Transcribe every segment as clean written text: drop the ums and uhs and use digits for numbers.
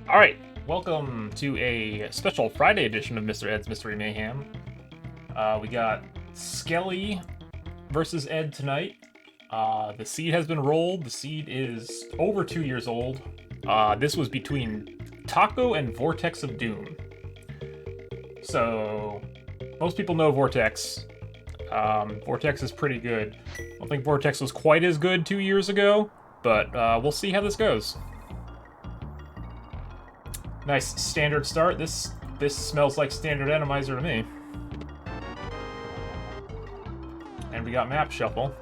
Alright, welcome to a special Friday edition of MistaEd's Mystery Mayhem. We got Skele versus Ed tonight. The seed has been rolled. The seed is over 2 years old. This was between Taco and Vortex of Doom. So, most people know Vortex. Vortex is pretty good. I don't think Vortex was quite as good 2 years ago, but we'll see how this goes. Nice standard start. This smells like standard atomizer to me. And we got map shuffle.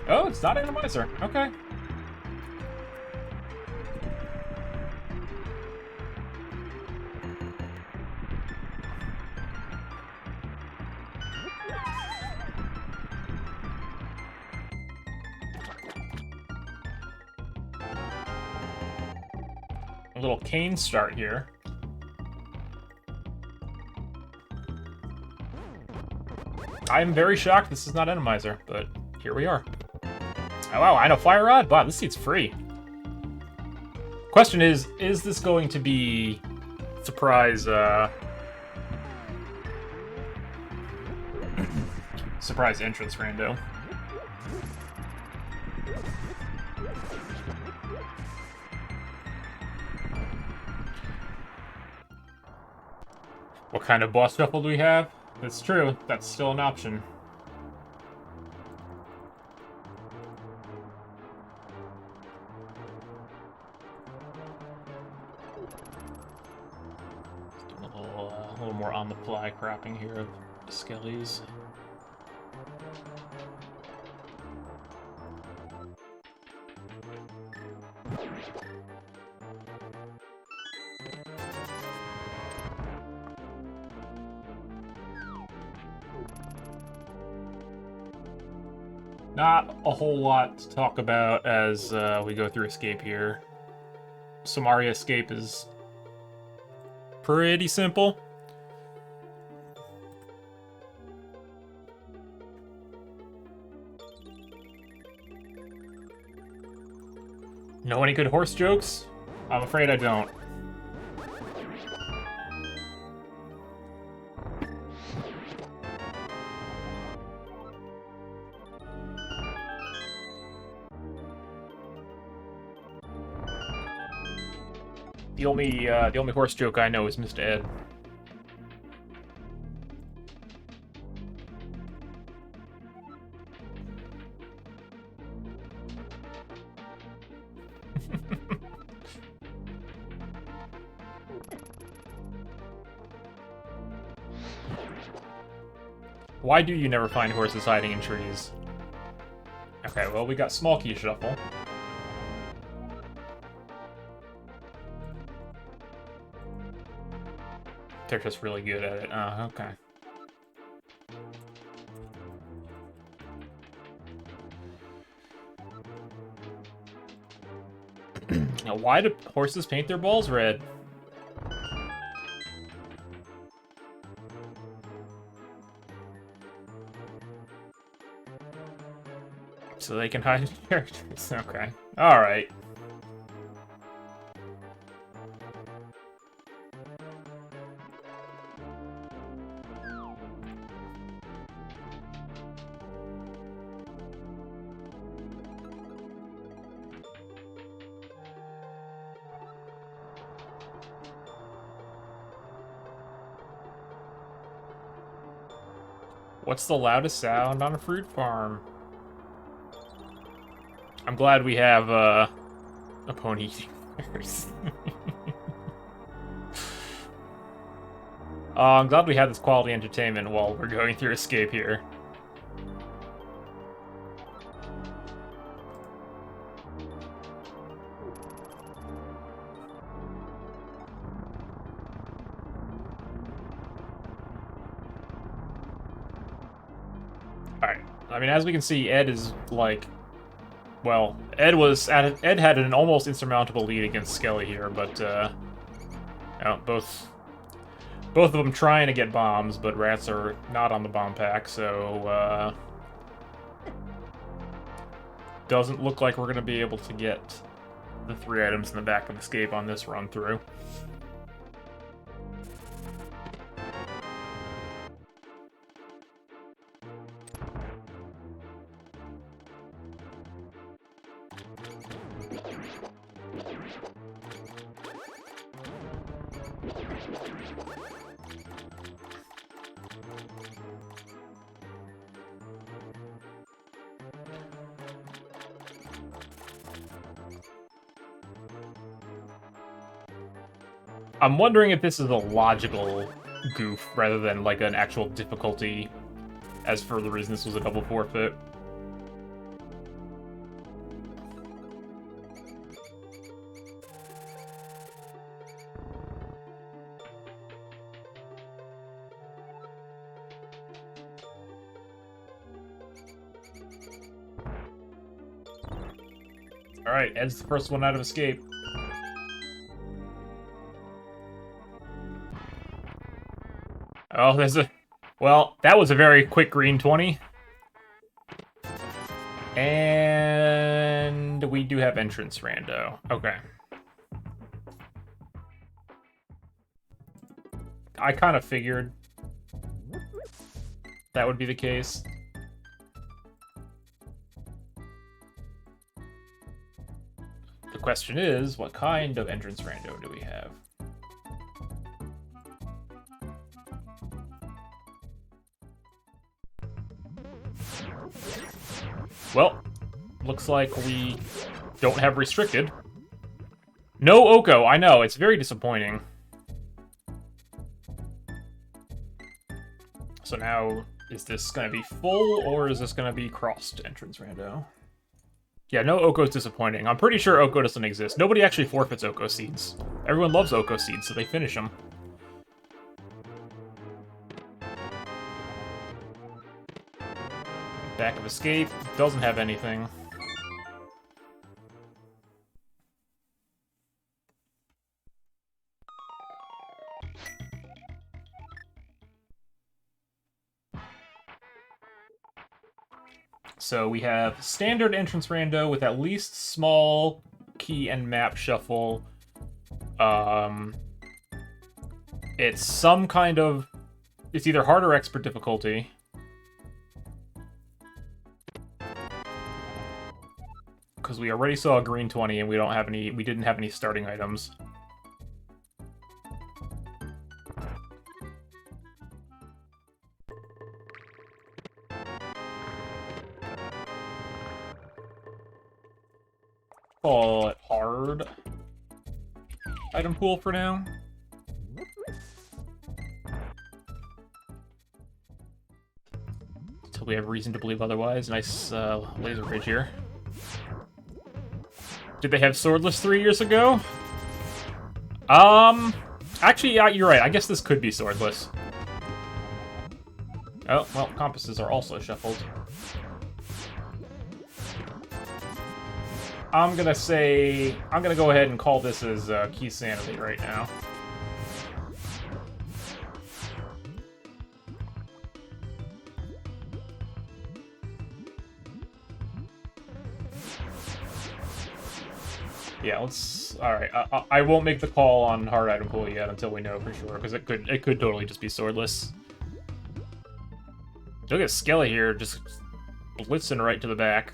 Oh, it's not atomizer. Okay. A little cane start here. I'm very shocked this is not atomizer, but here we are. Oh wow, I know fire rod? Wow, this seat's free. Question is this going to be surprise surprise entrance rando? What kind of boss shuffle do we have? That's true. That's still an option. A little more on the fly cropping here of Skele's. Not a whole lot to talk about as we go through escape here. Samaria escape is pretty simple. Know any good horse jokes? I'm afraid I don't. The only horse joke I know is MistaEd. Why do you never find horses hiding in trees? Okay, well, we got small key shuffle. They're just really good at it. Okay. Now, why do horses paint their balls red? So they can hide characters. Okay. Alright. What's the loudest sound on a fruit farm? I'm glad we have a pony eating first. I'm glad we have this quality entertainment while we're going through escape here. Alright, I mean, as we can see, Ed is, like... Well, Ed had an almost insurmountable lead against Skele here, but, both Both of them trying to get bombs, but rats are not on the bomb pack, so, doesn't look like we're going to be able to get the 3 items in the back of Escape on this run through. I'm wondering if this is a logical goof rather than like an actual difficulty, as for the reason this was a double forfeit. Alright, Ed's the first one out of Escape. Oh, there's a... Well, that was a very quick green 20. And we do have entrance rando. Okay. I kind of figured that would be the case. The question is, what kind of entrance rando do we have? Well, looks like we don't have restricted. No Oko, I know, it's very disappointing. So now, is this going to be full, or is this going to be crossed entrance rando? Yeah, no Oko is disappointing. I'm pretty sure Oko doesn't exist. Nobody actually forfeits Oko seeds. Everyone loves Oko seeds, so they finish them. Back of Escape doesn't have anything. So we have standard entrance rando with at least small key and map shuffle. It's some kind of... It's either hard or expert difficulty. Because we already saw a green 20 and we didn't have any starting items. Call it hard item pool for now. Until we have reason to believe otherwise. Nice laser bridge here. Did they have swordless 3 years ago? Actually, yeah, you're right. I guess this could be swordless. Oh, well, compasses are also shuffled. I'm gonna go ahead and call this as Key Sanity right now. Yeah, let's... Alright, I won't make the call on hard item pool yet until we know for sure, because it could totally just be swordless. Look at Skele here, just blitzing right to the back.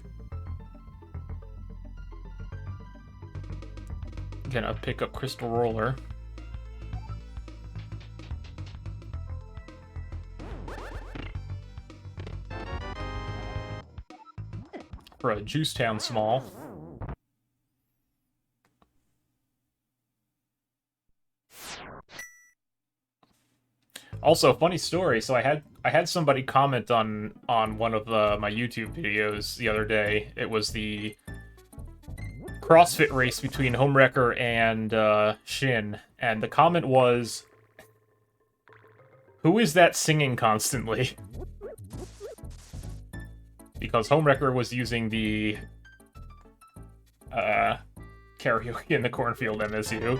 Gonna pick up Crystal Roller. For a Juicetown small. Also, funny story. So I had somebody comment on one of my YouTube videos the other day. It was the CrossFit race between Homewrecker and Shin, and the comment was, "Who is that singing constantly?" Because Homewrecker was using the karaoke in the cornfield MSU.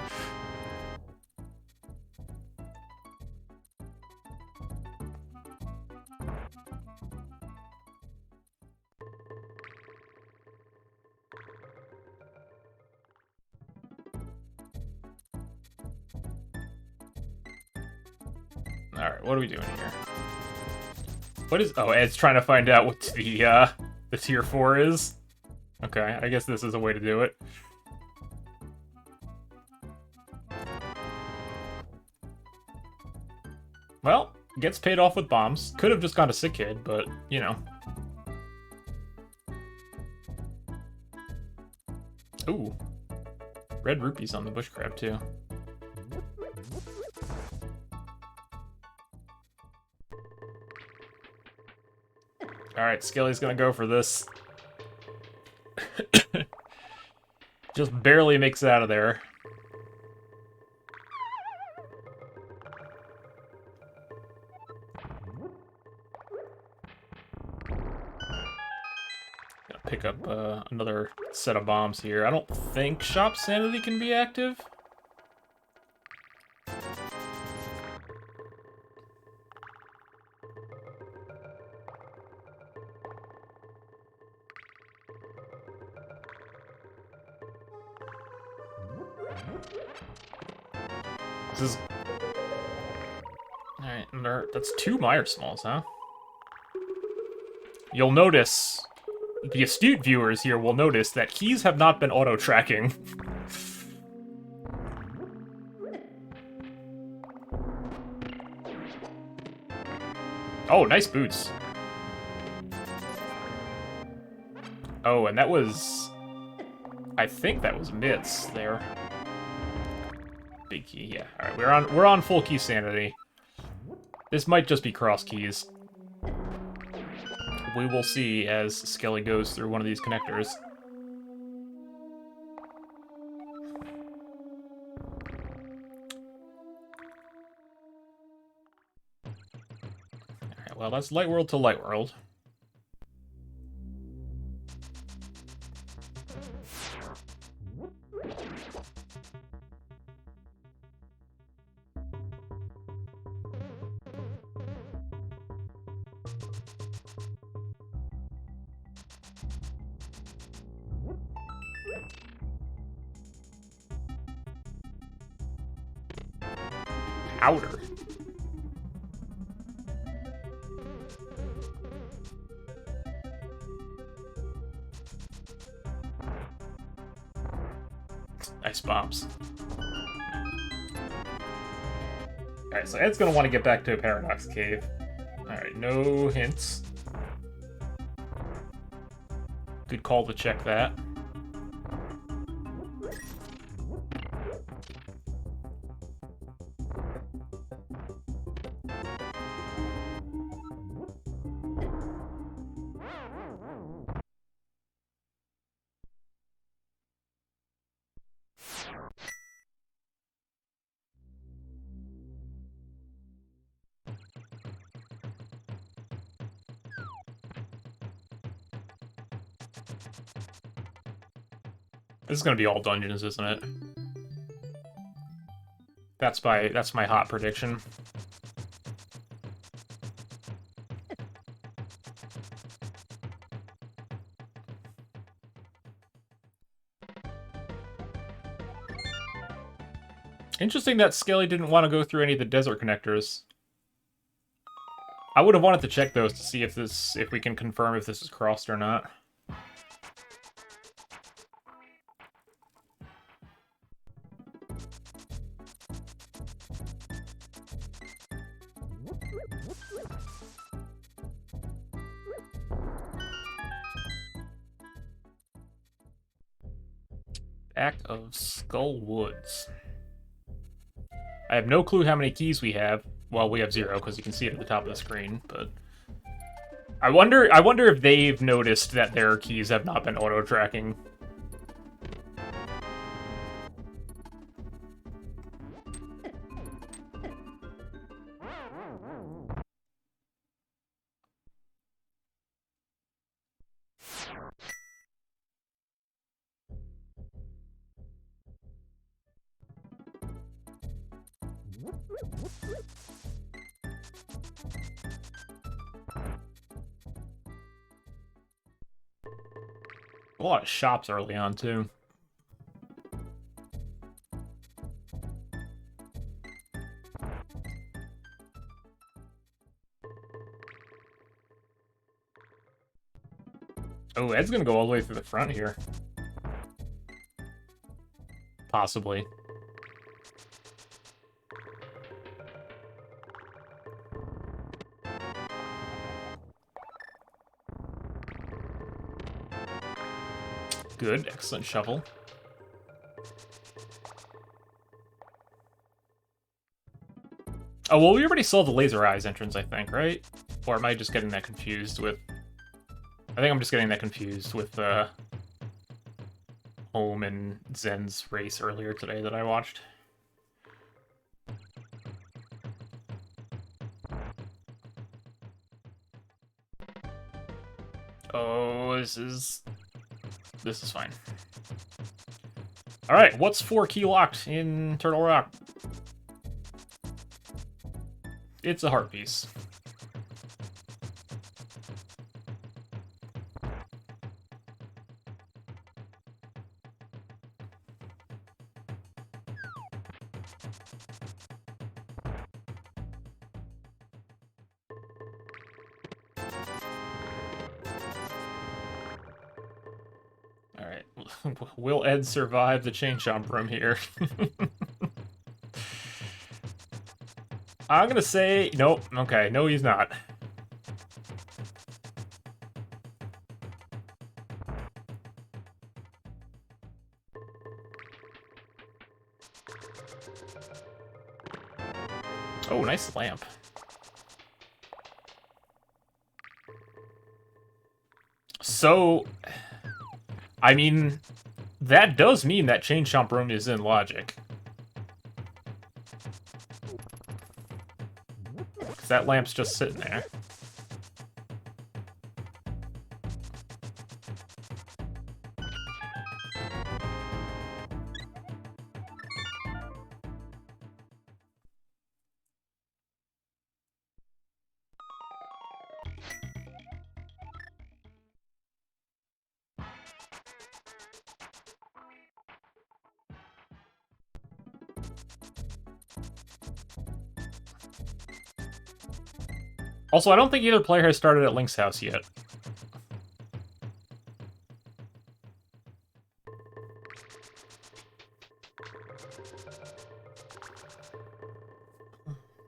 what are we doing here? What is... Oh, Ed's trying to find out what the tier 4 is. Okay, I guess this is a way to do it. Well, gets paid off with bombs. Could have just gone to Sick Kid, but, you know. Ooh. Red rupees on the bush crab, too. Alright, Skele's gonna go for this. Just barely makes it out of there. Gonna pick up another set of bombs here. I don't think Shop Sanity can be active. This is... Alright, that's 2 Meyer Smalls, huh? You'll notice, the astute viewers here will notice that keys have not been auto-tracking. Oh, nice boots. Oh, and that was... I think that was Mitts there. Big key, yeah. Alright, we're on full key sanity. This might just be cross keys. We will see as Skele goes through one of these connectors. Alright, well, that's Light World to Light World. Powder. Nice bombs. Alright, so Ed's gonna want to get back to a Paradox Cave. Alright, no hints. Good call to check that. This is gonna be all dungeons, isn't it? That's my hot prediction. Interesting that Skele didn't want to go through any of the desert connectors. I would have wanted to check those to see if we can confirm if this is crossed or not. Back of Skull Woods. I have no clue how many keys we have. Well, we have 0 because you can see it at the top of the screen, but I wonder if they've noticed that their keys have not been auto-tracking. A lot of shops early on, too. Oh, Ed's gonna go all the way through the front here. Possibly. Good, excellent shovel. Oh, well, we already saw the laser eyes entrance, I think, right? Or am I just getting that confused with... I think I'm just getting that confused with Home and Zen's race earlier today that I watched. Oh, this is fine. Alright, what's 4 key locked in Turtle Rock? It's a heart piece. Alright, will Ed survive the chain chomp room here? I'm gonna say, nope, okay, no he's not. Oh, nice lamp. So, I mean, that does mean that chain chomp room is in logic. Because that lamp's just sitting there. Also, I don't think either player has started at Link's house yet.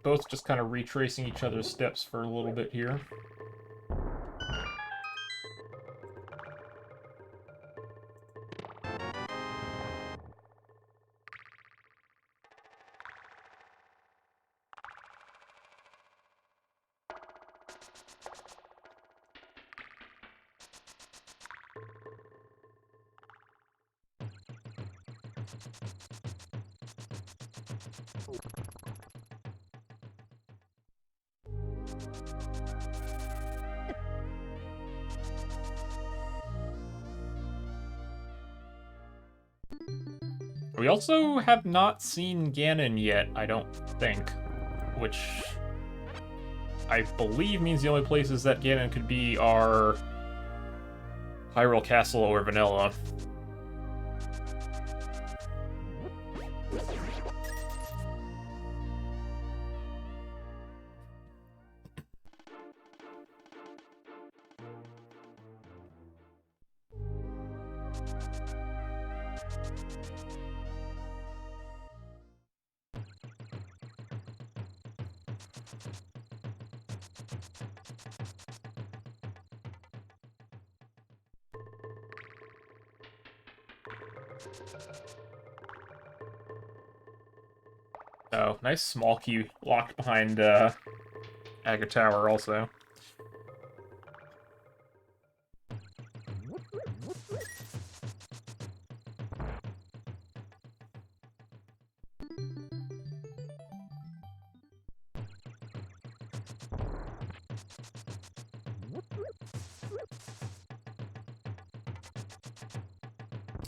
Both just kind of retracing each other's steps for a little bit here. We also have not seen Ganon yet, I don't think, which I believe means the only places that Ganon could be are Hyrule Castle or Vanilla. Oh, nice small key locked behind Aga Tower also.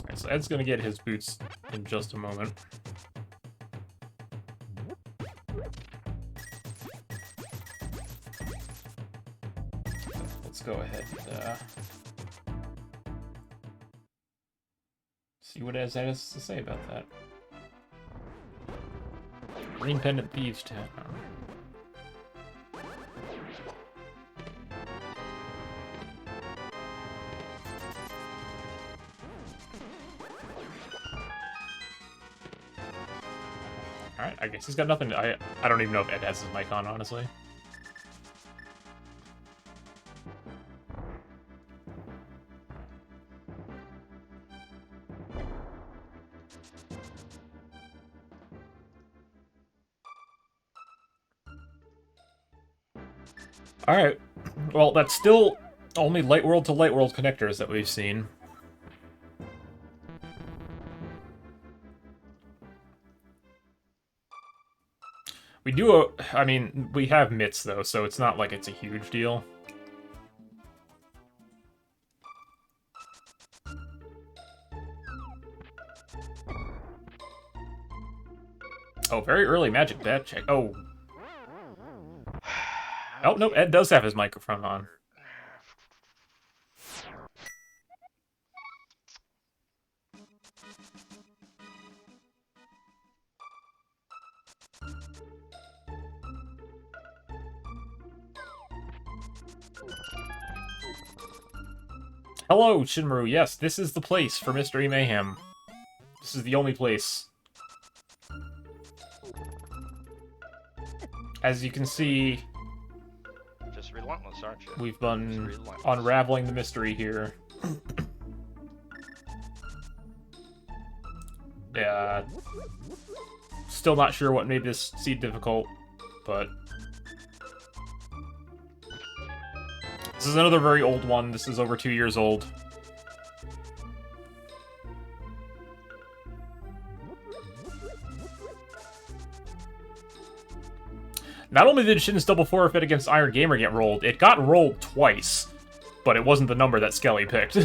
Alright, so Ed's gonna get his boots in just a moment. Let's go ahead and see what Ed has to say about that. Green Pendant Thieves Town. Alright, I guess he's got nothing. I don't even know if Ed has his mic on, honestly. Alright, well, that's still only Light World to Light World connectors that we've seen. We do, I mean, we have mitts, though, so it's not like it's a huge deal. Oh, very early magic bat check. Oh. Oh, no, Ed does have his microphone on. Hello, Shinmaru. Yes, this is the place for Mystery Mayhem. This is the only place. As you can see, just relentless, aren't you? We've been unraveling the mystery here. Yeah. Still not sure what made this seed difficult, but... This is another very old one. This is over 2 years old. Not only did Shin's double forfeit against Iron Gamer get rolled, it got rolled twice, but it wasn't the number that Skele picked.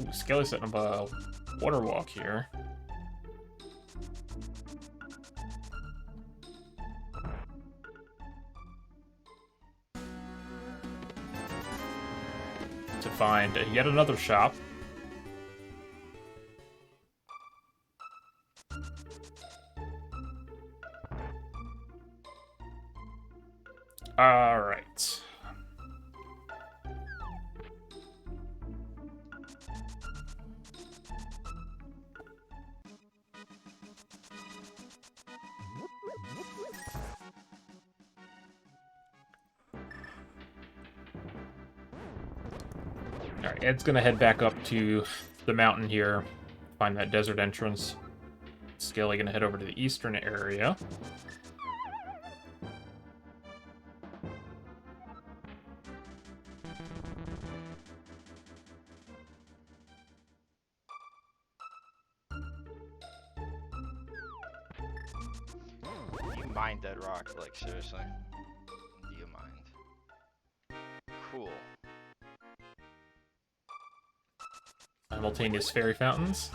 Ooh, Skele's setting up a water walk here. To find yet another shop. All right. Alright, Ed's gonna head back up to the mountain here, find that desert entrance. Skele gonna head over to the eastern area. Do you mind that rock? Like, seriously? Do you mind? Cool. Simultaneous fairy fountains.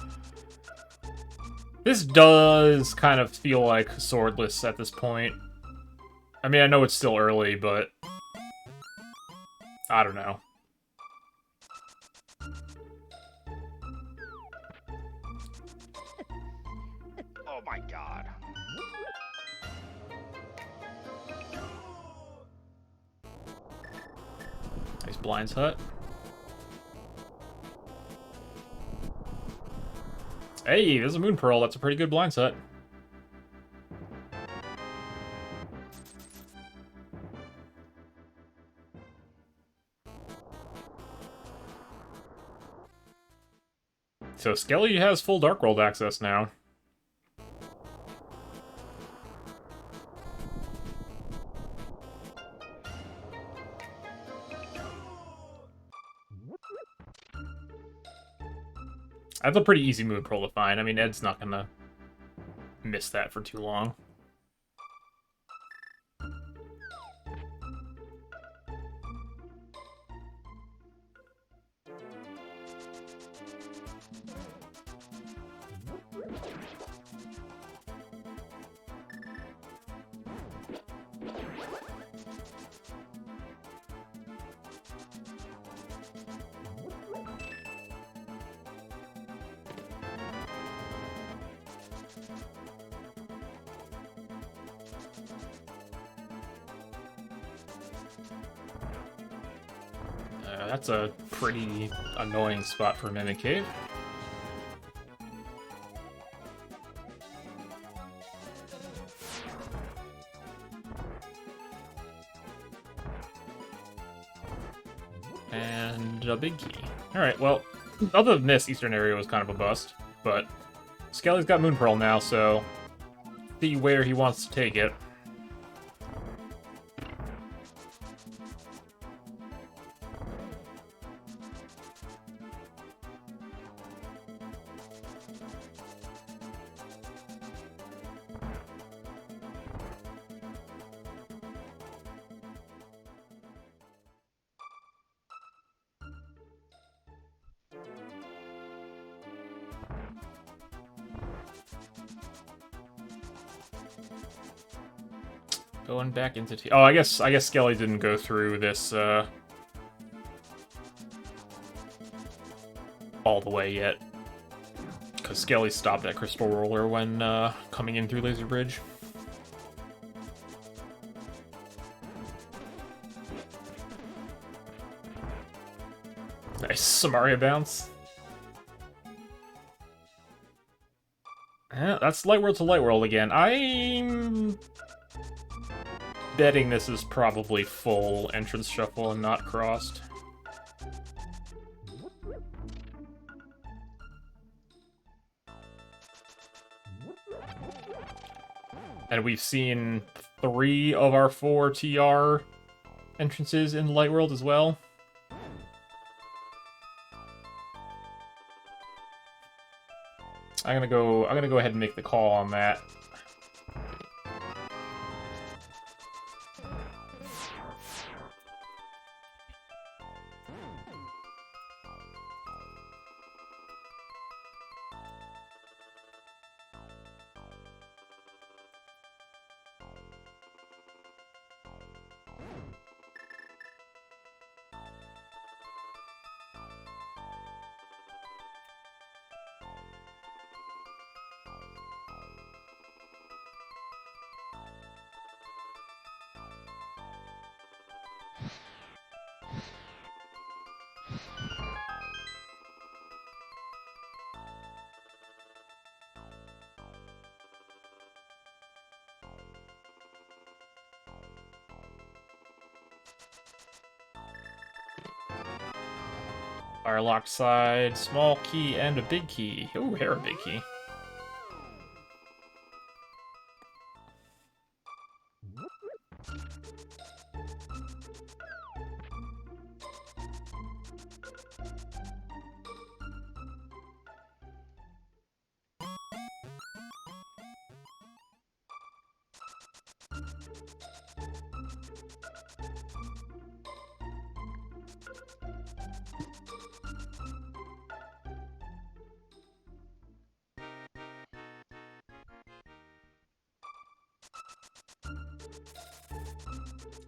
This does kind of feel like swordless at this point. I mean, I know it's still early, but... I don't know. Oh my god. Nice blinds hut. Hey, there's a moon pearl. That's a pretty good blind set. So Skele has full Dark World access now. That's a pretty easy moon pearl to find. I mean, Ed's not gonna miss that for too long. That's a pretty annoying spot for Mimic Cave. And a big key. Alright, well, other than this, Eastern area was kind of a bust, but Skele's got Moon Pearl now, so see where he wants to take it. Going back into oh, I guess Skele didn't go through this all the way yet, because Skele stopped at Crystal Roller when coming in through Laser Bridge. Nice Samaria bounce. Yeah, that's Light World to Light World again. I'm betting this is probably full entrance shuffle and not crossed. And we've seen 3 of our 4 TR entrances in Light World as well. I'm gonna go ahead and make the call on that. Firelock side, small key, and a big key. Ooh, here a big key.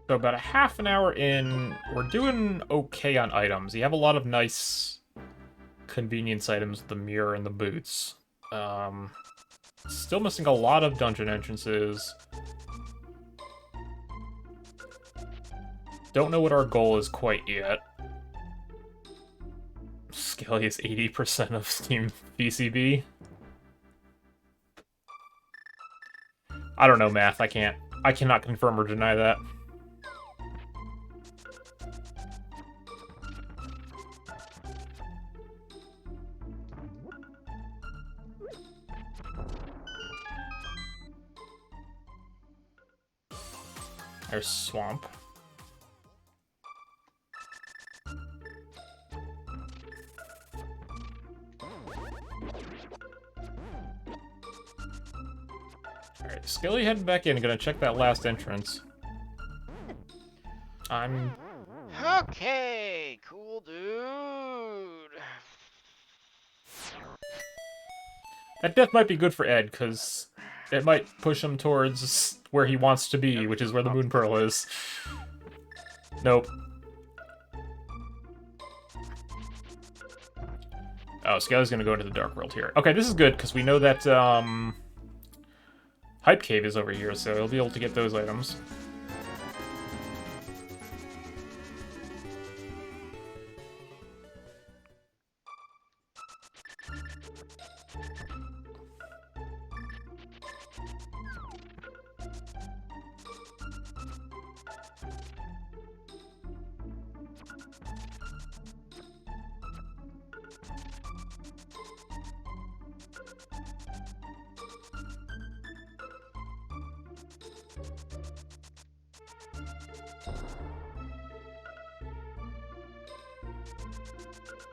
So about a half an hour in, we're doing okay on items. You have a lot of nice convenience items, the mirror and the boots. Still missing a lot of dungeon entrances. Don't know what our goal is quite yet. Skele is 80% of Steam PCB. I don't know math, I cannot confirm or deny that. There's Swamp. Alright, Skele heading back in, gonna check that last entrance. Okay, cool dude. That death might be good for Ed, because it might push him towards where he wants to be, which is where the Moon Pearl is. Nope. Oh, Skele's gonna go into the Dark World here. Okay, this is good, because we know that, Hype Cave is over here, so he'll be able to get those items.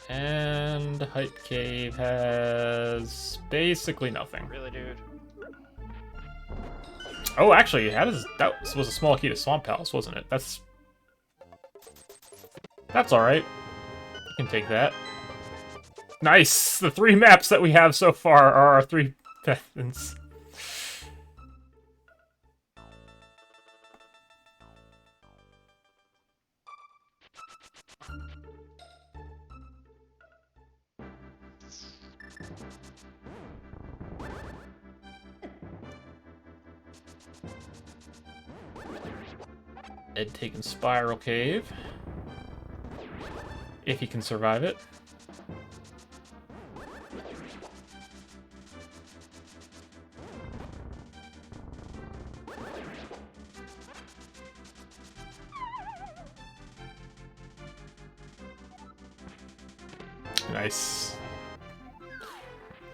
And Hype Cave has basically nothing. Really, dude? Oh, actually, that was a small key to Swamp Palace, wasn't it? That's alright. You can take that. Nice! The 3 maps that we have so far are our 3 peasants. Ed taking Spiral Cave. If he can survive it. Nice.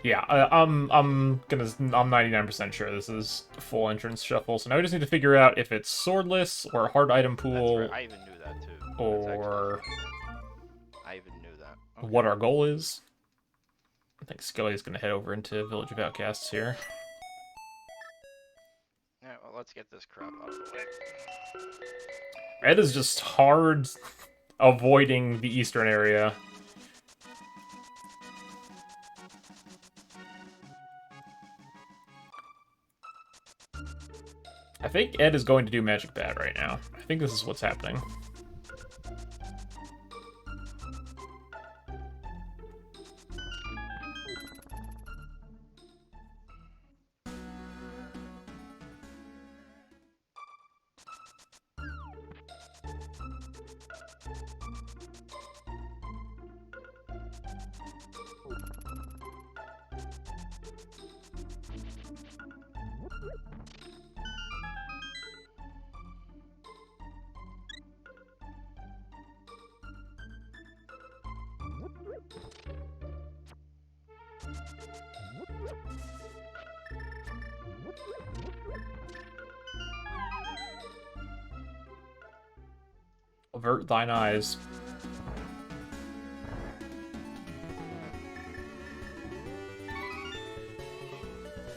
Yeah, I'm 99% sure this is full entrance shuffle. So now we just need to figure out if it's swordless or hard item pool. That's right. I even knew that too. Or I even knew that. Okay. What our goal is. I think Skele is going to head over into Village of Outcasts here. Yeah, well, let's get this crap out of the way. Ed is just hard avoiding the eastern area. I think Ed is going to do Magic Bat right now. I think this is what's happening. Avert thine eyes.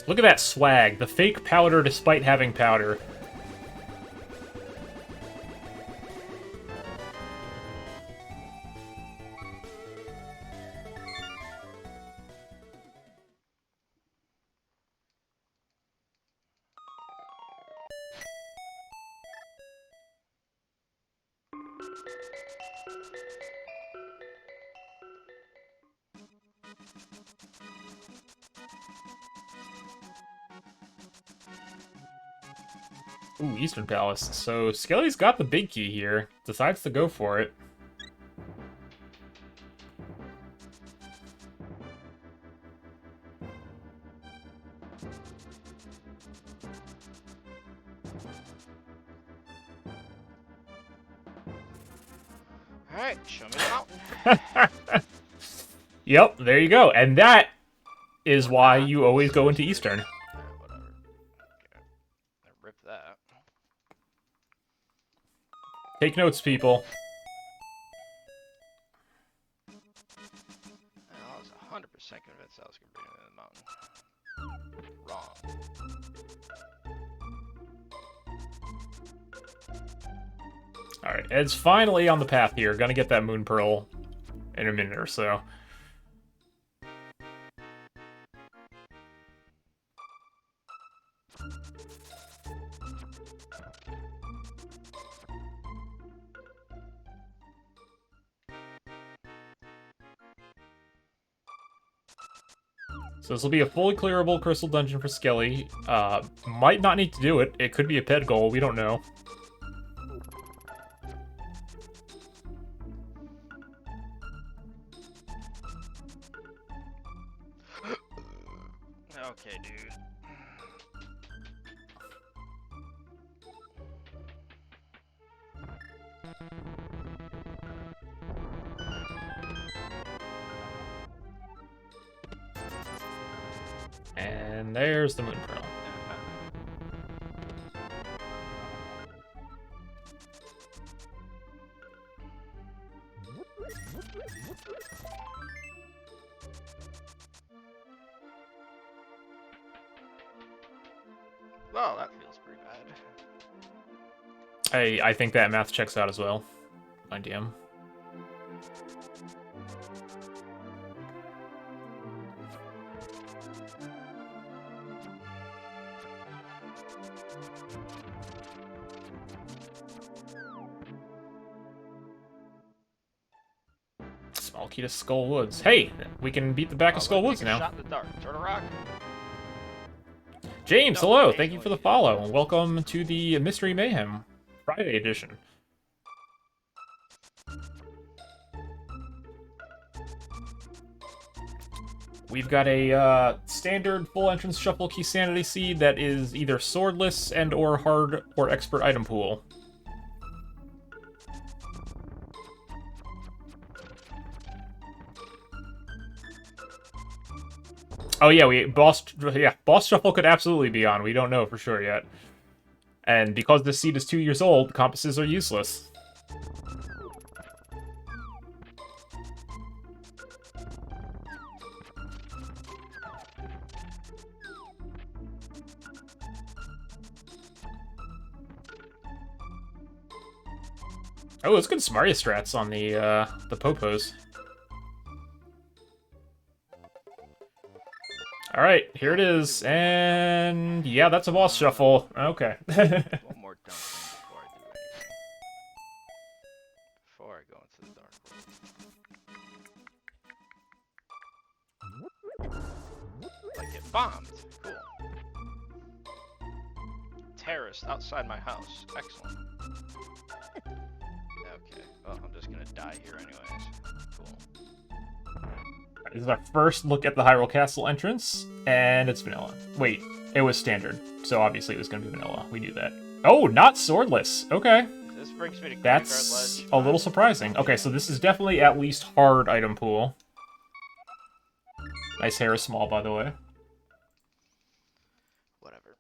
Look at that swag. The fake powder despite having powder. Ooh, Eastern Palace. So Skele's got the big key here. Decides to go for it. Alright, show me the mountain. Yep, there you go. And that is why you always go into Eastern. Yeah, whatever. Okay. Rip that. Take notes, people. I was 100% convinced I was going to bring it in the mountain. Wrong. Alright, Ed's finally on the path here. Gonna get that Moon Pearl in a minute or so. So this will be a fully clearable Crystal Dungeon for Skele. Might not need to do it. It could be a pet goal. We don't know. Okay, dude. And there's the Moon Pearl. Well, that feels pretty bad. I think that math checks out as well. 9 DM. Small key to Skull Woods. Hey, we can beat the back of Skull Woods now. Shot in the dark. Turtle Rock. James, No, hello. hey, Thank you for the follow. And welcome to the Mystery Mayhem Friday edition. We've got a standard full entrance shuffle key sanity seed that is either swordless and or hard or expert item pool. Oh yeah, boss shuffle could absolutely be on. We don't know for sure yet. And because this seed is 2 years old, compasses are useless. Oh, it's good Smarty strats on the popos. All right, here it is, and yeah, that's a boss shuffle. Okay. One more dumb thing before I do anything. Before I go into the dark world. Like it bombed. Cool. Terrorist outside my house. Excellent. Okay. Well, I'm just gonna die here anyways. Cool. This is our first look at the Hyrule Castle entrance, and it's vanilla. Wait, it was standard, so obviously it was going to be vanilla. We knew that. Oh, not swordless. Okay. This brings me to That's a little surprising. Okay, so this is definitely at least hard item pool. Nice hair is small, by the way. Whatever.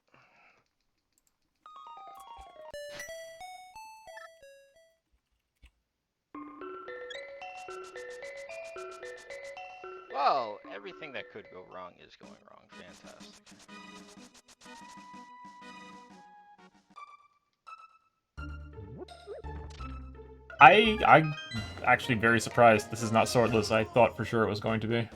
Well, everything that could go wrong is going wrong. Fantastic. I'm actually very surprised this is not swordless. I thought for sure it was going to be.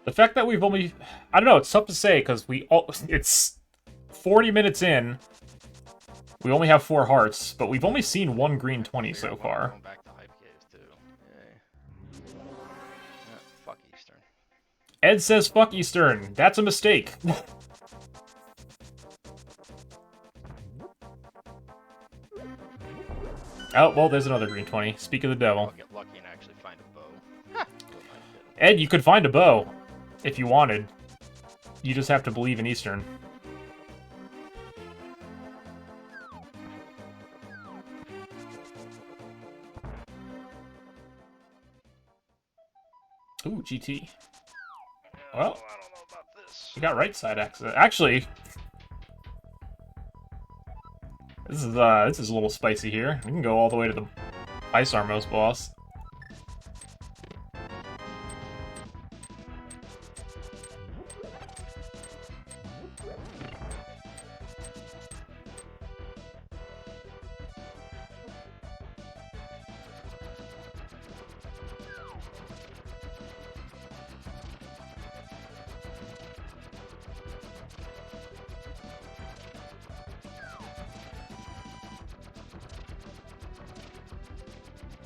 The fact that we've only... I don't know, it's tough to say, because it's 40 minutes in. We only have 4 hearts, but we've only seen 1 green 20 so far. Going back to Hype Cave, too. Yay. Yeah, fuck Eastern. Ed says fuck Eastern. That's a mistake. Oh, well, there's another green 20. Speak of the devil. I'll get lucky and actually find a bow. Ha! Ed, you could find a bow. If you wanted. You just have to believe in Eastern. Ooh, GT. Well, I don't know about this. we got right side access. Actually, this is a little spicy here. We can go all the way to the Ice Armos boss.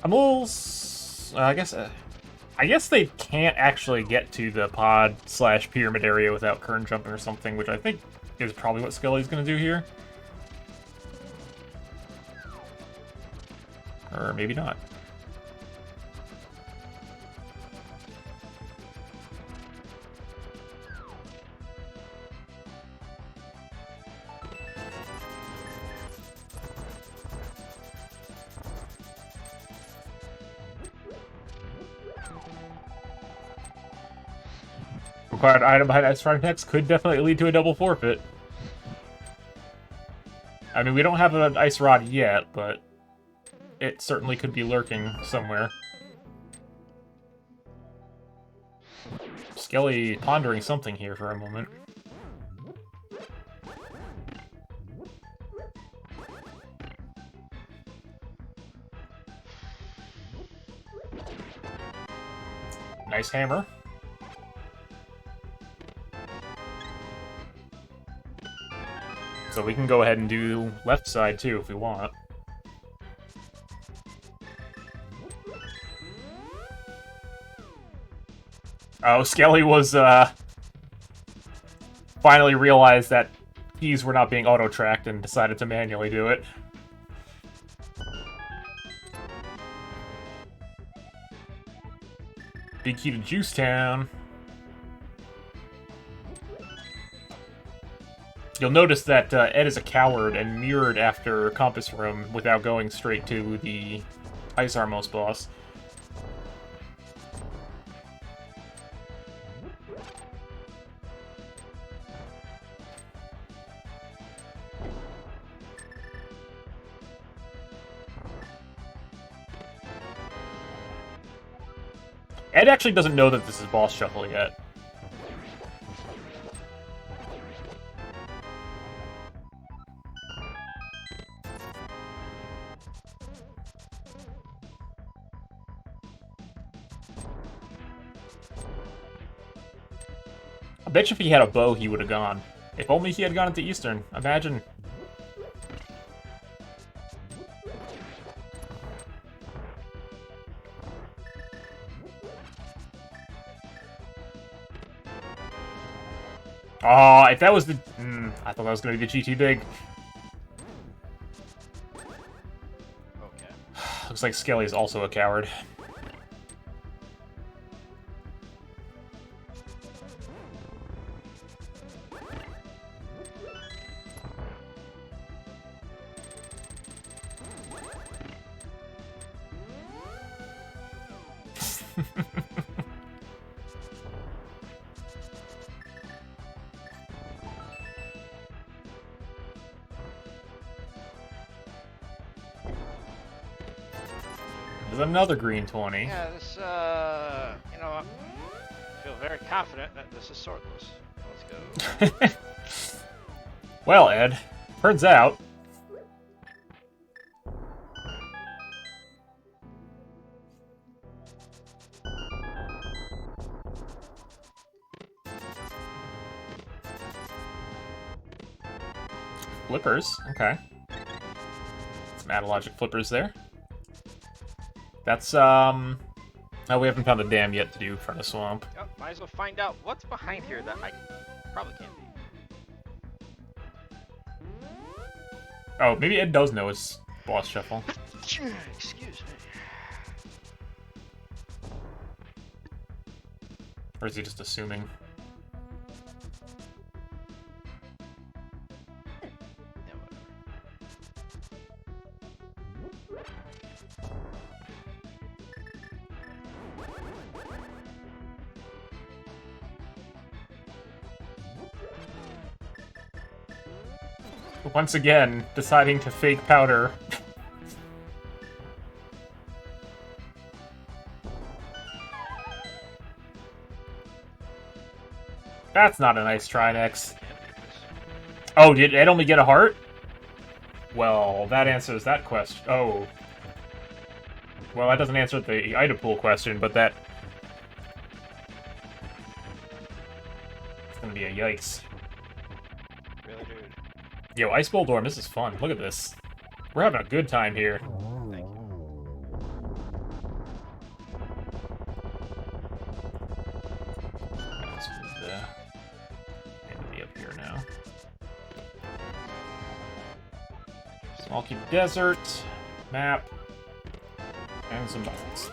I'm a little... I guess they can't actually get to the pod/pyramid area without current jumping or something, which I think is probably what Skele's gonna do here. Or maybe not. Required item behind ice rod next could definitely lead to a double forfeit. I mean, we don't have an ice rod yet, but it certainly could be lurking somewhere. Skele pondering something here for a moment. Nice hammer. So we can go ahead and do left side too if we want. Oh, Skele was finally realized that keys were not being auto-tracked and decided to manually do it. Big key to Juice Town. You'll notice that Ed is a coward and mirrored after Compass Room without going straight to the Ice Armos boss. Ed actually doesn't know that this is boss shuffle yet. I bet you if he had a bow, he would have gone. If only he had gone into Eastern. Imagine. Oh, if that was the... I thought that was going to be the GT Big. Okay. Looks like Skele is also a coward. There's another green 20. Yeah, this, you know, I feel very confident that this is sortless. Let's go. Well, Ed, turns out... Flippers, okay. Some analogic flippers there. That's, oh, we haven't found the dam yet to do Furnace Swamp. Yep, might as well find out what's behind here that I probably can't be. Oh, maybe Ed does know it's boss shuffle. Excuse me. Or is he just assuming? Yeah, whatever. Once again, deciding to fake powder. That's not a nice try, next. Oh, did Ed only get a heart? Well, that answers that question. Oh. Well, that doesn't answer the item pool question, but that... It's gonna be a yikes. Really, dude? Yo, Ice Bowl Dorm, this is fun. Look at this. We're having a good time here. Thank you. Let's move the enemy up here now. Smoky Desert, map, and some buttons.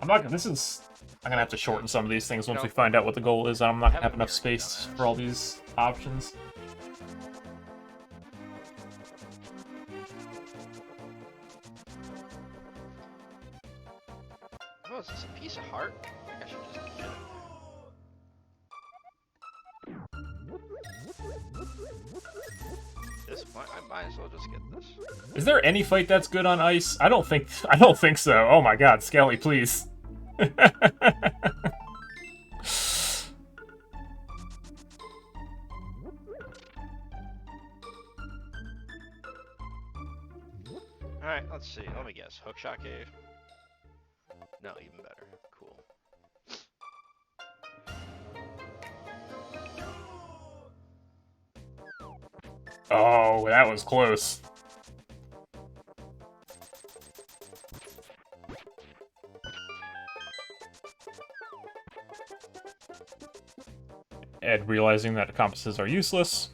I'm not gonna, this is... I'm gonna have to shorten some of these things once we find out what the goal is. I'm not gonna have enough space for all these options. Oh, is this a piece of heart? I think I should just get it. At this point, I might as well just get this. Is there any fight that's good on ice? I don't think so. Oh my god, Skele, please. Alright, let's see. Let me guess. Hookshot cave? No, even better. Cool. Oh, that was close. Ed realizing that compasses are useless.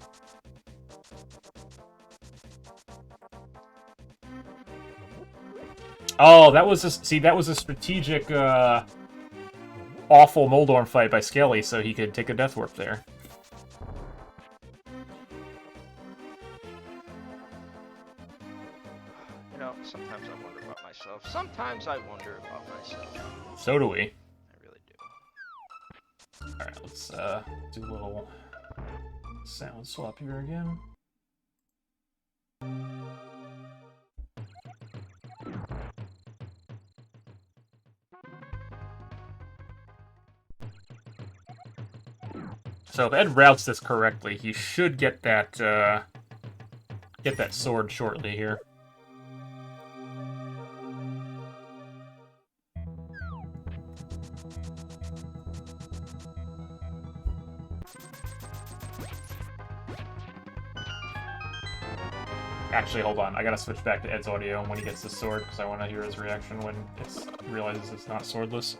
Oh, that was a strategic, awful Moldorm fight by Skele, so he could take a death warp there. You know, sometimes I wonder about myself. Sometimes I wonder about myself. So do we. I really do. Alright, let's do a little sound swap here again. So if Ed routes this correctly, he should get that sword shortly here. Actually, hold on. I gotta switch back to Ed's audio when he gets the sword, because I want to hear his reaction when it realizes it's not swordless.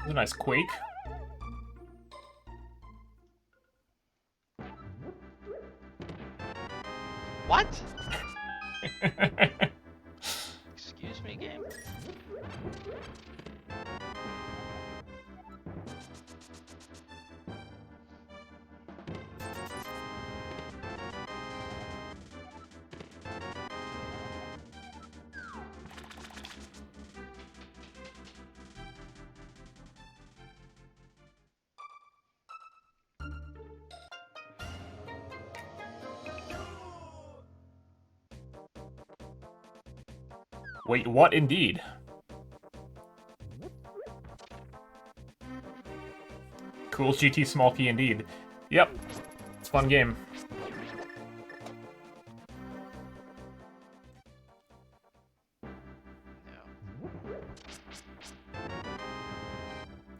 A nice quake. What? Excuse me, game? Wait, what indeed? Cool GT small key indeed. Yep. It's a fun game.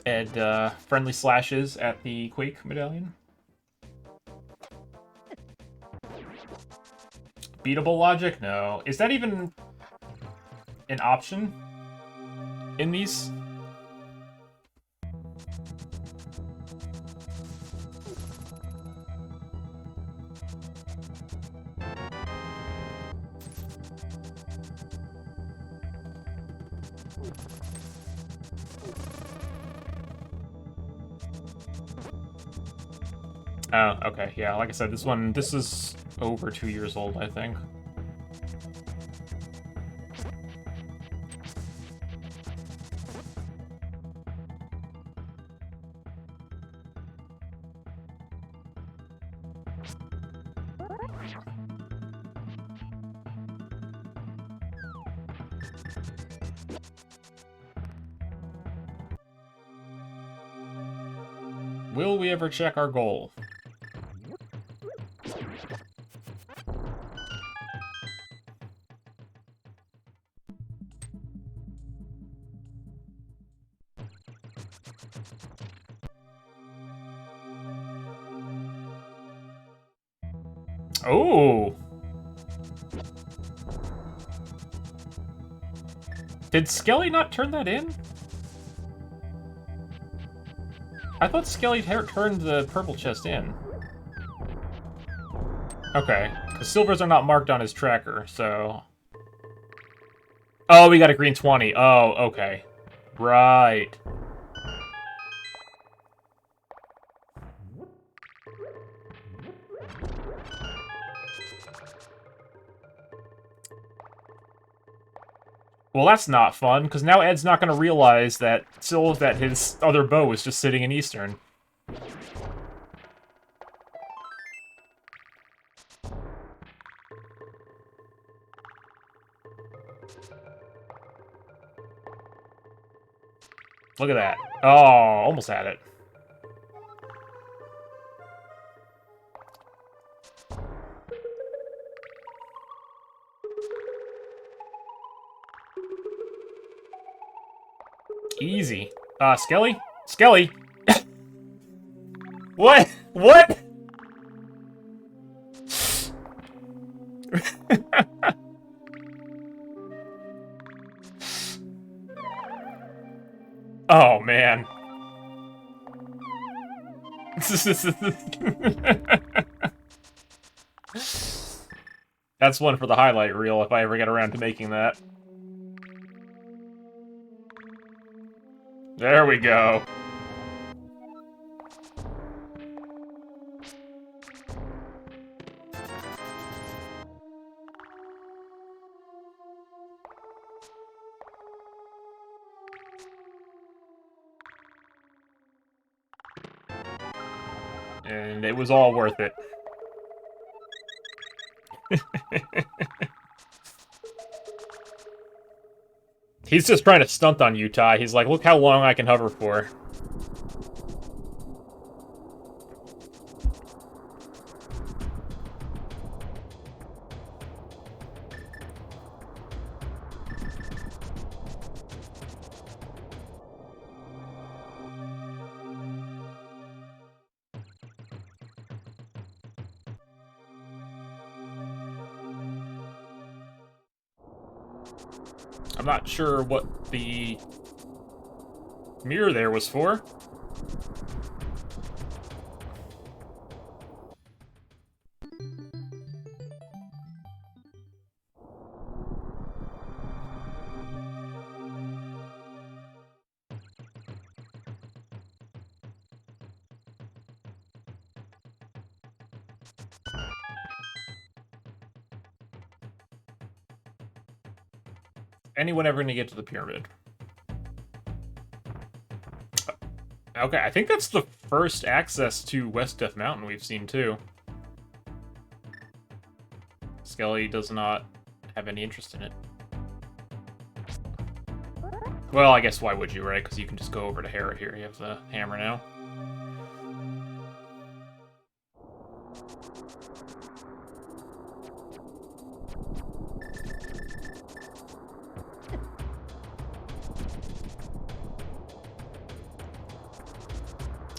Ed, friendly slashes at the Quake medallion. Beatable logic? No. Is that even an option in these? Oh, okay, yeah, like I said, this is over 2 years old, I think. Will we ever check our goal? Oh! Did Skele not turn that in? I thought Skele turned the purple chest in. Okay, because silvers are not marked on his tracker, so... Oh, we got a green 20. Oh, okay. Right. Well, that's not fun, because now Ed's not going to realize that his other bow is just sitting in Eastern. Look at that. Oh, almost had it. Easy. Skele? Skele? What? What? Oh, man. That's one for the highlight reel if I ever get around to making that. There we go. And it was all worth it. He's just trying to stunt on you, Ty. He's like, look how long I can hover for. I'm not sure what the mirror there was for. Anyone ever gonna get to the pyramid? Okay, I think that's the first access to West Death Mountain we've seen, too. Skele does not have any interest in it. Well, I guess why would you, right? Because you can just go over to Harrod here. You have the hammer now.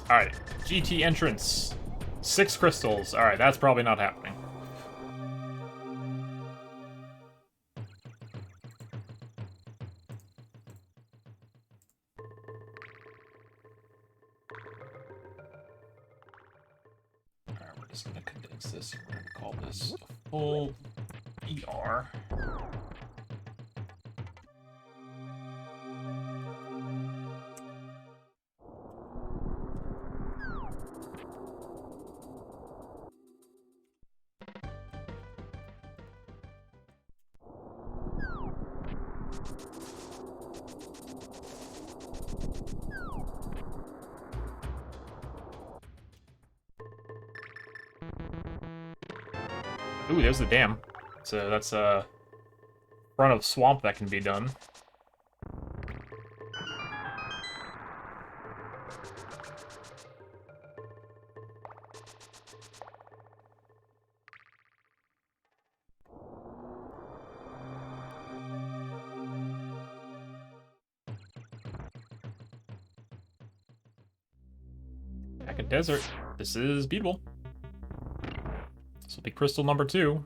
Alright, GT entrance. 6 crystals. Alright, that's probably not happening. Alright, we're just gonna condense this. We're gonna call this a full ER. Ooh, there's the dam. So that's a front of swamp that can be done. Back in desert. This is beatable. This will be crystal number 2.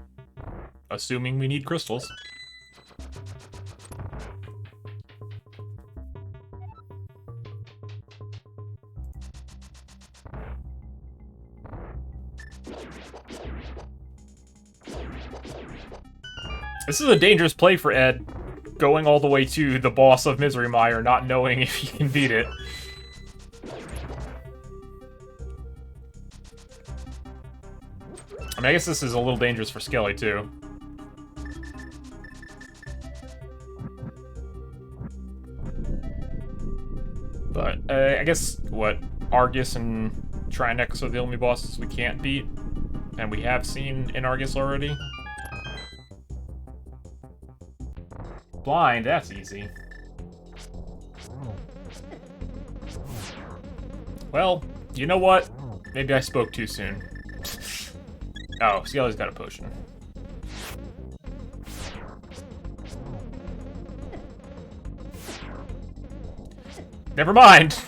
Assuming we need crystals. This is a dangerous play for Ed, going all the way to the boss of Misery Mire, not knowing if he can beat it. I mean, I guess this is a little dangerous for Skele, too. But, I guess, what, Argus and Trinex are the only bosses we can't beat, and we have seen in Argus already. Blind, that's easy. Well, you know what? Maybe I spoke too soon. Oh, Skele's got a potion. Never mind!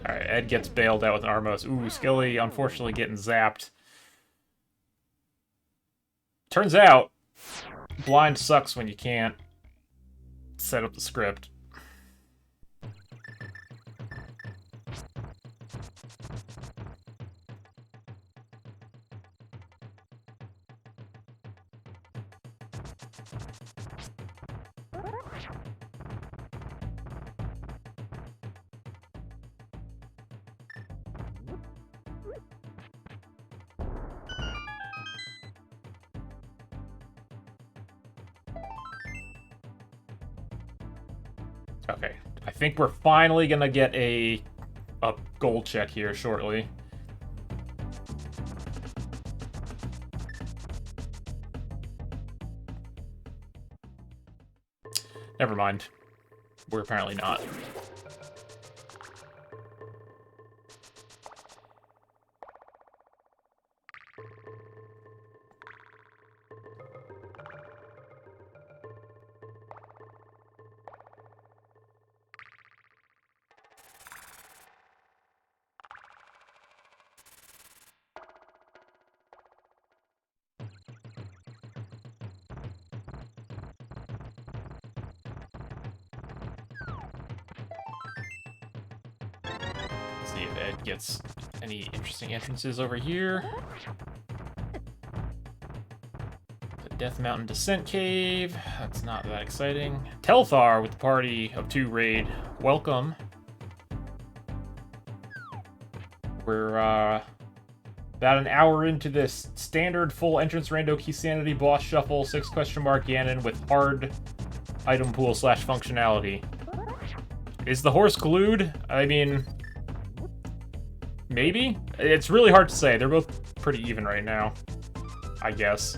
Alright, Ed gets bailed out with an Armos. Ooh, Skele unfortunately getting zapped. Turns out, blind sucks when you can't set up the script. Okay, I think we're finally gonna get a gold check here shortly. Never mind. We're apparently not. See if Ed gets any interesting entrances over here. The Death Mountain Descent Cave. That's not that exciting. Telthar with the party of 2 raid. Welcome. We're about an hour into this standard full entrance rando key sanity boss shuffle 6 question mark Ganon with hard item pool / functionality. Is the horse glued? I mean, maybe? It's really hard to say. They're both pretty even right now, I guess.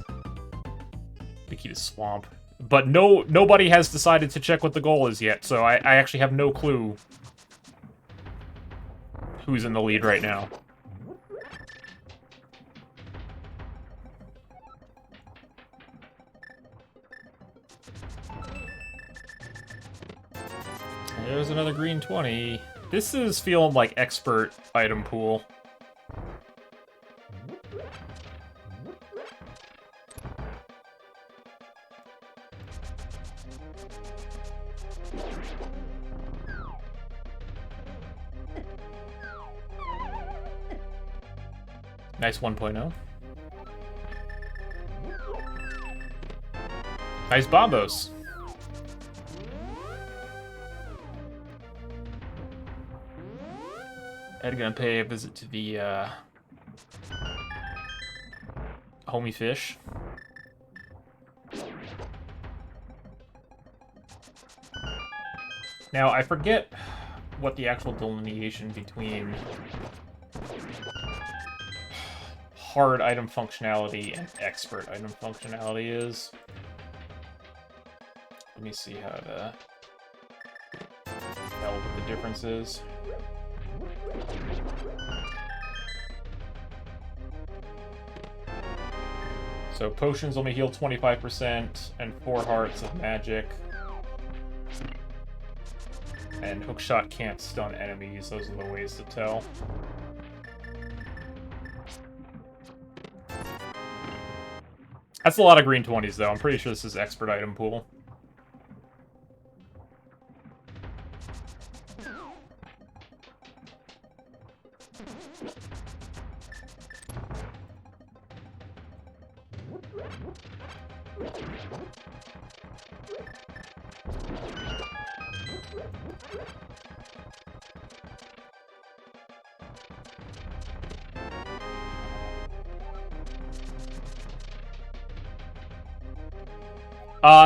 The key to Swamp. But nobody has decided to check what the goal is yet, so I actually have no clue who's in the lead right now. There's another green 20. This is feeling like expert item pool. Nice 1.0. Nice bombos. Ed gonna pay a visit to the homie fish. Now I forget what the actual delineation between hard item functionality and expert item functionality is. Let me see how to tell what the difference is. So potions only heal 25% and 4 hearts of magic. And hookshot can't stun enemies, those are the ways to tell. That's a lot of green 20s though, I'm pretty sure this is expert item pool.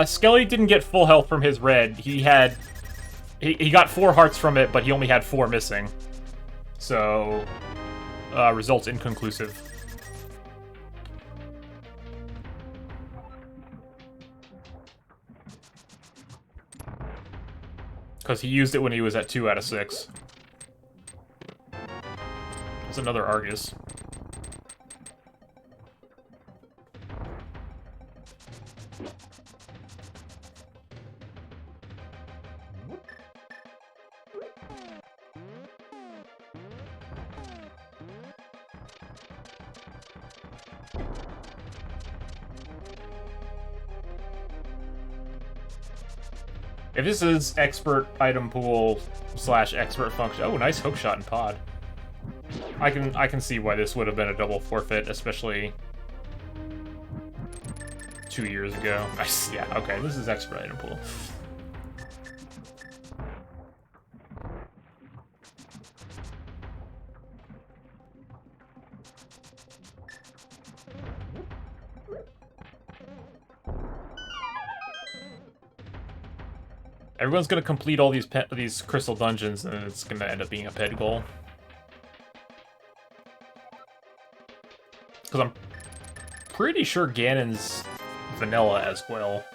Skele didn't get full health from his red. He got 4 hearts from it, but he only had 4 missing. So, results inconclusive. Because he used it when he was at 2 out of 6. That's another Argus. If this is expert item pool / expert function, oh, nice hookshot and pod. I can see why this would have been a double forfeit, especially 2 years ago. Nice, yeah, okay, this is expert item pool. Everyone's gonna complete all these crystal dungeons, and it's gonna end up being a pet goal. Because I'm pretty sure Ganon's vanilla as well.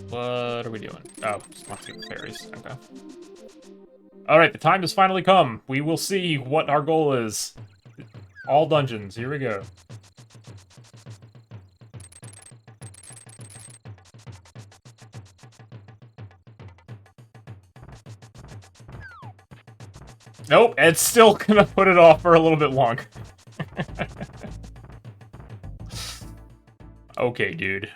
What are we doing? Oh, just want to get the fairies. Okay. Alright, the time has finally come. We will see what our goal is. All dungeons. Here we go. Nope, Ed's still gonna put it off for a little bit longer. Okay, dude.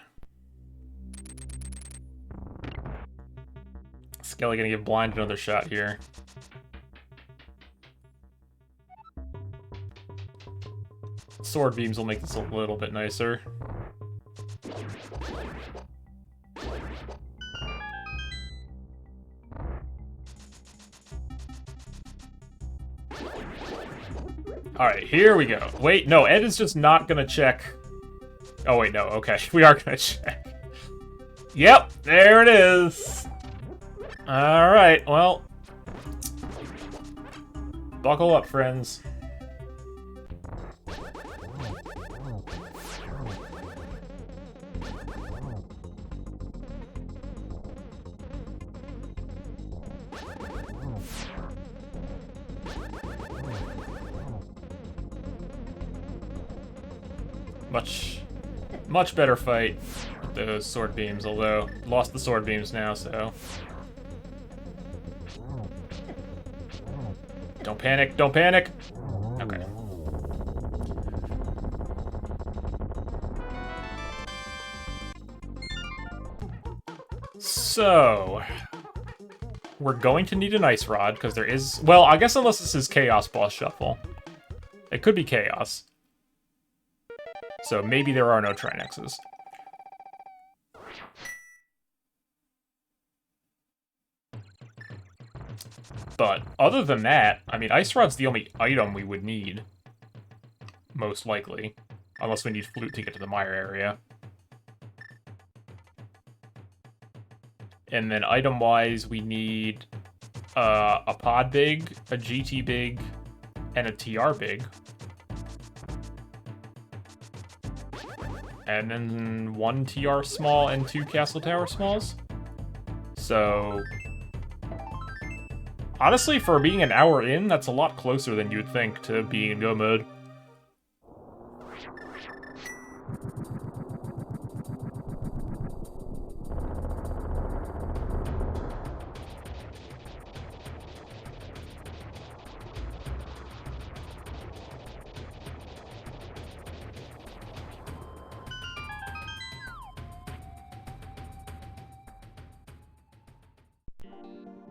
Skele gonna give Blind another shot here. Sword beams will make this a little bit nicer. Alright, here we go. Wait, no, Ed is just not gonna check. Oh, wait, no, okay. We are gonna check. Yep, there it is. Alright, well. Buckle up, friends. Much better fight with those sword beams, although lost the sword beams now, so. Don't panic, don't panic! Okay. So, we're going to need an ice rod, because there is, well, I guess unless this is Chaos Boss Shuffle. It could be Chaos. So maybe there are no Trinexes. But other than that, I mean, Ice Rod's the only item we would need. Most likely. Unless we need Flute to get to the Mire area. And then item-wise, we need a Pod Big, a GT Big, and a TR Big. And then 1 TR Small and 2 Castle Tower Smalls. So Honestly, for being an hour in, that's a lot closer than you'd think to being in go mode.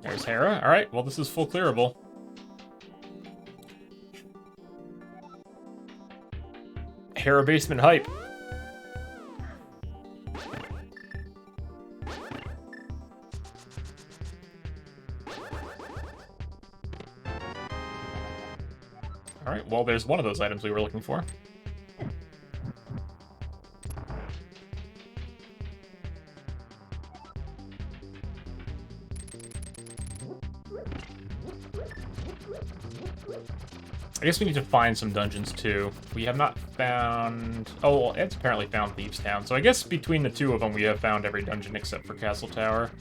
There's Hera. Alright, well this is full clearable. Hera basement hype. Alright, well there's one of those items we were looking for. I guess we need to find some dungeons too. We have not found... Oh, well, Ed's apparently found Thieves Town, so I guess between the two of them we have found every dungeon except for Castle Tower.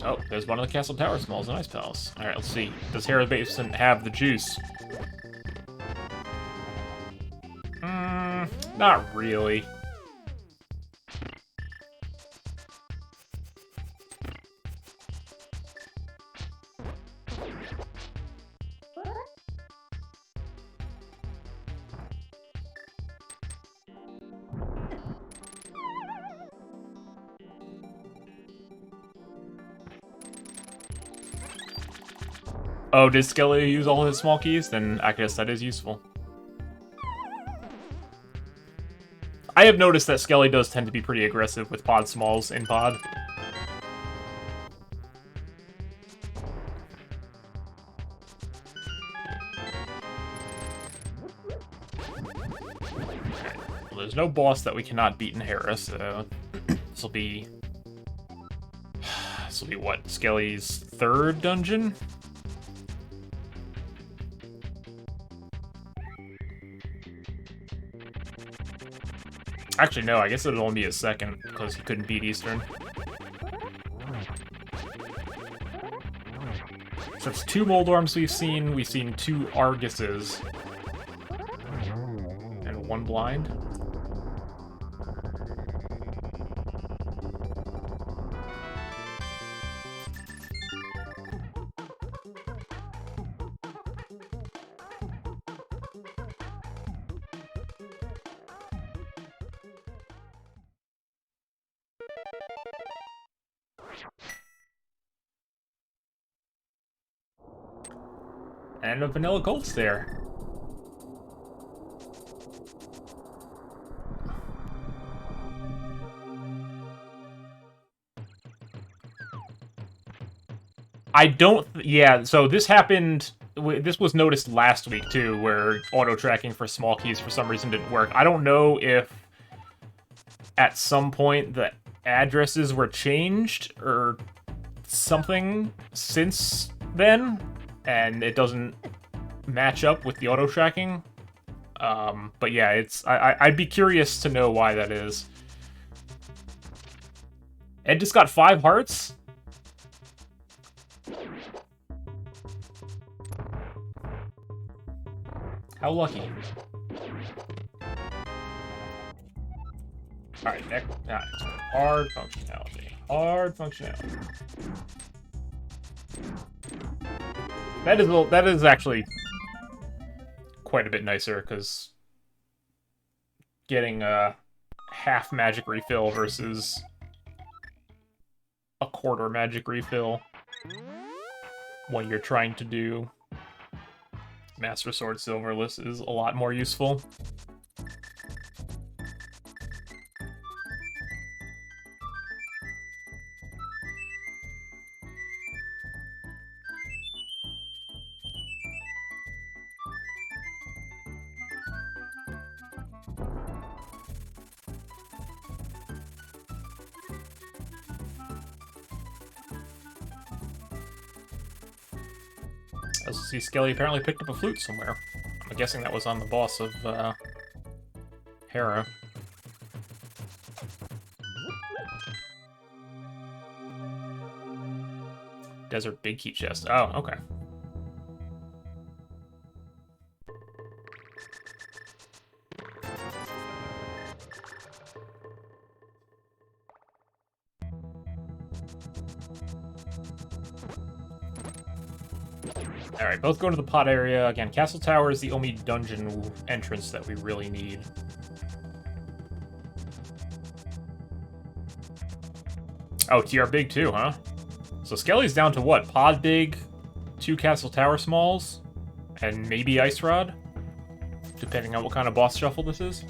Oh, there's one of the Castle Tower Smalls and Ice Palace. Alright, let's see. Does Hera Basin have the juice? Not really. Oh, did Skele use all his small keys? Then I guess that is useful. I have noticed that Skele does tend to be pretty aggressive with pod smalls in pod. Well, there's no boss that we cannot beat in Hera, so this will be what, Skele's third dungeon? Actually, no, I guess it'll only be a second, because he couldn't beat Eastern. So it's 2 Moldorms we've seen 2 Arguses. And 1 Blind. And a Vanilla Colt's there. I don't... Yeah, so this happened... This was noticed last week, too, where auto-tracking for small keys for some reason didn't work. I don't know if at some point the addresses were changed or something since then, and it doesn't match up with the auto-tracking. But yeah, it's I'd be curious to know why that is. Ed just got 5 hearts? How lucky. Alright, next. Hard functionality. Hard functionality. That is actually quite a bit nicer, because getting a half magic refill versus a quarter magic refill when you're trying to do Master Sword Silverless is a lot more useful. I also see Skele apparently picked up a flute somewhere. I'm guessing that was on the boss of Hera. Desert Big Key Chest. Oh, okay. Alright, both go to the pot area. Again, Castle Tower is the only dungeon entrance that we really need. Oh, TR Big too, huh? So Skele's down to what? Pod Big, 2 Castle Tower Smalls, and maybe Ice Rod? Depending on what kind of boss shuffle this is.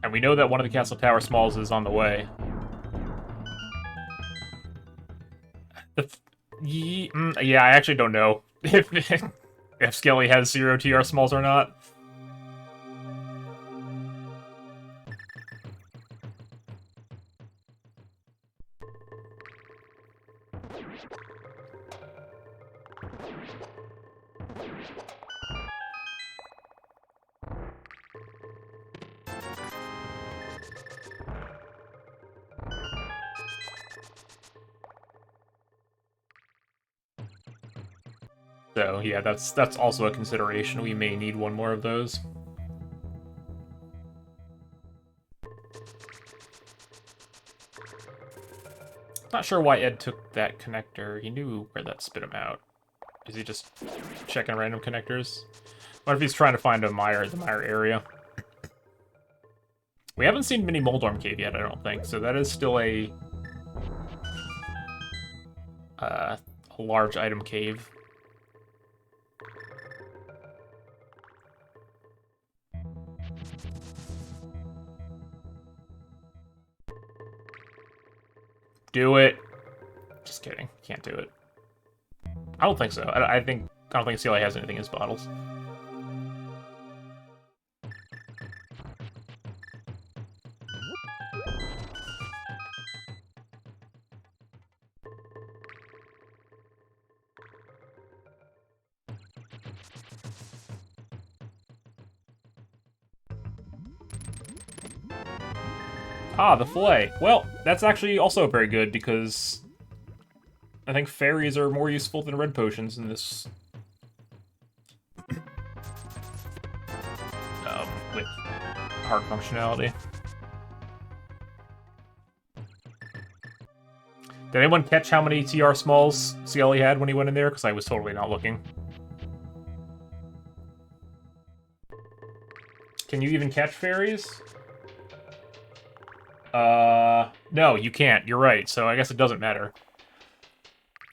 And we know that one of the Castle Tower Smalls is on the way. Yeah, I actually don't know if Skele has 0 TR Smalls or not. So, yeah, that's also a consideration. We may need one more of those. Not sure why Ed took that connector. He knew where that spit him out. Is he just checking random connectors? What if he's trying to find the Mire area? We haven't seen Mini Moldorm Cave yet, I don't think, so that is still a large item cave. Do it. Just kidding. Can't do it. I don't think so. I don't think Skele has anything in his bottles. Ah, the fillet. Well, that's actually also very good because I think fairies are more useful than red potions in this. With heart functionality. Did anyone catch how many TR Smalls Skele had when he went in there? Because I was totally not looking. Can you even catch fairies? No, you can't. You're right, so I guess it doesn't matter.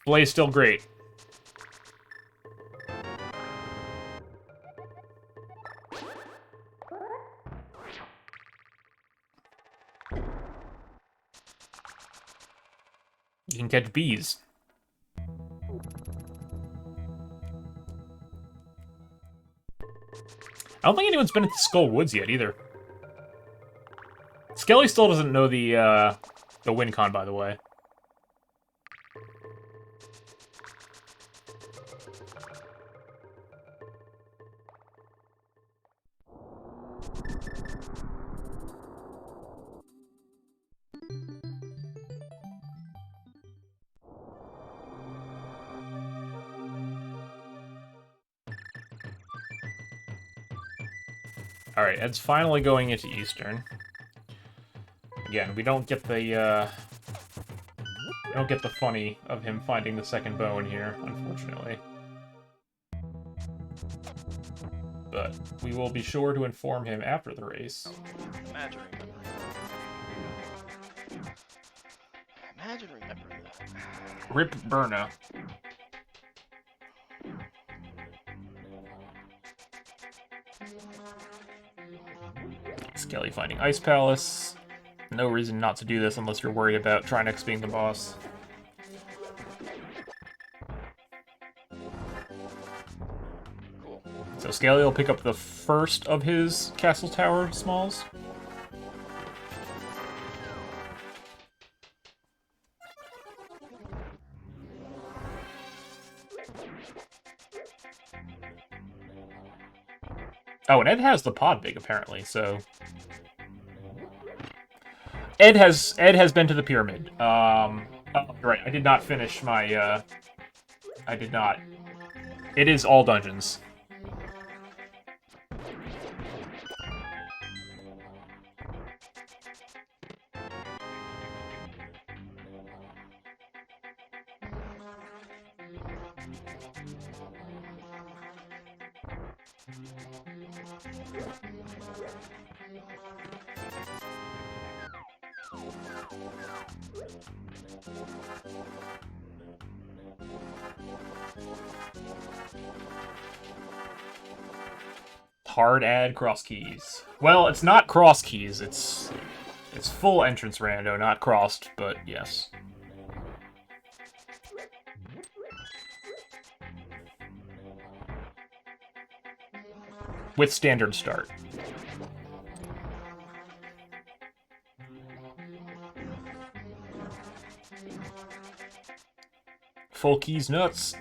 Flay's still great. You can catch bees. I don't think anyone's been into Skull Woods yet, either. Skele still doesn't know the win con, by the way. Alright, Ed's finally going into Eastern. Again, we don't get the funny of him finding the second bone here, unfortunately. But we will be sure to inform him after the race. Imagine remembering that. Rip Burna. Skele finding Ice Palace. No reason not to do this unless you're worried about Trinex being the boss. Cool. So Skele will pick up the first of his Castle Tower Smalls. Oh, and Ed has the pod big apparently, so Ed has been to the pyramid. Oh, right, I did not finish my I did not. It is all dungeons. Hard add cross keys. Well, it's not cross keys. It's full entrance rando, not crossed, but yes. With standard start. Full keys nuts.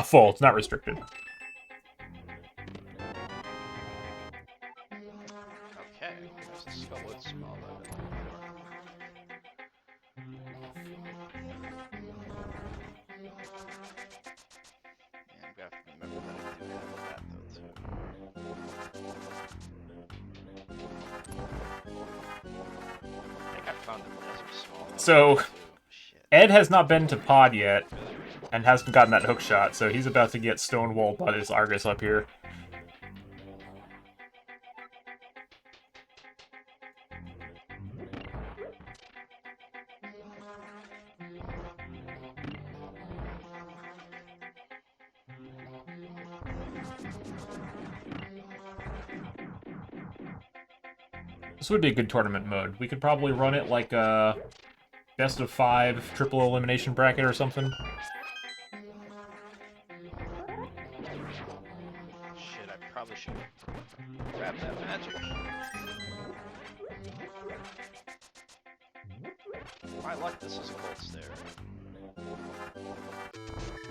Full. It's not restricted. Okay, there's a skull with small level. Yeah, I'm gonna have to remember that I do have that though too. I think I found the desert small level So, too. Shit. Ed has not been to pod yet, and hasn't gotten that hook shot, so he's about to get stonewalled by this Argus up here. This would be a good tournament mode. We could probably run it like a best of 5 triple elimination bracket or something. Shit, I probably should grab that magic. My luck, this is a gold stair.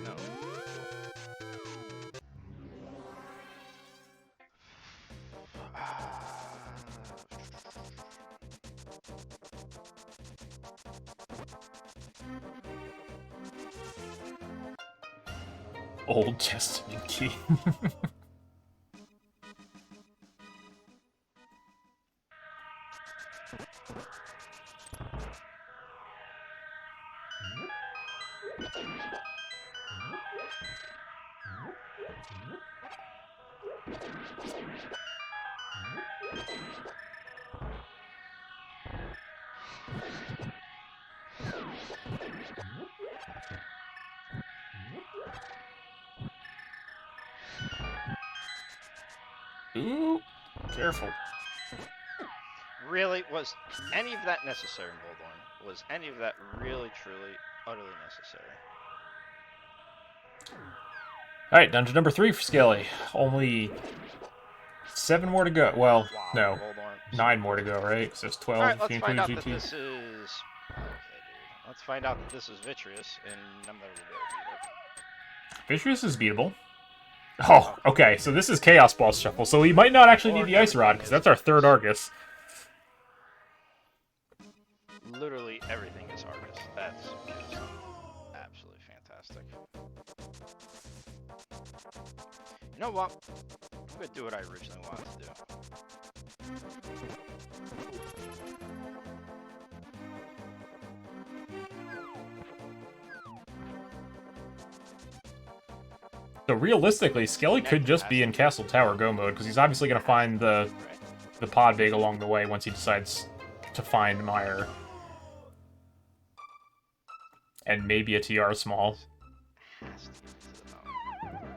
No. Old Testament key. Ooh, careful. Really, was any of that necessary, Moldorn? Was any of that really, truly, utterly necessary? Alright, dungeon number 3 for Skele. Only 7 more to go. Well, Wow, no, Moldorn. 9 more to go, right? So it's 12 Alright, if you let's find include out GT. that this is... Okay, dude. Let's find out that this is Vitreous, and I'm never gonna be able to beat it. Vitreous is beatable. Oh, okay, so this is Chaos Boss Shuffle, so we might not actually need the Ice Rod, because that's our 3rd Argus. Literally everything is Argus. That's just absolutely fantastic. You know what? I'm gonna do what I originally wanted to do. So realistically, Skele could just be in Castle Tower Go mode, because he's obviously going to find the pod big along the way once he decides to find Meyer. And maybe a TR small. Has to get to the mountain.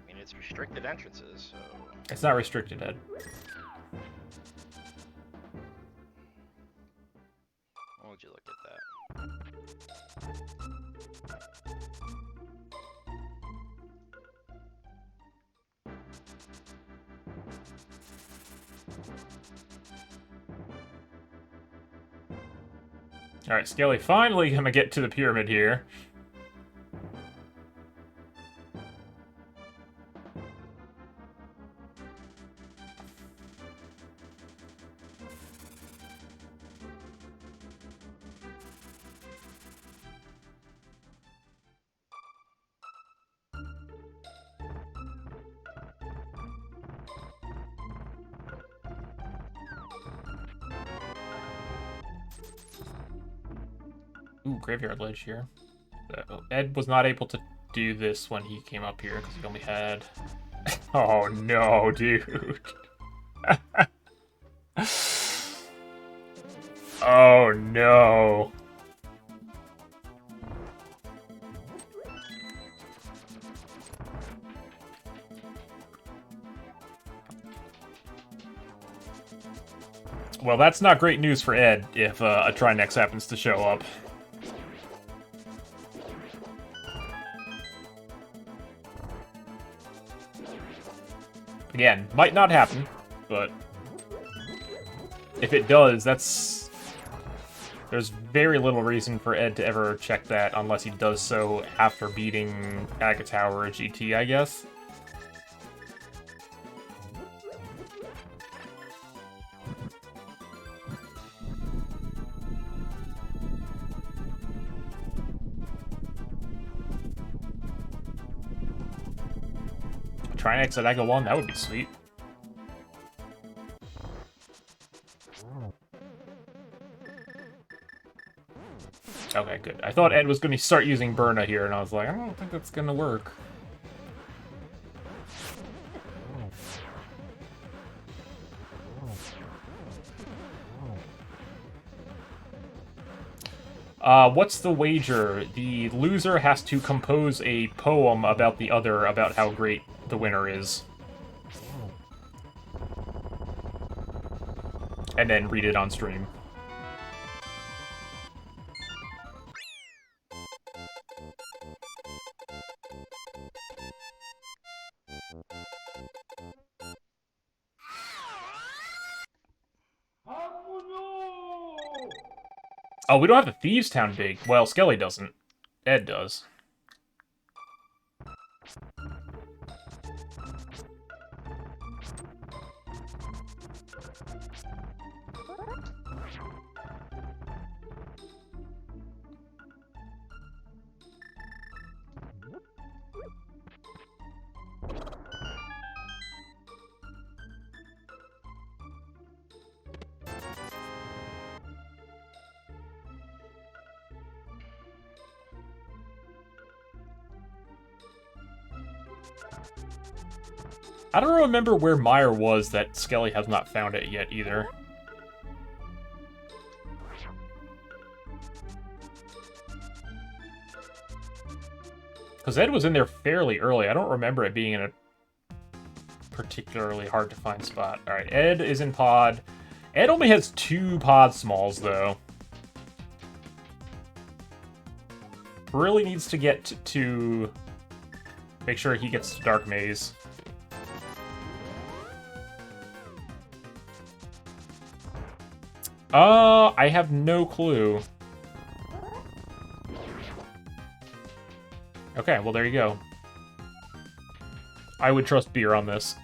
I mean, it's restricted entrances, so... It's not restricted, Ed. Why would you look at that? Alright, Skele finally gonna get to the pyramid here. Ooh, graveyard ledge here. Ed was not able to do this when he came up here because he only had... Oh no, dude. Oh no. Well, that's not great news for Ed if a Trinex happens to show up. Again, might not happen, but if it does, there's very little reason for Ed to ever check that unless he does so after beating Agatha or GT, I guess. Trinex at Aga 1, that would be sweet. Okay, good. I thought Ed was going to start using Burna here, and I was like, I don't think that's going to work. What's the wager? The loser has to compose a poem about the other, about how great the winner is. And then read it on stream. Oh, we don't have the Thieves Town big. Well, Skele doesn't. Ed does. I don't remember where Meyer was that Skele has not found it yet either. Because Ed was in there fairly early. I don't remember it being in a particularly hard to find spot. Alright, Ed is in pod. Ed only has 2 pod smalls, though. Really needs to get to make sure he gets to Dark Maze. I have no clue. Okay, well, there you go. I would trust Beer on this.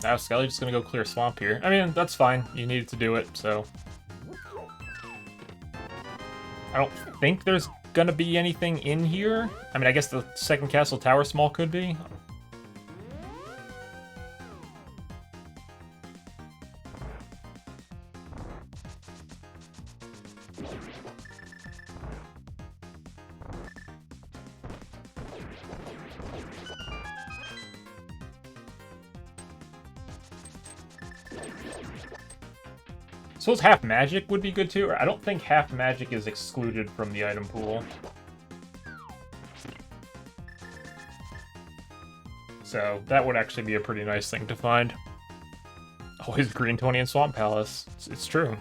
Now Skele just gonna go clear swamp here. I mean, that's fine. You needed to do it, so. I don't think there's gonna be anything in here. I mean, I guess the second castle tower small could be. I suppose half magic would be good too. I don't think half magic is excluded from the item pool. So that would actually be a pretty nice thing to find. Always Green 20 and Swamp Palace. It's true.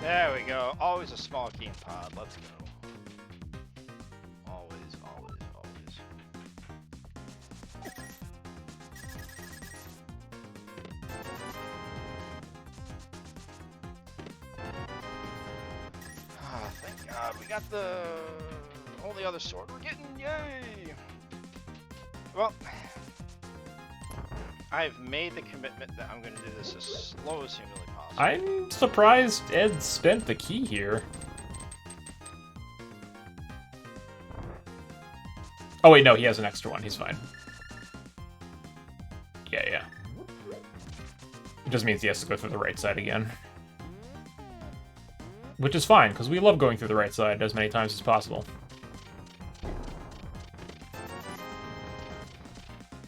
There we go. Always a small key pod. Let's go. Always, always, always. Ah, thank God. We got the only other sword we're getting. Yay! Well, I've made the commitment that I'm going to do this as slow as humanly possible. I'm surprised Ed spent the key here. Oh wait, no, he has an extra one. He's fine. Yeah. It just means he has to go through the right side again. Which is fine, because we love going through the right side as many times as possible. I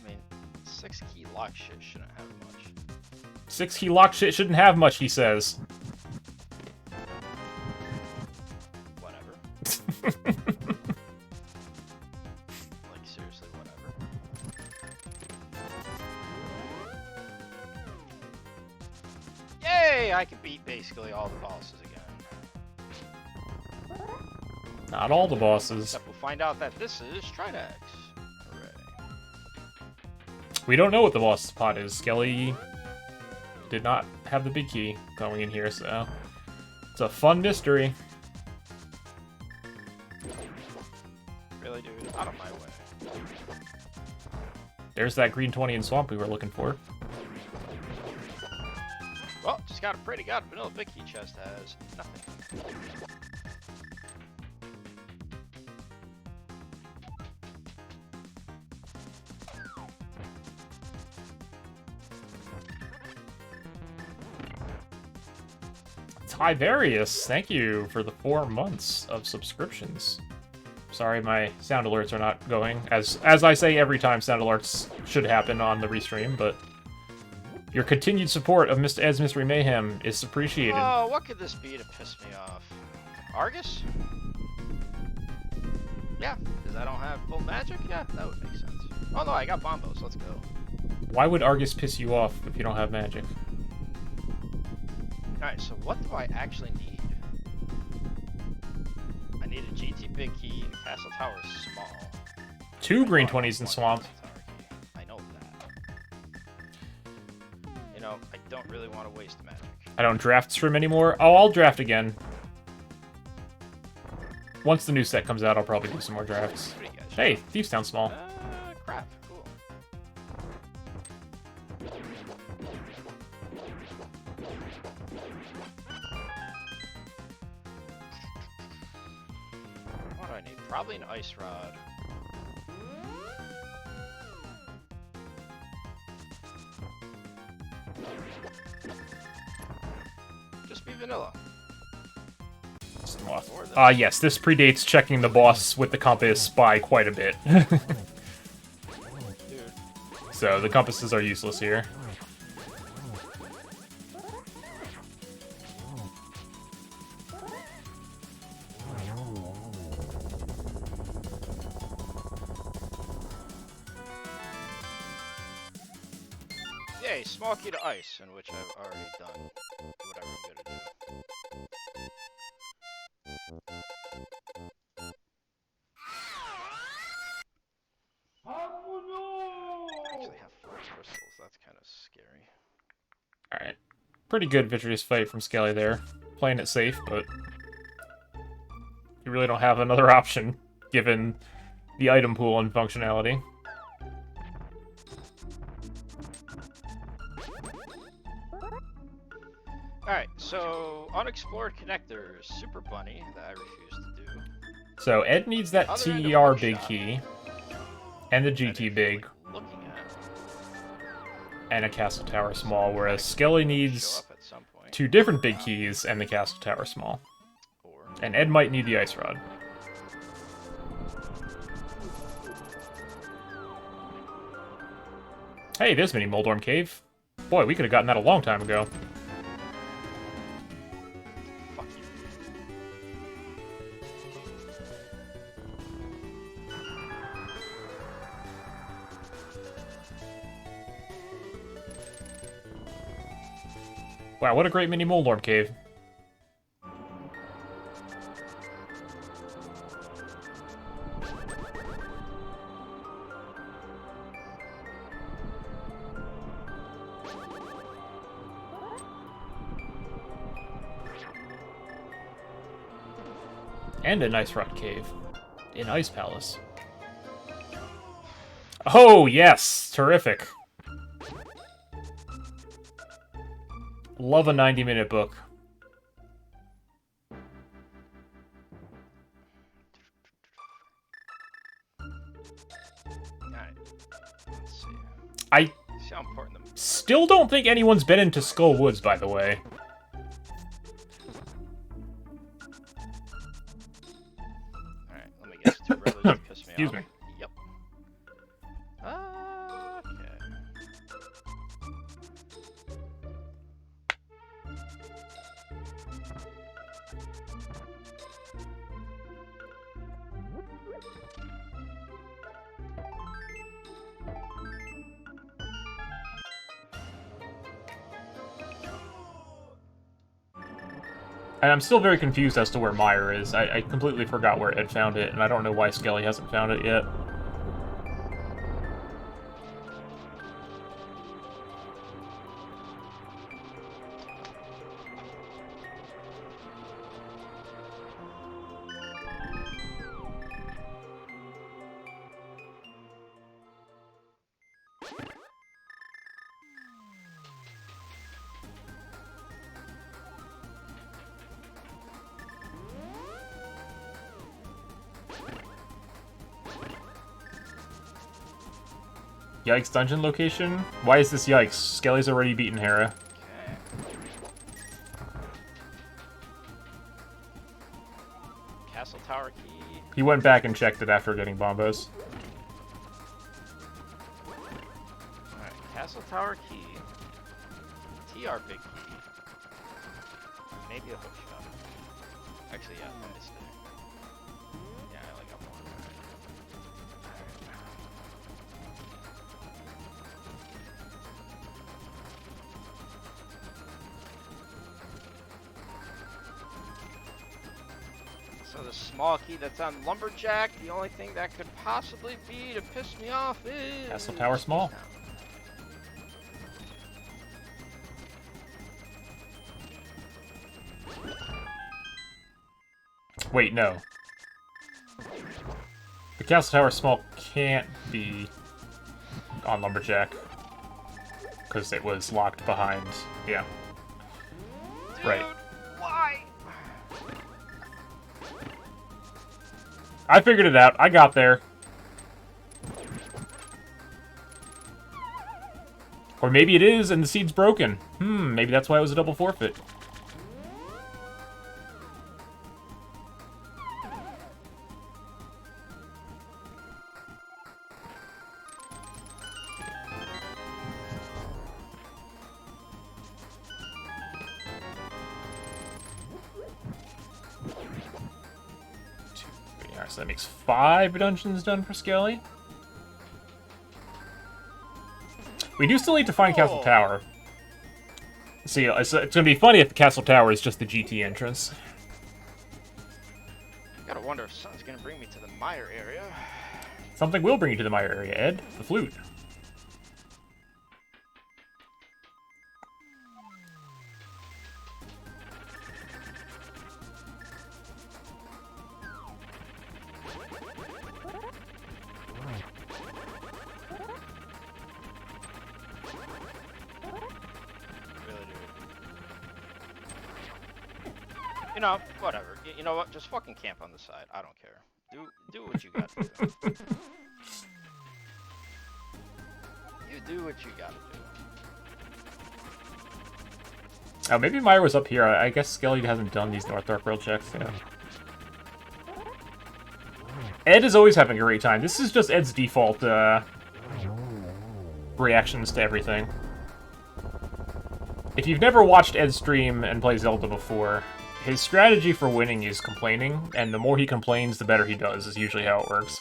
mean, 6 key lock shit shouldn't have much. 6 key lock shit shouldn't have much, he says. Whatever. Like, seriously, whatever. Yay! I can beat basically all the bosses again. Not all the bosses. Except we'll find out that this is Tridex. Hooray. We don't know what the boss spot is. Skele did not have the big key going in here, so it's a fun mystery. Really, dude? Out of my way. There's that green 20 in Swamp we were looking for. Well, just gotta pray to God vanilla big key chest has nothing. Tivarius, thank you for the 4 months of subscriptions. Sorry, my sound alerts are not going. As I say every time, sound alerts should happen on the restream, but your continued support of MistaEd's Mystery Mayhem is appreciated. Oh, what could this be to piss me off? Argus? Yeah, because I don't have full magic? Yeah, that would make sense. Oh no, I got bombos, let's go. Why would Argus piss you off if you don't have magic? Alright, so what do I actually need? I need a GT big key, a castle tower small. 2 green 20s in Swamp. I know that. You know, I don't really want to waste magic. I don't draft stream anymore. Oh, I'll draft again. Once the new set comes out, I'll probably do some more drafts. What do you guys Hey, Thieves Town small. crap, cool. What do I need? Probably an ice rod. Just be vanilla. Yes, this predates checking the boss with the compass by quite a bit. So the compasses are useless here. Yay, small key to ice, in which I've already done whatever I'm gonna do. I actually have 4 crystals, that's kind of scary. Alright. Pretty good Vitreous fight from Skele there. Playing it safe, but you really don't have another option, given the item pool and functionality. Alright, so unexplored connectors, Super Bunny, that I refuse to do. So Ed needs that Other end of TER workshop. big key, and the GT big, Looking at and a Castle Tower small, whereas Skele show needs up at some point. 2 different big keys and the Castle Tower small. Or And Ed might need the Ice Rod. Hey, there's Mini Moldorm Cave. Boy, we could have gotten that a long time ago. Fuck you. Wow, what a great Mini Moldorm Cave. And a nice rock cave. An ice palace. Oh, yes! Terrific. Love a 90-minute book. Alright. Let's see. I See how important the... still don't think anyone's been into Skull Woods, by the way. Alright, let me guess. Two brothers that piss me Excuse off. me. Yep. Okay. And I'm still very confused as to where Meyer is. I completely forgot where Ed found it, and I don't know why Skele hasn't found it yet. Yikes dungeon location? Why is this yikes? Skele's already beaten Hera. Okay. Castle Tower key. He went back and checked it after getting Bombos. Alright, Castle Tower key. TR big key. Maybe a hook shot. Actually, yeah, I missed it. Yeah, I only got one. So the small key that's on Lumberjack, the only thing that could possibly be to piss me off is... Castle Tower small. Wait, no. The Castle Tower small can't be on Lumberjack. Because it was locked behind. Yeah. Dude, Right. Why? I figured it out. I got there. Or maybe it is and the seed's broken. Maybe that's why it was a double forfeit. Alright, so that makes 5 dungeons done for Skele. We do still need to find Castle Tower. See, it's going to be funny if the Castle Tower is just the GT entrance. Gotta wonder if something's gonna bring me to the Meyer area. Something will bring you to the Meyer area, Ed. The flute. Really do. You know, whatever. You know what? Just fucking camp on the side. I don't care. Do what you gotta do. You do what you gotta do. Oh, maybe Meyer was up here. I guess Skele hasn't done these North Dark World checks. Yeah. Ed is always having a great time. This is just Ed's default reactions to everything. If you've never watched Ed stream and play Zelda before, his strategy for winning is complaining, and the more he complains, the better he does, is usually how it works.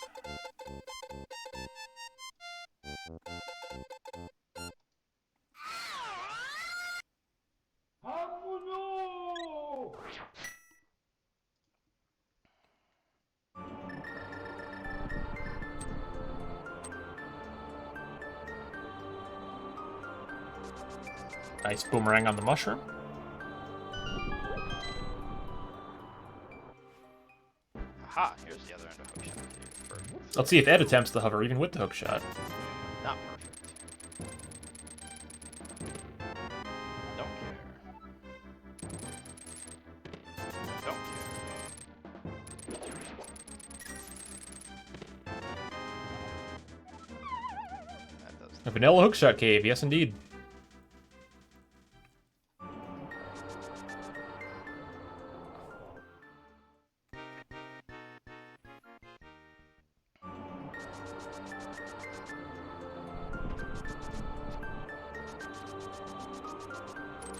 Nice boomerang on the mushroom. Aha, here's the other end of hookshot. Perfect. Let's see if Ed attempts the hover even with the hookshot. Not perfect. Don't care. Don't care. That does A vanilla hookshot cave, yes indeed.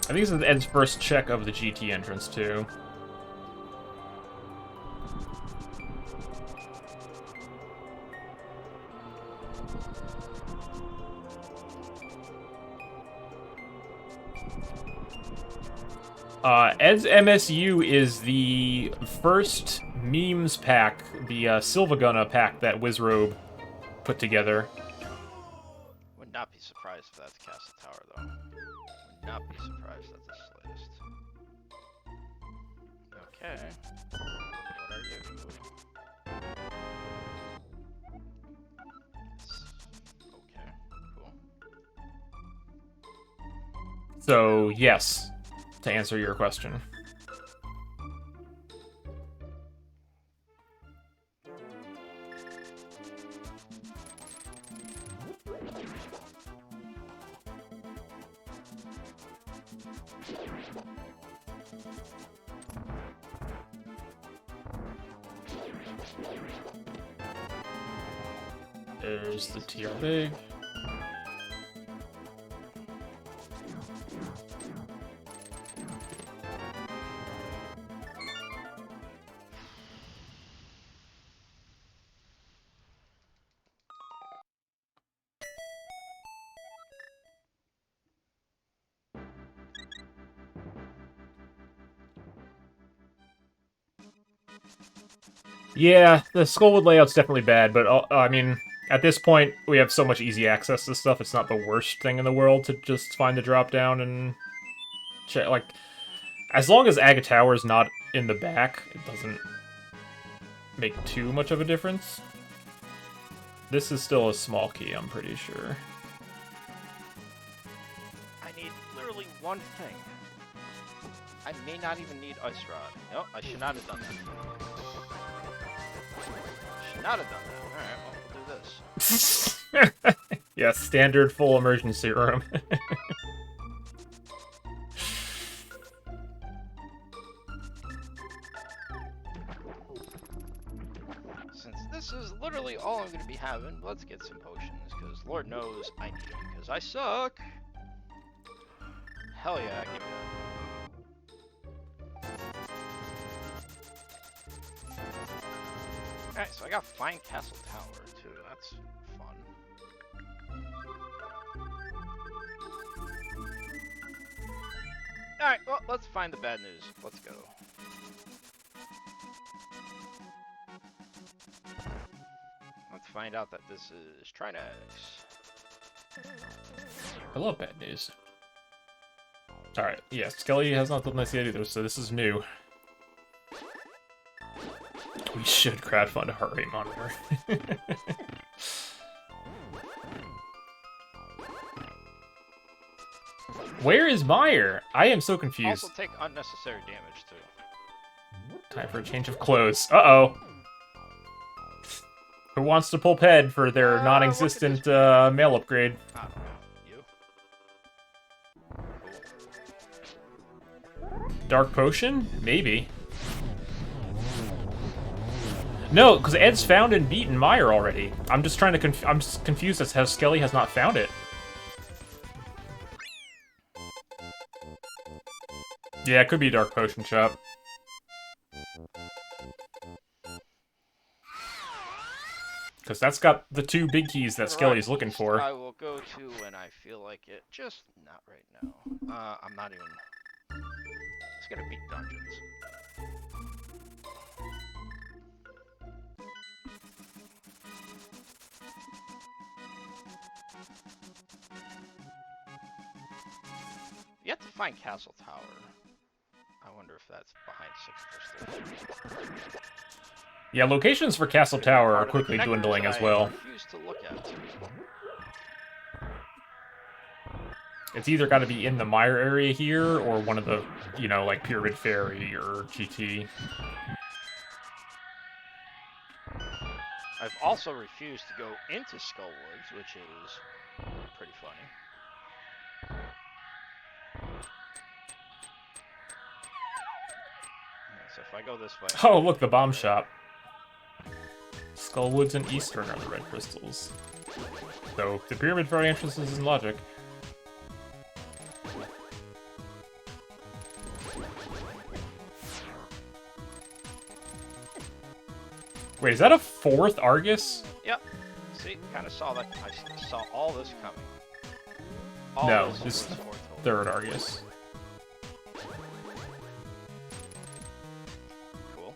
I think this is Ed's first check of the GT entrance, too. Ed's MSU is the first memes pack, the Silvagunna pack that Wizrobe put together. Would not be surprised if that's Castle Tower, though. Would not be surprised at the slightest. Okay. What are you? Okay, cool. So, yes, to answer your question. There's the TR big. Yeah, the Skullwood layout's definitely bad, but I mean, at this point, we have so much easy access to stuff, it's not the worst thing in the world to just find the drop-down and check. Like, as long as Aga Tower's not in the back, it doesn't make too much of a difference. This is still a small key, I'm pretty sure. I need literally one thing. I may not even need Ice Rod. No, I should not have done that. Should not have done that. Alright, well, we'll do this. Yeah, standard full emergency room. Since this is literally all I'm going to be having, let's get some potions, because Lord knows I need them, because I suck. Hell yeah, give me that. Alright, so I got Fine Castle Tower, too. That's fun. Alright, well, let's find the bad news. Let's go. Let's find out that this is Trinex. I love bad news. Alright, yeah, Skele has not done this yet either, so this is new. We should crowdfund a heart rate monitor. Where is Meyer? I am so confused. Also take unnecessary damage, too. Time for a change of clothes. Uh-oh. Who wants to pull Ped for their non-existent mail upgrade? I don't know. You? Dark Potion? Maybe. No, because Ed's found and beaten Meyer already. I'm just trying to I'm just confused as how Skele has not found it. Yeah, it could be Dark Potion Shop. Because that's got the 2 big keys that Skele's looking for. I will go to when I feel like it. Just not right now. I'm not even... It's gonna beat dungeons. You have to find Castle Tower. I wonder if that's behind 6+3. Yeah, locations for Castle Tower are quickly dwindling as well. I refuse to look at. It's either got to be in the Mire area here, or one of the, you know, like Pyramid Ferry or GT. I've also refused to go into Skull Woods, which is pretty funny. So if I go this way... Oh, look, the bomb shop. Skullwoods and Eastern are the red crystals. Though the Pyramid Ferry entrance is in logic. Wait, is that a 4th Argus? Yep. See, kind of saw that. I saw all this coming. All no, this is the 3rd Argus. Cool.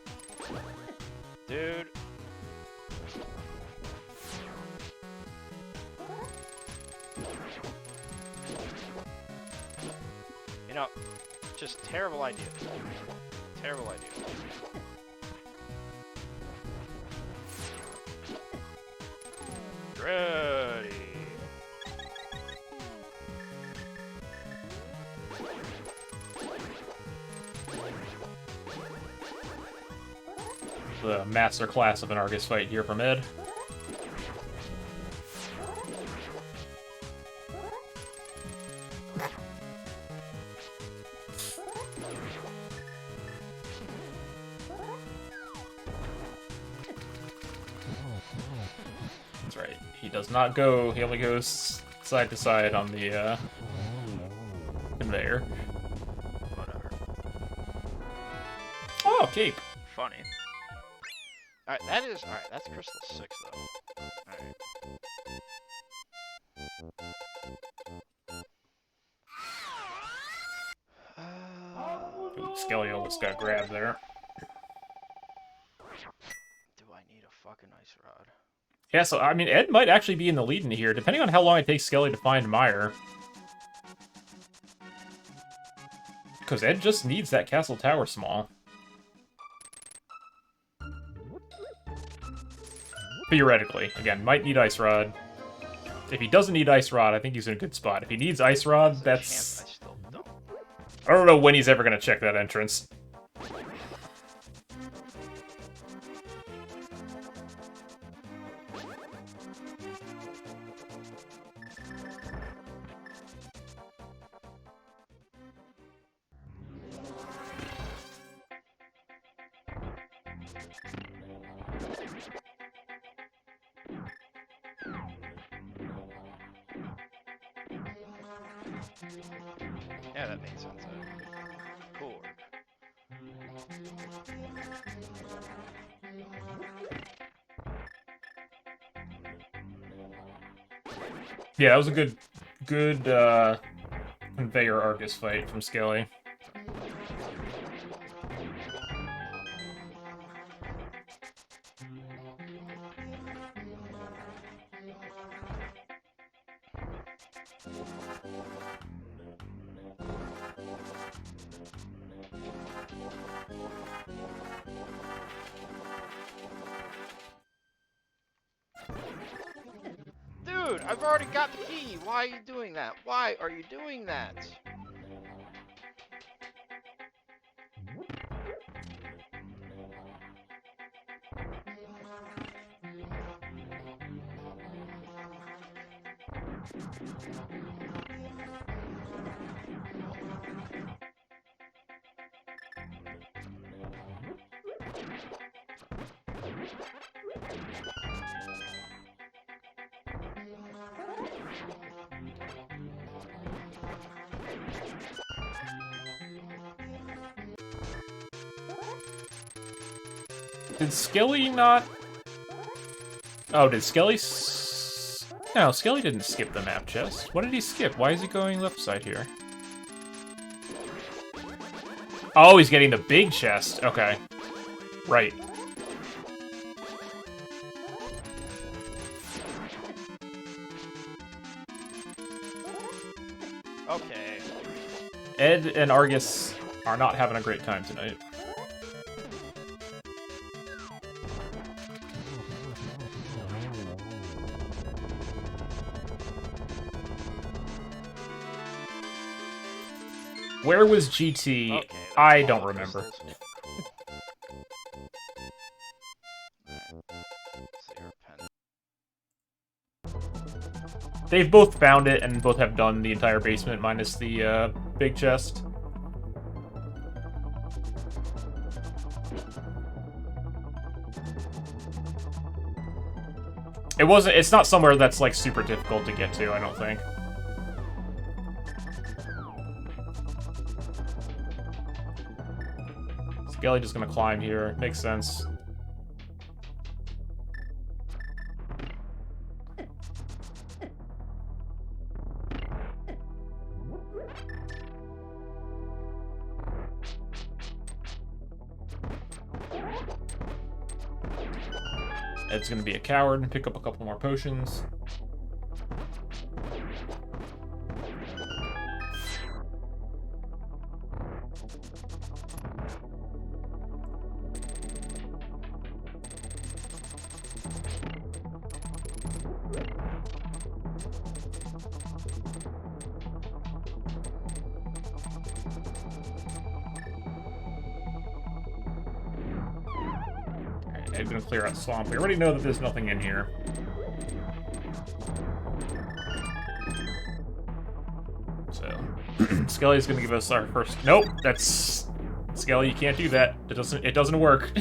Dude. You know, just terrible idea. Terrible idea. Ready. The master class of an Argus fight here from Ed. That's right. He does not go. He only goes side to side on the conveyor. Whatever. Oh, cape. Funny. Alright, that is... Alright, that's Crystal 6, though. Alright. Skele almost got grabbed there. Do I need a fucking ice rod? Yeah, so, I mean, Ed might actually be in the lead in here, depending on how long it takes Skele to find Mire. Because Ed just needs that Castle Tower small. Theoretically. Again, might need Ice Rod. If he doesn't need Ice Rod, I think he's in a good spot. If he needs Ice Rod, that's... I still don't. I don't know when he's ever going to check that entrance. Yeah, that makes sense. Cool work. Yeah, that was a good conveyor Argus fight from Skele. Dude, I've already got the key. Why are you doing that? Why are you doing that? Did Skele not... Oh, did Skele... No, Skele didn't skip the map chest. What did he skip? Why is he going left side here? Oh, he's getting the big chest. Okay. Right. Okay. Ed and Argus are not having a great time tonight. Where was GT? Okay, I don't remember. They've both found it and both have done the entire basement minus the big chest. It's not somewhere that's like super difficult to get to, I don't think. Skele just gonna climb here. Makes sense. Ed's gonna be a coward and pick up a couple more potions. Ed's gonna clear out swamp. We already know that there's nothing in here. So, Skele's gonna give us our first. Nope, that's Skele. You can't do that. It doesn't work.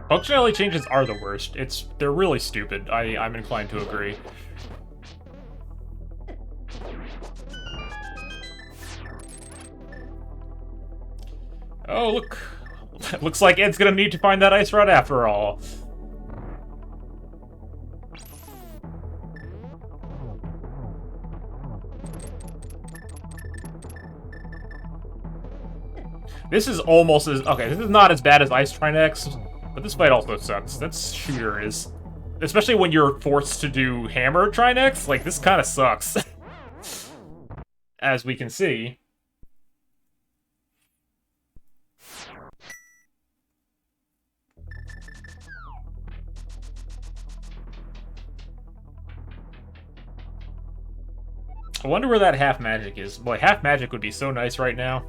Functionality changes are the worst. They're really stupid. I'm inclined to agree. Oh, look. Looks like Ed's gonna need to find that ice rod after all. This is almost as... Okay, this is not as bad as Ice Trinex, but this fight also sucks. That's shooter is... Especially when you're forced to do Hammer Trinex, like, this kind of sucks. As we can see. I wonder where that half magic is. Boy, half magic would be so nice right now.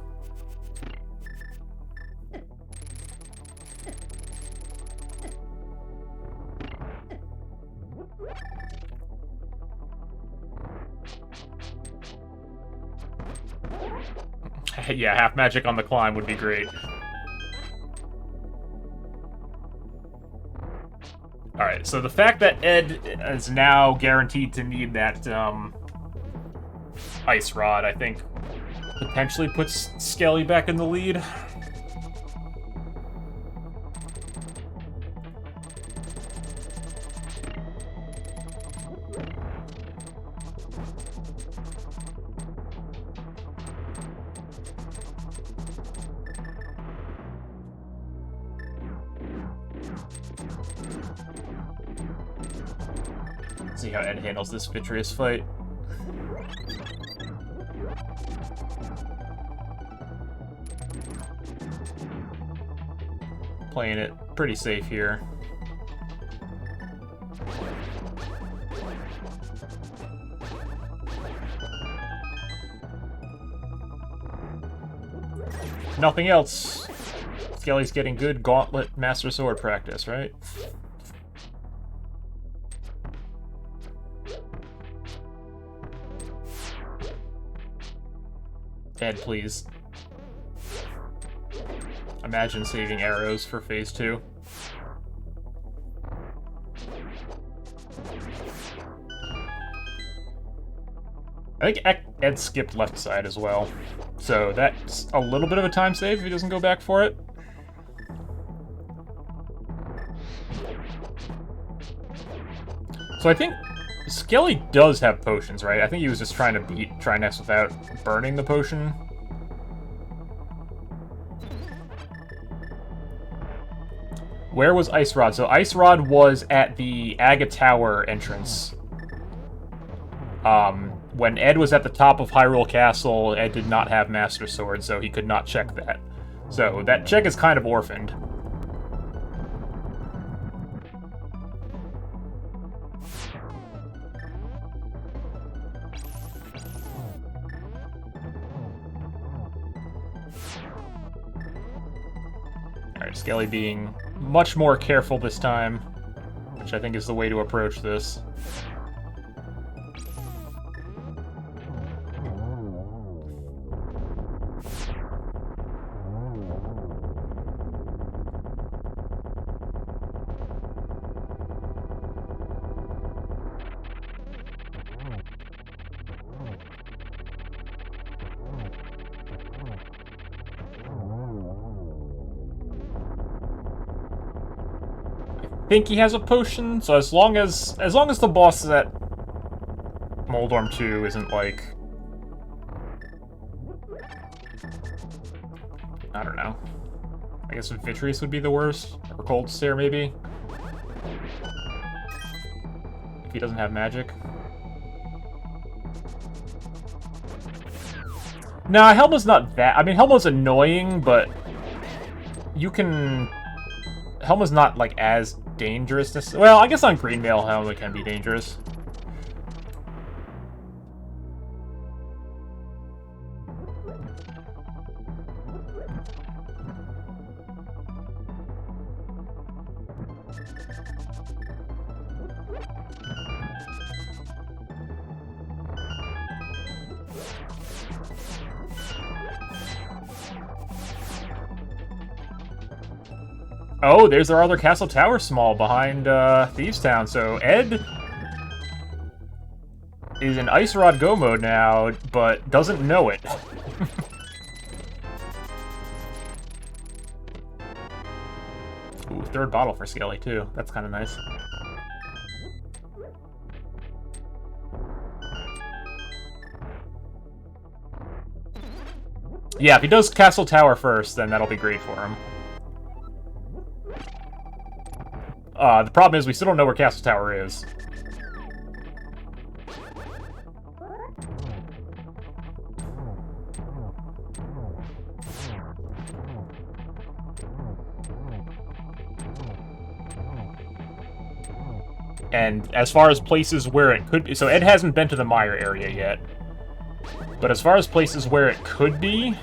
Yeah, half magic on the climb would be great. Alright, so the fact that Ed is now guaranteed to need that ice rod, I think, potentially puts Skele back in the lead. See how Ed handles this Vitreous fight. Playing it pretty safe here. If nothing else, Skele's getting good Gauntlet Master Sword practice, right? Ed, please. Imagine saving arrows for phase 2. I think Ed skipped left side as well, so that's a little bit of a time save if he doesn't go back for it. So I think Skele does have potions, right? I think he was just trying to beat Trinexx without burning the potion. Where was Ice Rod? So Ice Rod was at the Aga Tower entrance. When Ed was at the top of Hyrule Castle, Ed did not have Master Sword, so he could not check that. So that check is kind of orphaned. Alright, Skele being much more careful this time, which I think is the way to approach this. I think he has a potion, so as long as the boss at Moldorm 2 isn't like, I don't know. I guess Vitreous would be the worst, or Cold Stare maybe. If he doesn't have magic. Nah, Helma's not that. I mean, Helma's annoying, but you can. Helma's not like as dangerous. Well, I guess on Greenvale, Helma can be dangerous. Oh, there's our other Castle Tower Small behind Thieves Town. So Ed is in Ice Rod Go mode now, but doesn't know it. Ooh, third bottle for Skele too. That's kind of nice. Yeah, if he does Castle Tower first, then that'll be great for him. The problem is we still don't know where Castle Tower is. And as far as places where it could be... So Ed hasn't been to the Mire area yet. But as far as places where it could be...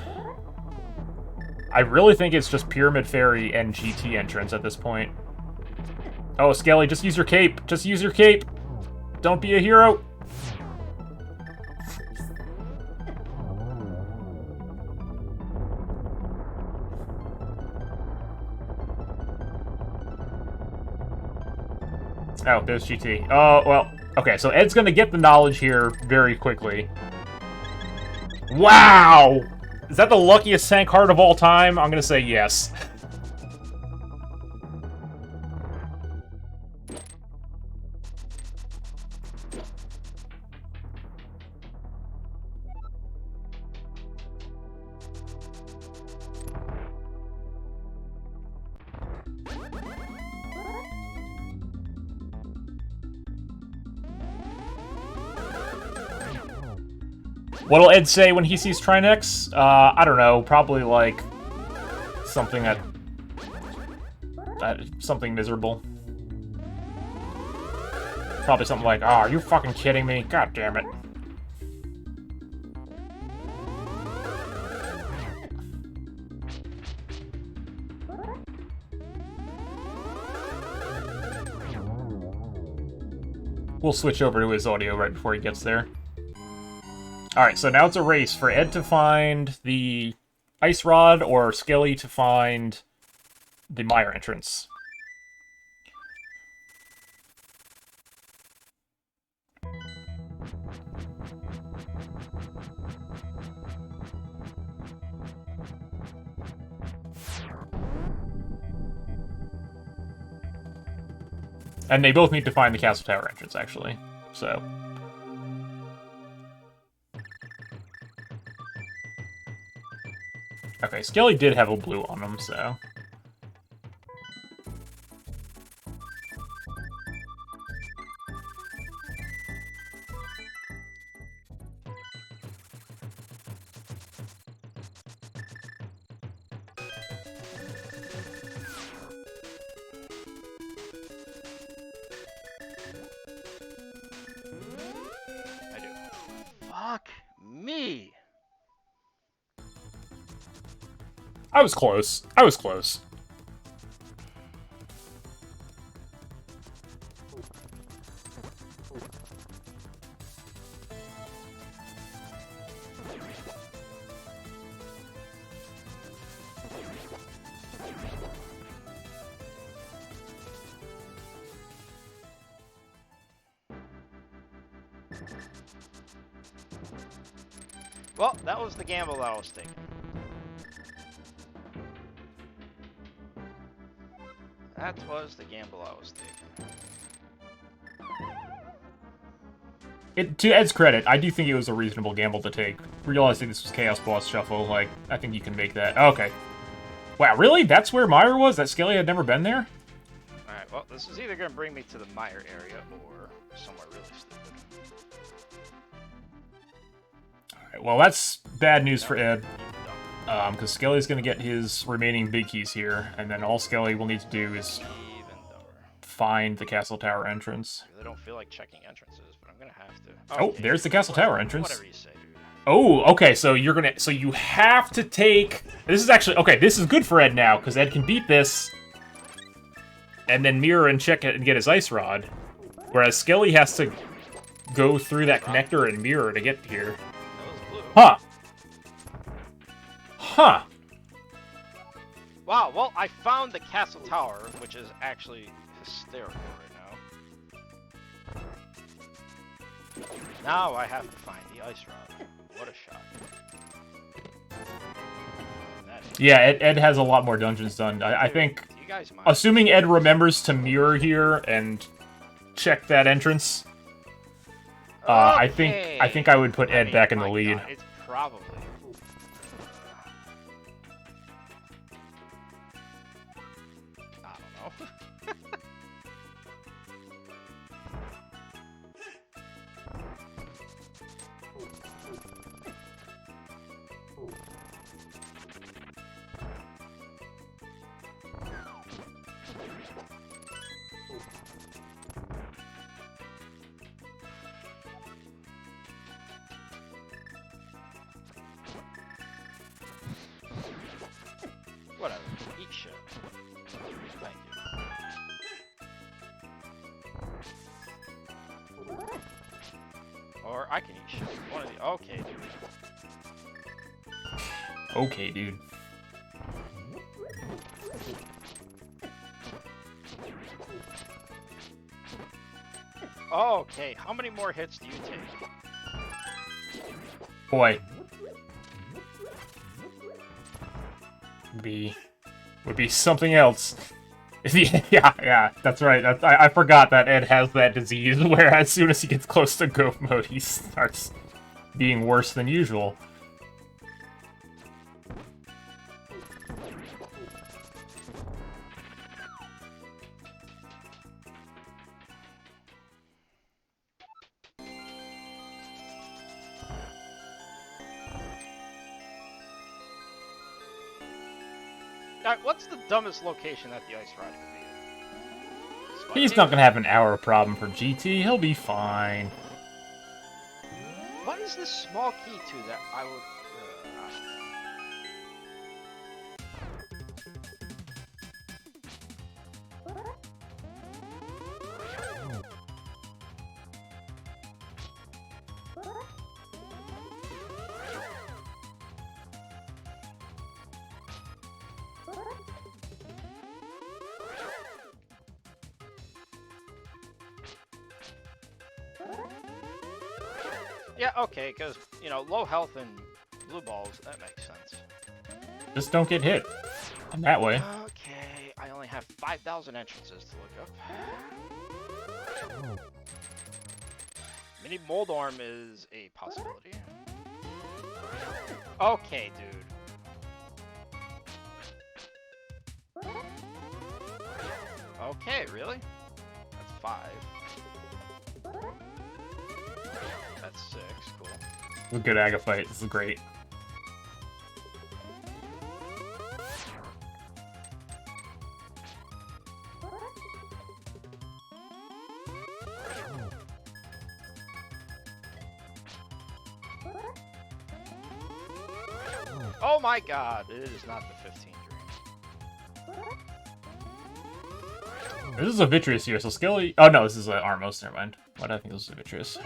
I really think it's just Pyramid Ferry and GT entrance at this point. Oh, Skele, just use your cape. Just use your cape. Don't be a hero. Oh, there's GT. Oh, well, okay, so Ed's gonna get the knowledge here very quickly. Wow! Is that the luckiest Sank Heart of all time? I'm gonna say yes. What'll Ed say when he sees Trinexx? I don't know, probably like something that something miserable. Probably something like, "Oh, are you fucking kidding me? God damn it." we'll switch over to his audio right before he gets there. Alright, so now it's a race for Ed to find the ice rod or Skele to find the mire entrance. And they both need to find the castle tower entrance, actually. So... Okay, Skele did have a blue on him, so... I do. Fuck me! I was close. I was close. Well, that was the gamble that I was taking. That was the gamble I was taking. To Ed's credit, I do think it was a reasonable gamble to take. Realizing this was Chaos Boss Shuffle, like, I think you can make that. Okay. Wow, really? That's where Mire was? That Skele had never been there? Alright, well, this is either going to bring me to the mire area or somewhere really stupid. Alright, well, that's bad news for Ed. Because Skele's going to get his remaining big keys here, and then all Skele will need to do is find the castle tower entrance. I really don't feel like checking entrances, but I'm going to have to. Oh, there's the castle tower entrance. Whatever you say, dude. Oh, okay, so you're gonna... So you have to take... This is actually... Okay, this is good for Ed now, because Ed can beat this, and then mirror and check it and get his ice rod. Whereas Skele has to go through that connector and mirror to get here. That was blue. Huh. Huh. Wow, well, I found the castle tower, which is actually hysterical right now. Now I have to find the ice rod. What a shot. Yeah, Ed has a lot more dungeons done. I think, do you guys mind? assuming Ed remembers to mirror here and check that entrance, I think I would put Ed back in the lead. God, it's probably. I don't know. Whatever. Eat shit. Thank you. Or I can eat shit. One of the. Okay, dude. Okay, dude. Okay, how many more hits do you take? Boy. Would be something else. yeah, that's right. I forgot that Ed has that disease, where as soon as he gets close to go mode, he starts being worse than usual. Alright, what's the dumbest location that the ice rod could be in? He's not gonna have an hour problem for GT. He'll be fine. What is this small key to that I would... Yeah, okay, because, you know, low health and blue balls, that makes sense. Just don't get hit. In that way. Okay, I only have 5,000 entrances to look up. Mini Moldorm is a possibility. Okay, dude. Okay, really? That's 5. That's 6, cool. A good Aga fight. This is great. Oh my god, it is not the 15 dream. This is a Vitreous here, so Skele... Oh, no, this is Armos. Never mind. Why did I think this was a Vitreous?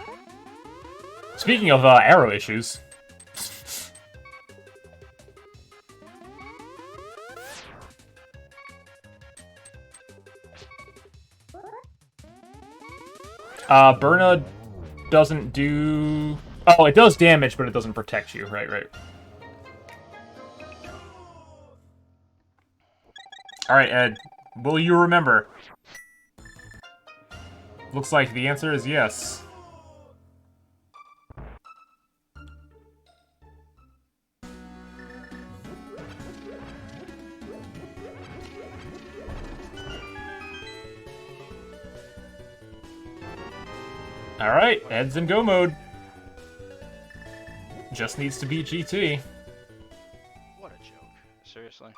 Speaking of arrow issues... Burna doesn't do... Oh, it does damage, but it doesn't protect you. Right, right. Alright, Ed. Will you remember? Looks like the answer is yes. Alright, Ed's in go mode. Just needs to beat GT. What a joke. Seriously.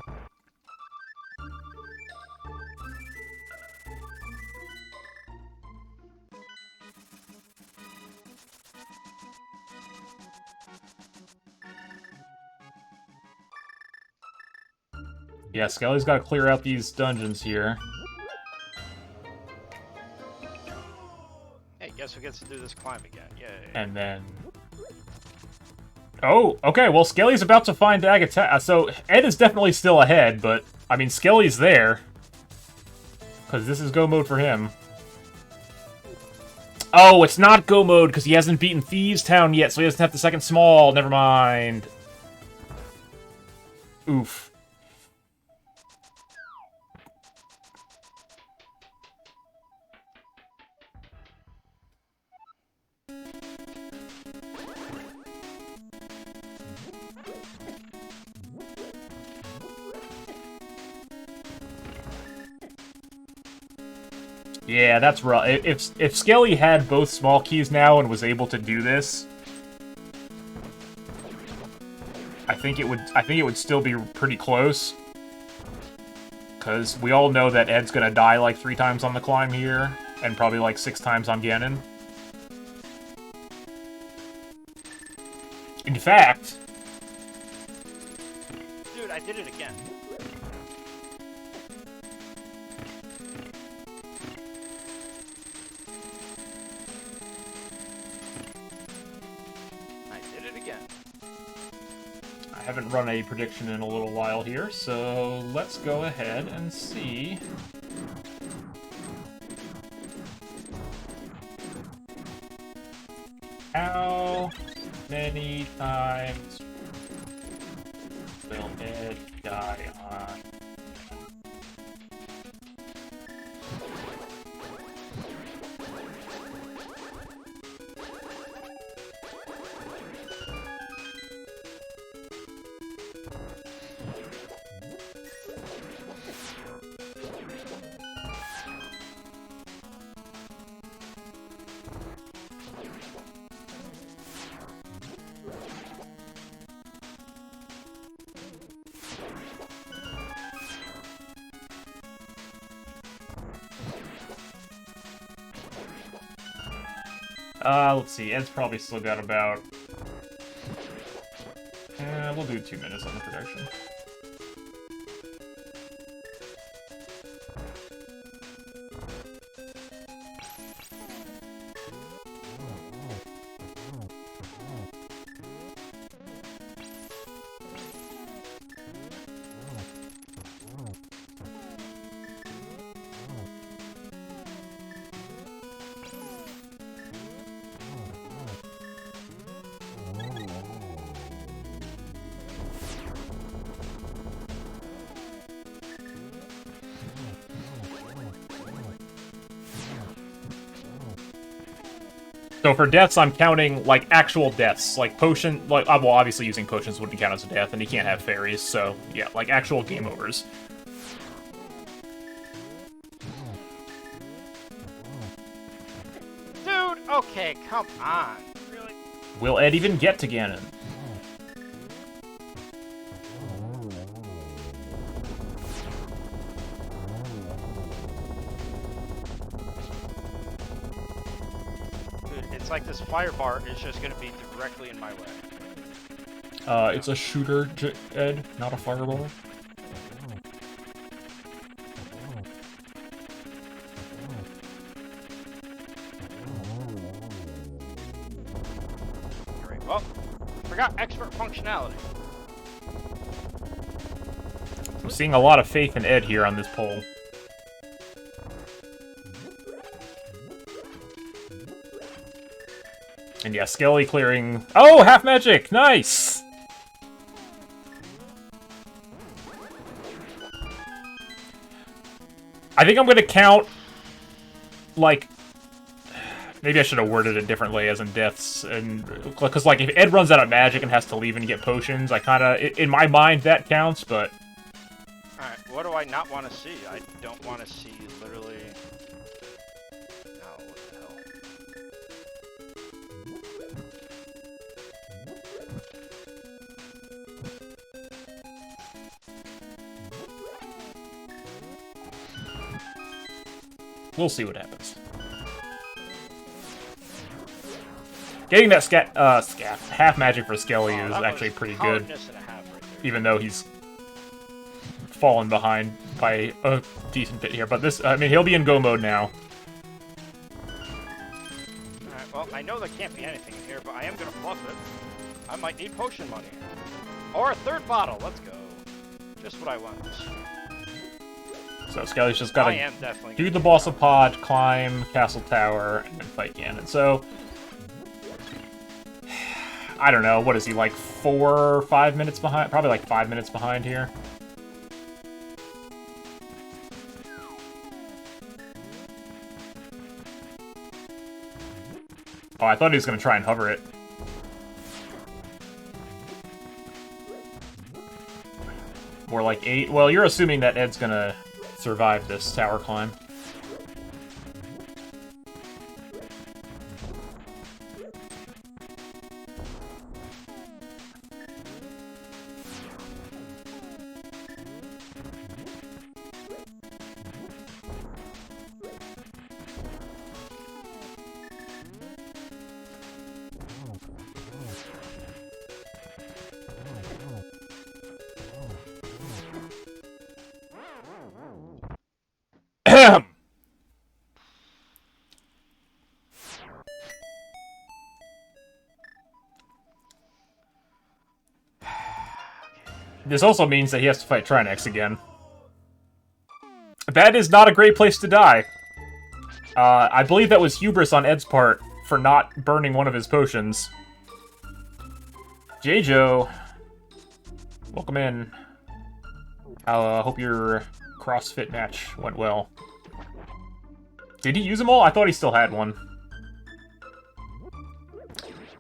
Yeah, Skele's got to clear out these dungeons here. Hey, guess who gets to do this climb again? Yay. And then... Oh, okay, well, Skele's about to find Agatha. So, Ed is definitely still ahead, but, I mean, Skele's there. Because this is go mode for him. Oh, it's not go mode, because he hasn't beaten Thieves Town yet, so he doesn't have the second small. Never mind. Oof. Yeah, that's rough. If Skele had both small keys now and was able to do this, I think it would still be pretty close. Cause we all know that Ed's gonna die like 3 times on the climb here, and probably like 6 times on Ganon. In fact, dude, I did it again. I haven't run a prediction in a little while here, so let's go ahead and see. How many times will Ed die on? Let's see, Ed's probably still got about... we'll do 2 minutes on the prediction. So for deaths, I'm counting, like, actual deaths. Like, potion... Like, well, obviously using potions wouldn't count as a death, and he can't have fairies, so, yeah, like, actual game overs. Dude, okay, come on. Really? Will Ed even get to Ganon? Dude, it's like this fire bar is just gonna be directly in my way. It's a shooter, Ed, not a fireball. Great. Well, forgot expert functionality. I'm seeing a lot of faith in Ed here on this poll. And yeah, Skele clearing... Oh, half magic! Nice! I think I'm gonna count, like... Maybe I should have worded it differently, as in deaths, and... Because, like, if Ed runs out of magic and has to leave and get potions, I kinda... In my mind, that counts, but... Alright, what do I not want to see? I don't want to see literally... No, what the hell? We'll see what happens. Getting that half magic for Skele is actually pretty good. And a half right there. Even though he's fallen behind by a decent bit here. But this, I mean, he'll be in go mode now. Alright, well, I know there can't be anything in here, but I am gonna fluff it. I might need potion money. Or a third bottle, let's go. Just what I want. So Skele's just gotta definitely do the boss of pod, climb Castle Tower, and fight Ganon. So, I don't know, what is he, like 4 or 5 minutes behind? Probably like 5 minutes behind here. Oh, I thought he was gonna try and hover it. More like 8. Well, you're assuming that Ed's gonna survive this tower climb. This also means that he has to fight Trinex again. That is not a great place to die. I believe that was hubris on Ed's part for not burning one of his potions. J-Joe, welcome in. I hope your CrossFit match went well. Did he use them all? I thought he still had one.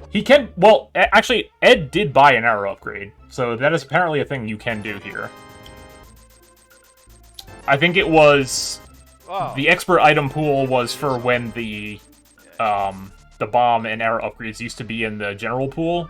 He can... Well, actually, Ed did buy an arrow upgrade, so that is apparently a thing you can do here. I think it was... Oh. The expert item pool was for when the bomb and arrow upgrades used to be in the general pool.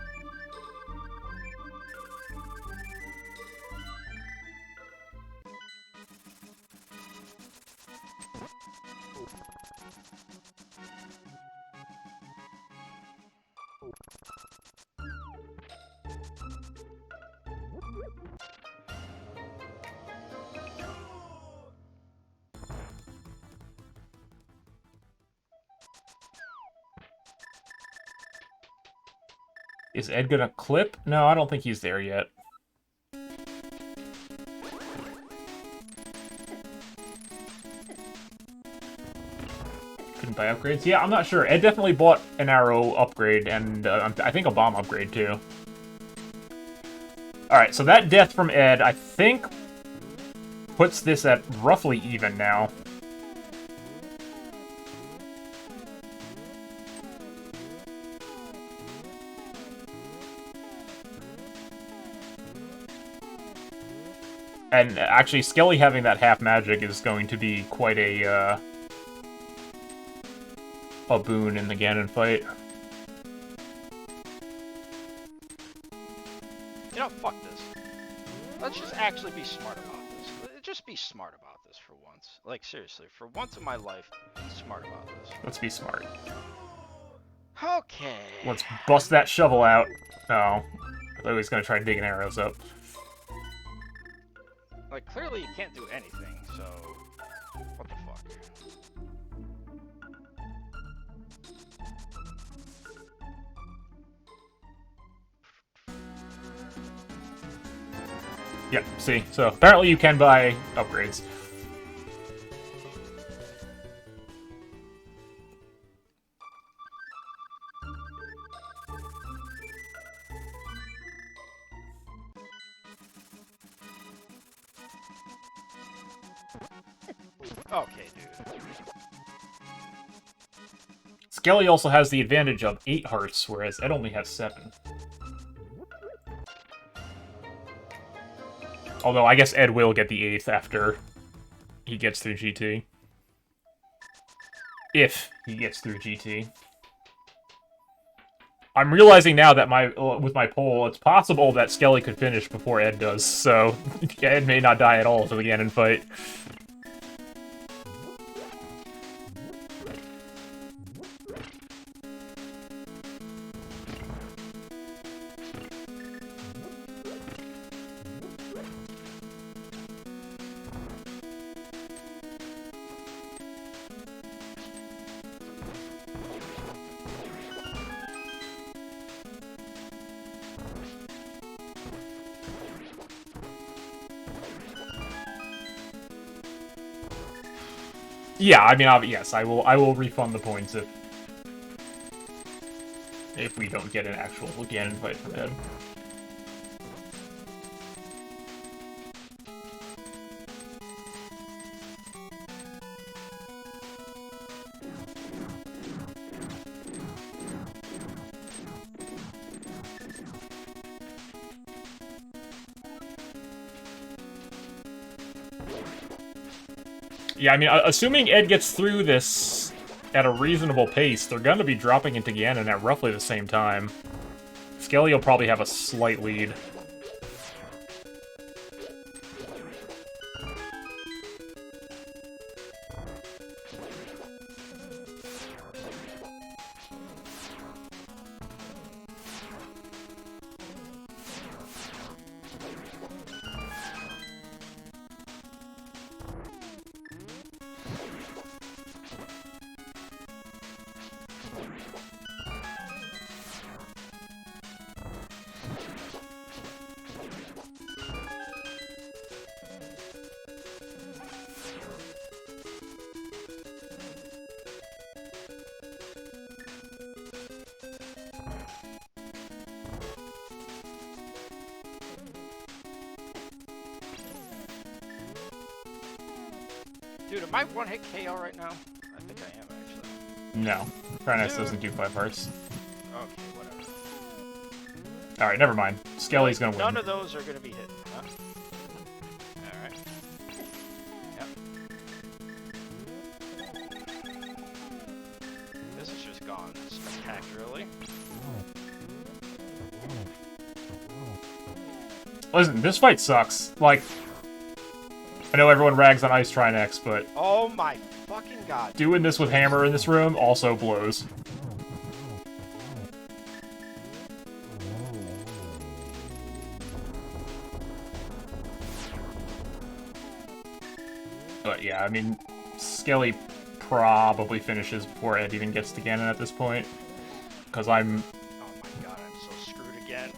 Is Ed gonna clip? No, I don't think he's there yet. Couldn't buy upgrades? Yeah, I'm not sure. Ed definitely bought an arrow upgrade and I think a bomb upgrade too. Alright, so that death from Ed, I think, puts this at roughly even now. And actually, Skele having that half magic is going to be quite a boon in the Ganon fight. You know, fuck this. Let's just actually be smart about this. Just be smart about this for once. Like, seriously, for once in my life, be smart about this. Let's be smart. Okay. Let's bust that shovel out. Oh, I thought he was gonna try digging arrows up. Like, clearly you can't do anything, so... What the fuck? Yep, see? So, apparently you can buy upgrades. Okay, dude. Skele also has the advantage of 8 hearts, whereas Ed only has 7. Although, I guess Ed will get the 8th after he gets through GT. If he gets through GT. I'm realizing now that with my poll, it's possible that Skele could finish before Ed does, so Ed may not die at all to the Ganon fight. Yeah, I mean, yes, I will refund the points if we don't get an actual Ganon fight from Ed. Yeah, I mean, assuming Ed gets through this at a reasonable pace, they're going to be dropping into Ganon at roughly the same time. Skele will probably have a slight lead. Dude, am I one-hit KO right now? I think I am, actually. No. Karnas doesn't do 5 hearts. Okay, whatever. Alright, never mind. Skele's gonna win. None of those are gonna be hit, huh? Alright. Yep. This has just gone spectacularly. Listen, this fight sucks. Like, I know everyone rags on Ice Trinex, but... Oh my fucking god. Doing this with Hammer in this room also blows. But yeah, I mean, Skele probably finishes before Ed even gets to Ganon at this point. Because I'm... Oh my god, I'm so screwed again.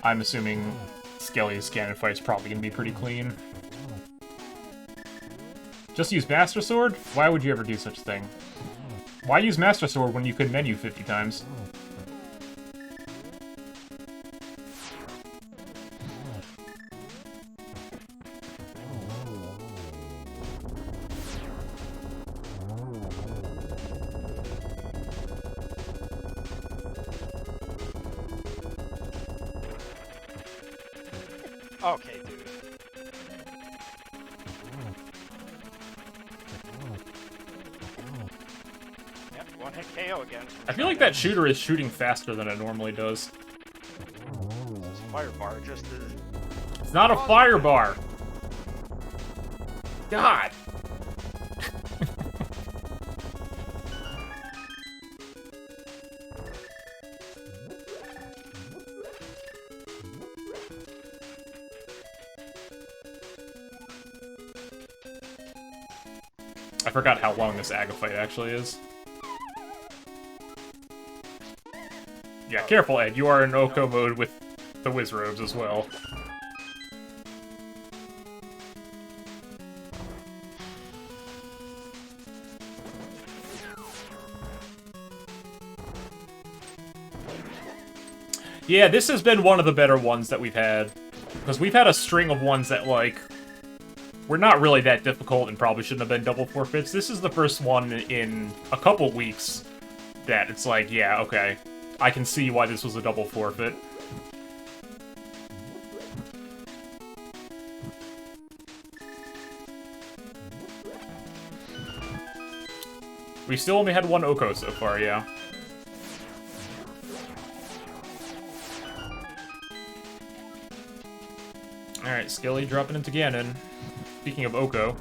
I'm assuming Skele's Ganon fight's probably going to be pretty clean. Just use Master Sword? Why would you ever do such a thing? Why use Master Sword when you could menu 50 times? Okay, dude. one-hit KO again. I feel like that shooter is shooting faster than it normally does. This fire bar just is... It's not a fire bar. God. I forgot how long this Aga fight actually is. Yeah, careful, Ed. You are in Oko mode with the Wizrobes as well. Yeah, this has been one of the better ones that we've had. Because we've had a string of ones that, like, were not really that difficult and probably shouldn't have been double forfeits. This is the first one in a couple weeks that it's like, yeah, okay. I can see why this was a double forfeit. We still only had one Oko so far, yeah. Alright, Skele dropping into Ganon. Speaking of Oko.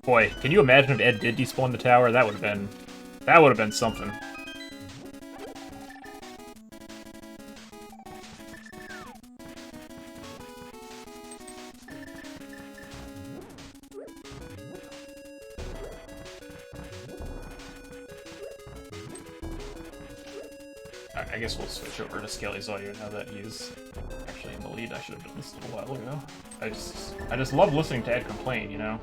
Boy, can you imagine if Ed did despawn the tower? That would have been something. I guess we'll switch over to Skele's audio now that he's actually in the lead. I should have done this a little while ago. I just love listening to Ed complain, you know?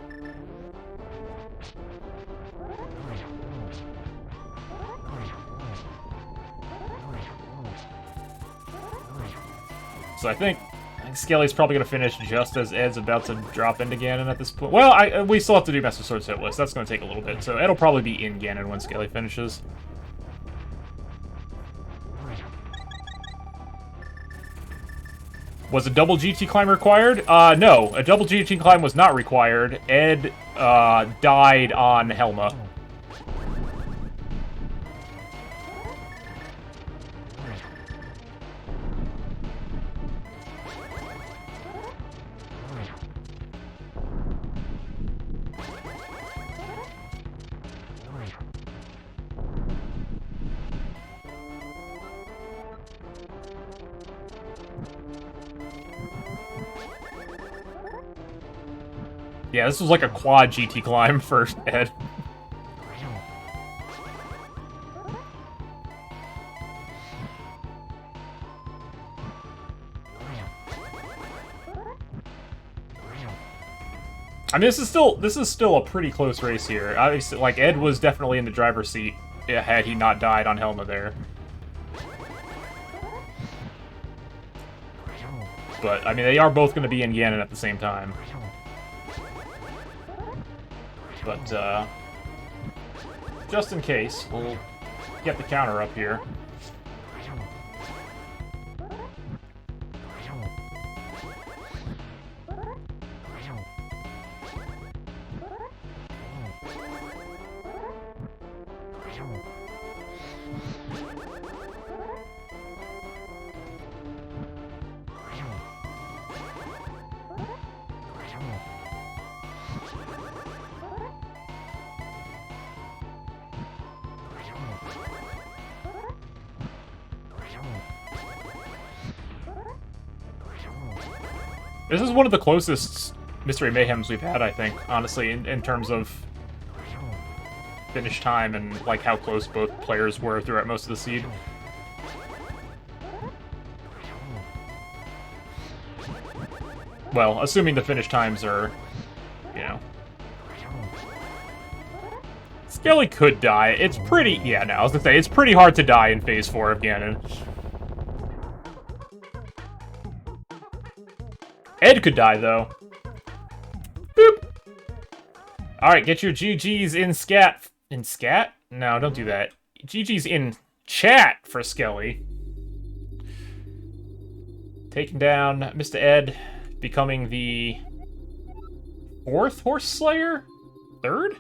So I think Skele's probably going to finish just as Ed's about to drop into Ganon at this point. Well, we still have to do Master Sword's hit list. That's going to take a little bit. So Ed'll probably be in Ganon when Skele finishes. Was a double GT climb required? No. A double GT climb was not required. Ed, died on Helma. Yeah, this was like a quad GT climb for Ed. I mean, this is still a pretty close race here. Obviously, like, Ed was definitely in the driver's seat had he not died on Helma there. But, I mean, they are both going to be in Ganon at the same time. But, just in case, we'll get the counter up here. This is one of the closest Mystery Mayhems we've had, I think, honestly, in terms of finish time and, like, how close both players were throughout most of the seed. Well, assuming the finish times are, you know... Skele could die. It's pretty... Yeah, no, I was gonna say, it's pretty hard to die in Phase 4 of Ganon. Ed could die, though. Boop! Alright, get your GG's in scat... In scat? No, don't do that. GG's in chat for Skele. Taking down Mr. Ed, becoming the 4th Horse Slayer? 3rd?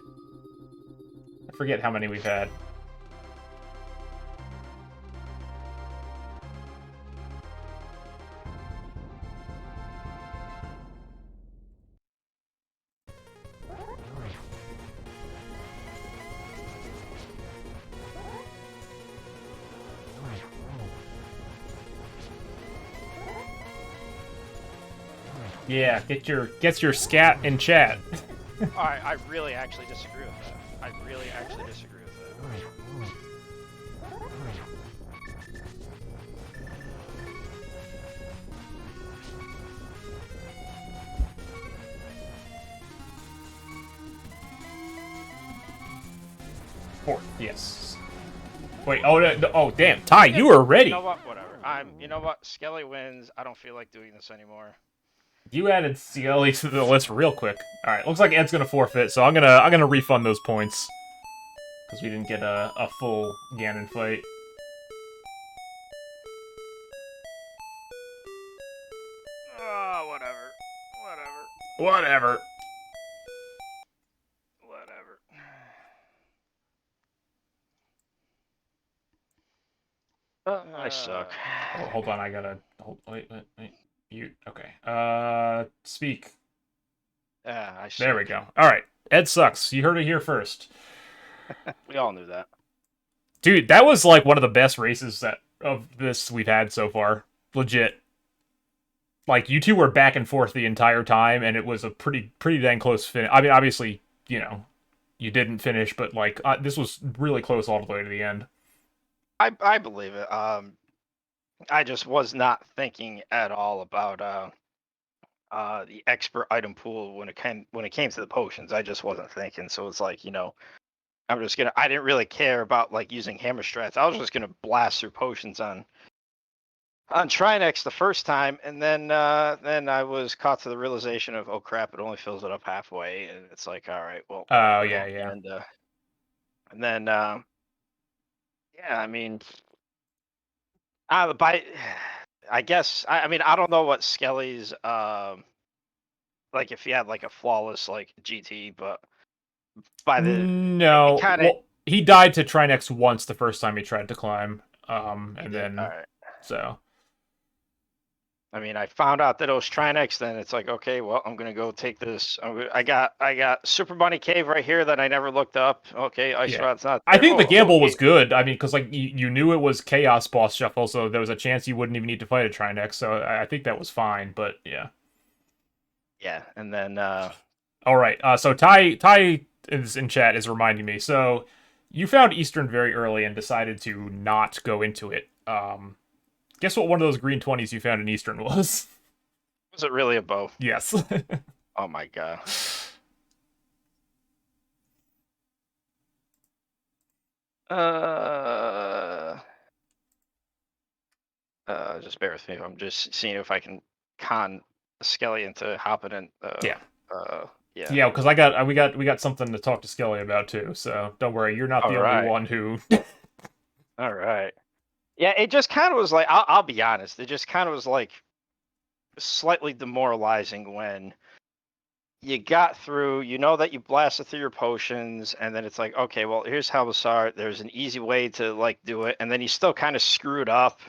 I forget how many we've had. Yeah, get your scat in chat. I really actually disagree with that. I really actually disagree with that. Fourth, yes. Wait, oh, no, oh, damn, Ty, you were ready. You know what? Whatever. You know what? Skele wins. I don't feel like doing this anymore. You added Skele to the list real quick. All right, looks like Ed's gonna forfeit, so I'm gonna refund those points because we didn't get a full Ganon fight. Oh, whatever. Whatever. I suck. Oh, hold on, I gotta wait. Mute. Okay. Speak. I suck. There we go. All right. Ed sucks. You heard it here first. We all knew that. Dude, that was like one of the best races of this we've had so far. Legit. Like, you two were back and forth the entire time, and it was a pretty dang close finish. I mean, obviously, you know, you didn't finish, but like this was really close all the way to the end. I believe it. I just was not thinking at all about the expert item pool when it came to the potions. I just wasn't thinking. So it's like, you know, I didn't really care about like using hammer strats. I was just gonna blast through potions on Trinex the first time, and then I was caught to the realization of, oh crap, it only fills it up halfway, and it's like, all right, well. Oh yeah. And then yeah, I mean, I guess I mean I don't know what Skele's like if he had like a flawless like GT, but by the no, well, he died to Trinex once the first time he tried to climb, and then all right. So I mean, I found out that it was Trinex. Then it's like, okay, well, I'm gonna go take this. I got Super Bunny Cave right here that I never looked up. Okay, Ice Rod's not there. I think the gamble was good. I mean, because like you knew it was Chaos Boss Shuffle, so there was a chance you wouldn't even need to fight a Trinex. So I think that was fine. But yeah. Yeah, and then. All right. So Ty is in chat is reminding me. So you found Eastern very early and decided to not go into it. Guess what one of those green 20s you found in Eastern was? Was it really a bow? Yes. Oh my god. Just bear with me. I'm just seeing if I can con Skele into hopping in. Yeah. Yeah, because we got something to talk to Skele about too. So don't worry, you're not the only one who. All right. Yeah, it just kind of was like I'll be honest. It just kind of was like slightly demoralizing when you got through. You know that you blasted through your potions, and then it's like, okay, well, here's how we start. There's an easy way to like do it, and then you still kind of screwed up.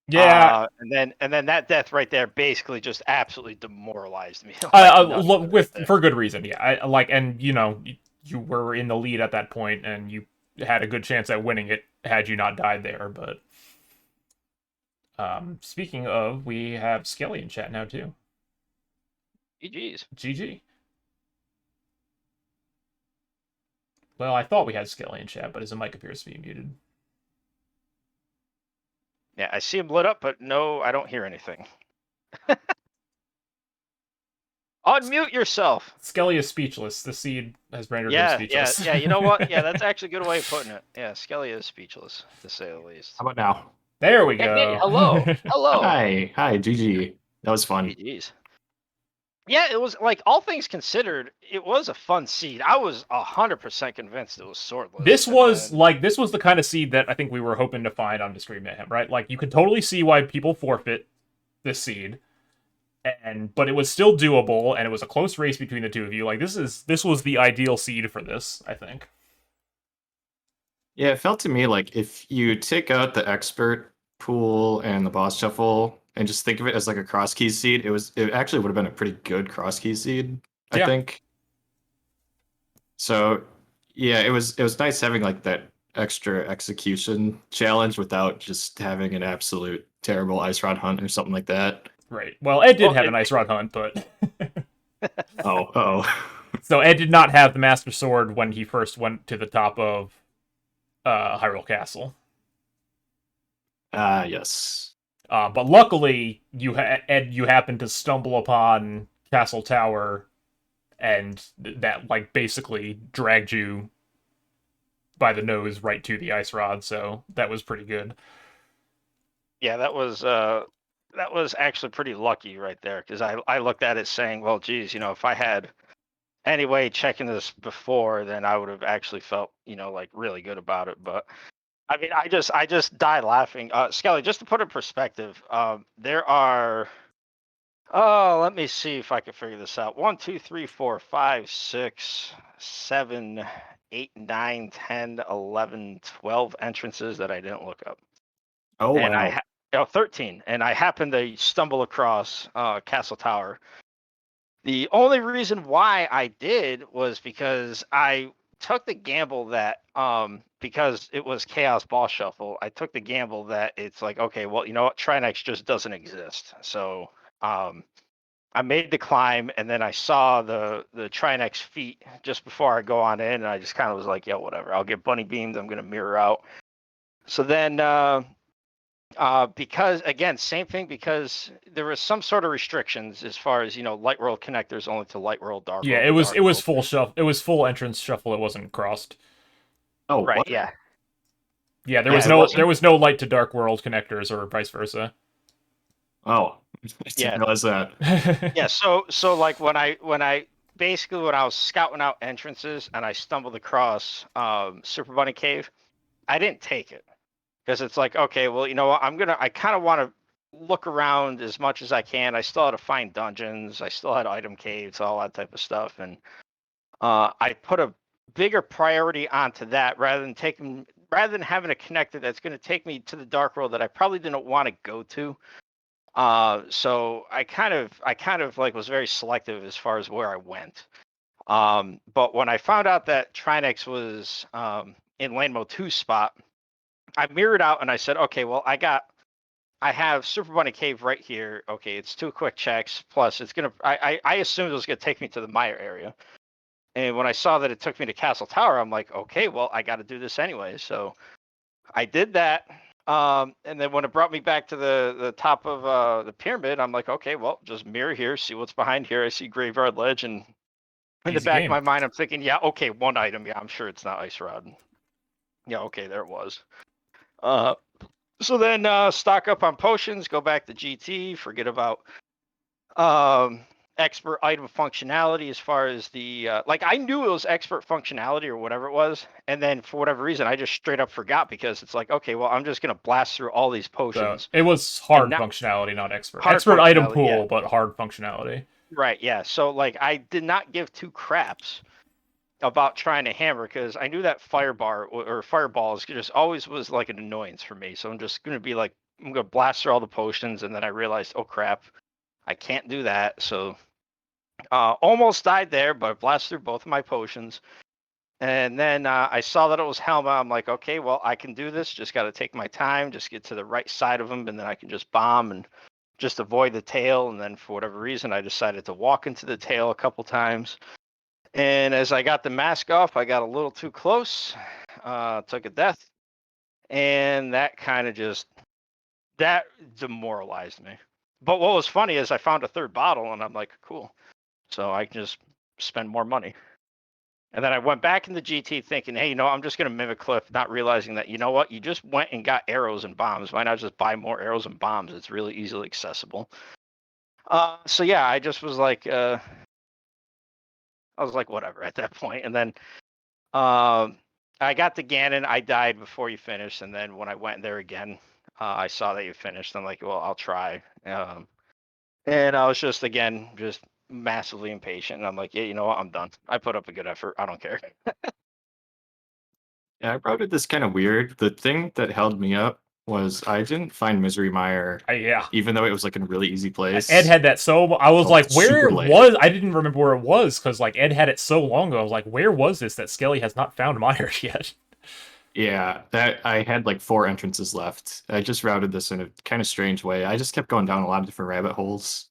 Yeah. And then that death right there basically just absolutely demoralized me. For good reason. Yeah. And you know, you were in the lead at that point, and you had a good chance at winning it had you not died there. But speaking of, we have Skele in chat now too. GG. Well, I thought we had Skele in chat, but his mic appears to be muted. Yeah, I see him lit up, but no, I don't hear anything. Unmute yourself. Skele is speechless. The seed has rendered him speechless. Yeah, you know what? Yeah, that's actually a good way of putting it. Yeah, Skele is speechless, to say the least. How about now? There we go. Hey, hello. Hi, GG. That was fun. GG's. Yeah, it was like all things considered, it was a fun seed. I was 100% convinced it was Swordless. This was the kind of seed that I think we were hoping to find on Discreet Mayhem, right? Like you could totally see why people forfeit this seed, but it was still doable, and it was a close race between the two of you. Like this was the ideal seed for this, I think. Yeah, it felt to me like if you take out the expert pool and the boss shuffle and just think of it as like a cross key seed, it actually would have been a pretty good cross key seed, I Yeah, think. So yeah, it was nice having like that extra execution challenge without just having an absolute terrible ice rod hunt or something like that. right. Well, Ed did Well, have a nice rod hunt, but Oh, oh. so Ed did not have the Master Sword when he first went to the top of Hyrule Castle. Yes. But luckily, Ed, you happened to stumble upon Castle Tower, and that like basically dragged you by the nose right to the ice rod. So that was pretty good. yeah, that was actually pretty lucky right there because I looked at it saying, well, geez, if I had any way checking this before, then I would have actually felt like really good about it. But I mean, I just die laughing. Skele, just to put in perspective, there are. Oh, let me see if I can figure this out. 1, 2, 3, 4, 5, 6, 7, 8, 9, 10, 11, 12 entrances that I didn't look up. Oh And wow. 13. And I happened to stumble across Castle Tower. The only reason why I did was because I took the gamble that because it was Chaos Ball Shuffle, I took the gamble that it's like, okay, well, you know what, Trinex just doesn't exist. So I made the climb, and then I saw the Trinex feet just before I go on in, and I just kind of was like, yeah, whatever. I'll get bunny beamed. I'm gonna mirror out. So then because again, same thing, because there was some sort of restrictions as far as light world connectors only to light world, dark Yeah, world it to was dark it was world. full shuffle. It was full entrance shuffle. It wasn't crossed. Oh, Right, what? yeah. Yeah, Yeah, it there wasn't. was no light to dark world connectors or vice versa. Oh, I didn't Yeah. realize that. Yeah, so like when I basically when I was scouting out entrances and I stumbled across Super Bunny Cave, I didn't take it because it's like, okay, well, you know what, I kind of want to look around as much as I can. I still had to find dungeons, I still had item caves, all that type of stuff, and I put a bigger priority onto that rather than having a connector that's going to take me to the dark world that I probably didn't want to go to. So I kind of like was very selective as far as where I went. But when I found out that Trinex was in Lane Mode 2 spot, I mirrored out and I said, okay, well, I have Super Bunny Cave right here. Okay, it's 2 quick checks. Plus, it's gonna. I assumed it was gonna take me to the Mire area. And when I saw that it took me to Castle Tower, I'm like, okay, well, I got to do this anyway. So I did that. And then when it brought me back to the top of the pyramid, I'm like, okay, well, just mirror here, see what's behind here. I see Graveyard Ledge, and in the Easy back of game. my mind, I'm thinking, yeah, okay, one item. Yeah, I'm sure it's not Ice Rod. Yeah, okay, there it was. Uh, so then stock up on potions, go back to GT, forget about um expert item functionality as far as the like I knew it was expert functionality or whatever it was, and then for whatever reason I just straight up forgot because it's like, okay, well, I'm just gonna blast through all these So potions it was and hard not functionality, not expert. hard Expert item functionality. Yeah, pool, but hard functionality. right, yeah. So like I did not give two craps about trying to hammer because I knew that firebar or fireballs just always was like an annoyance for me. So I'm just gonna be like, I'm gonna blast through all the potions, and then I realized, oh crap, I can't do that. So almost died there, but I blasted through both of my potions. And then I saw that it was Helma. I'm like, okay, well, I can do this. Just got to take my time, just get to the right side of him, and then I can just bomb and just avoid the tail. And then for whatever reason, I decided to walk into the tail a couple times. And as I got the mask off, I got a little too close, took a death, and that kind of just that demoralized me. But what was funny is I found a third bottle, and I'm like, cool. So I can just spend more money. And then I went back in the GT thinking, hey, I'm just going to mimic Cliff, not realizing that, you know what, you just went and got arrows and bombs. Why not just buy more arrows and bombs? It's really easily accessible. So yeah, I just was like, I was like, whatever at that point. And then I got to Ganon. I died before you finished. And then when I went there again, I saw that you finished. I'm like, well, I'll try. And I was just massively impatient. And I'm like, yeah, you know what? I'm done. I put up a good effort. I don't care. Yeah, I routed this kind of weird. The thing that held me up was I didn't find Misery Mire, Yeah. even though it was like in a really easy Ed place. had that so. I was Until like, where super late. was? I didn't remember where it was because like Ed had it so long ago. I was like, where was this that Skele has not found Meyer yet? Yeah, that I had like 4 entrances left. I just routed this in a kind of strange way. I just kept going down a lot of different rabbit holes.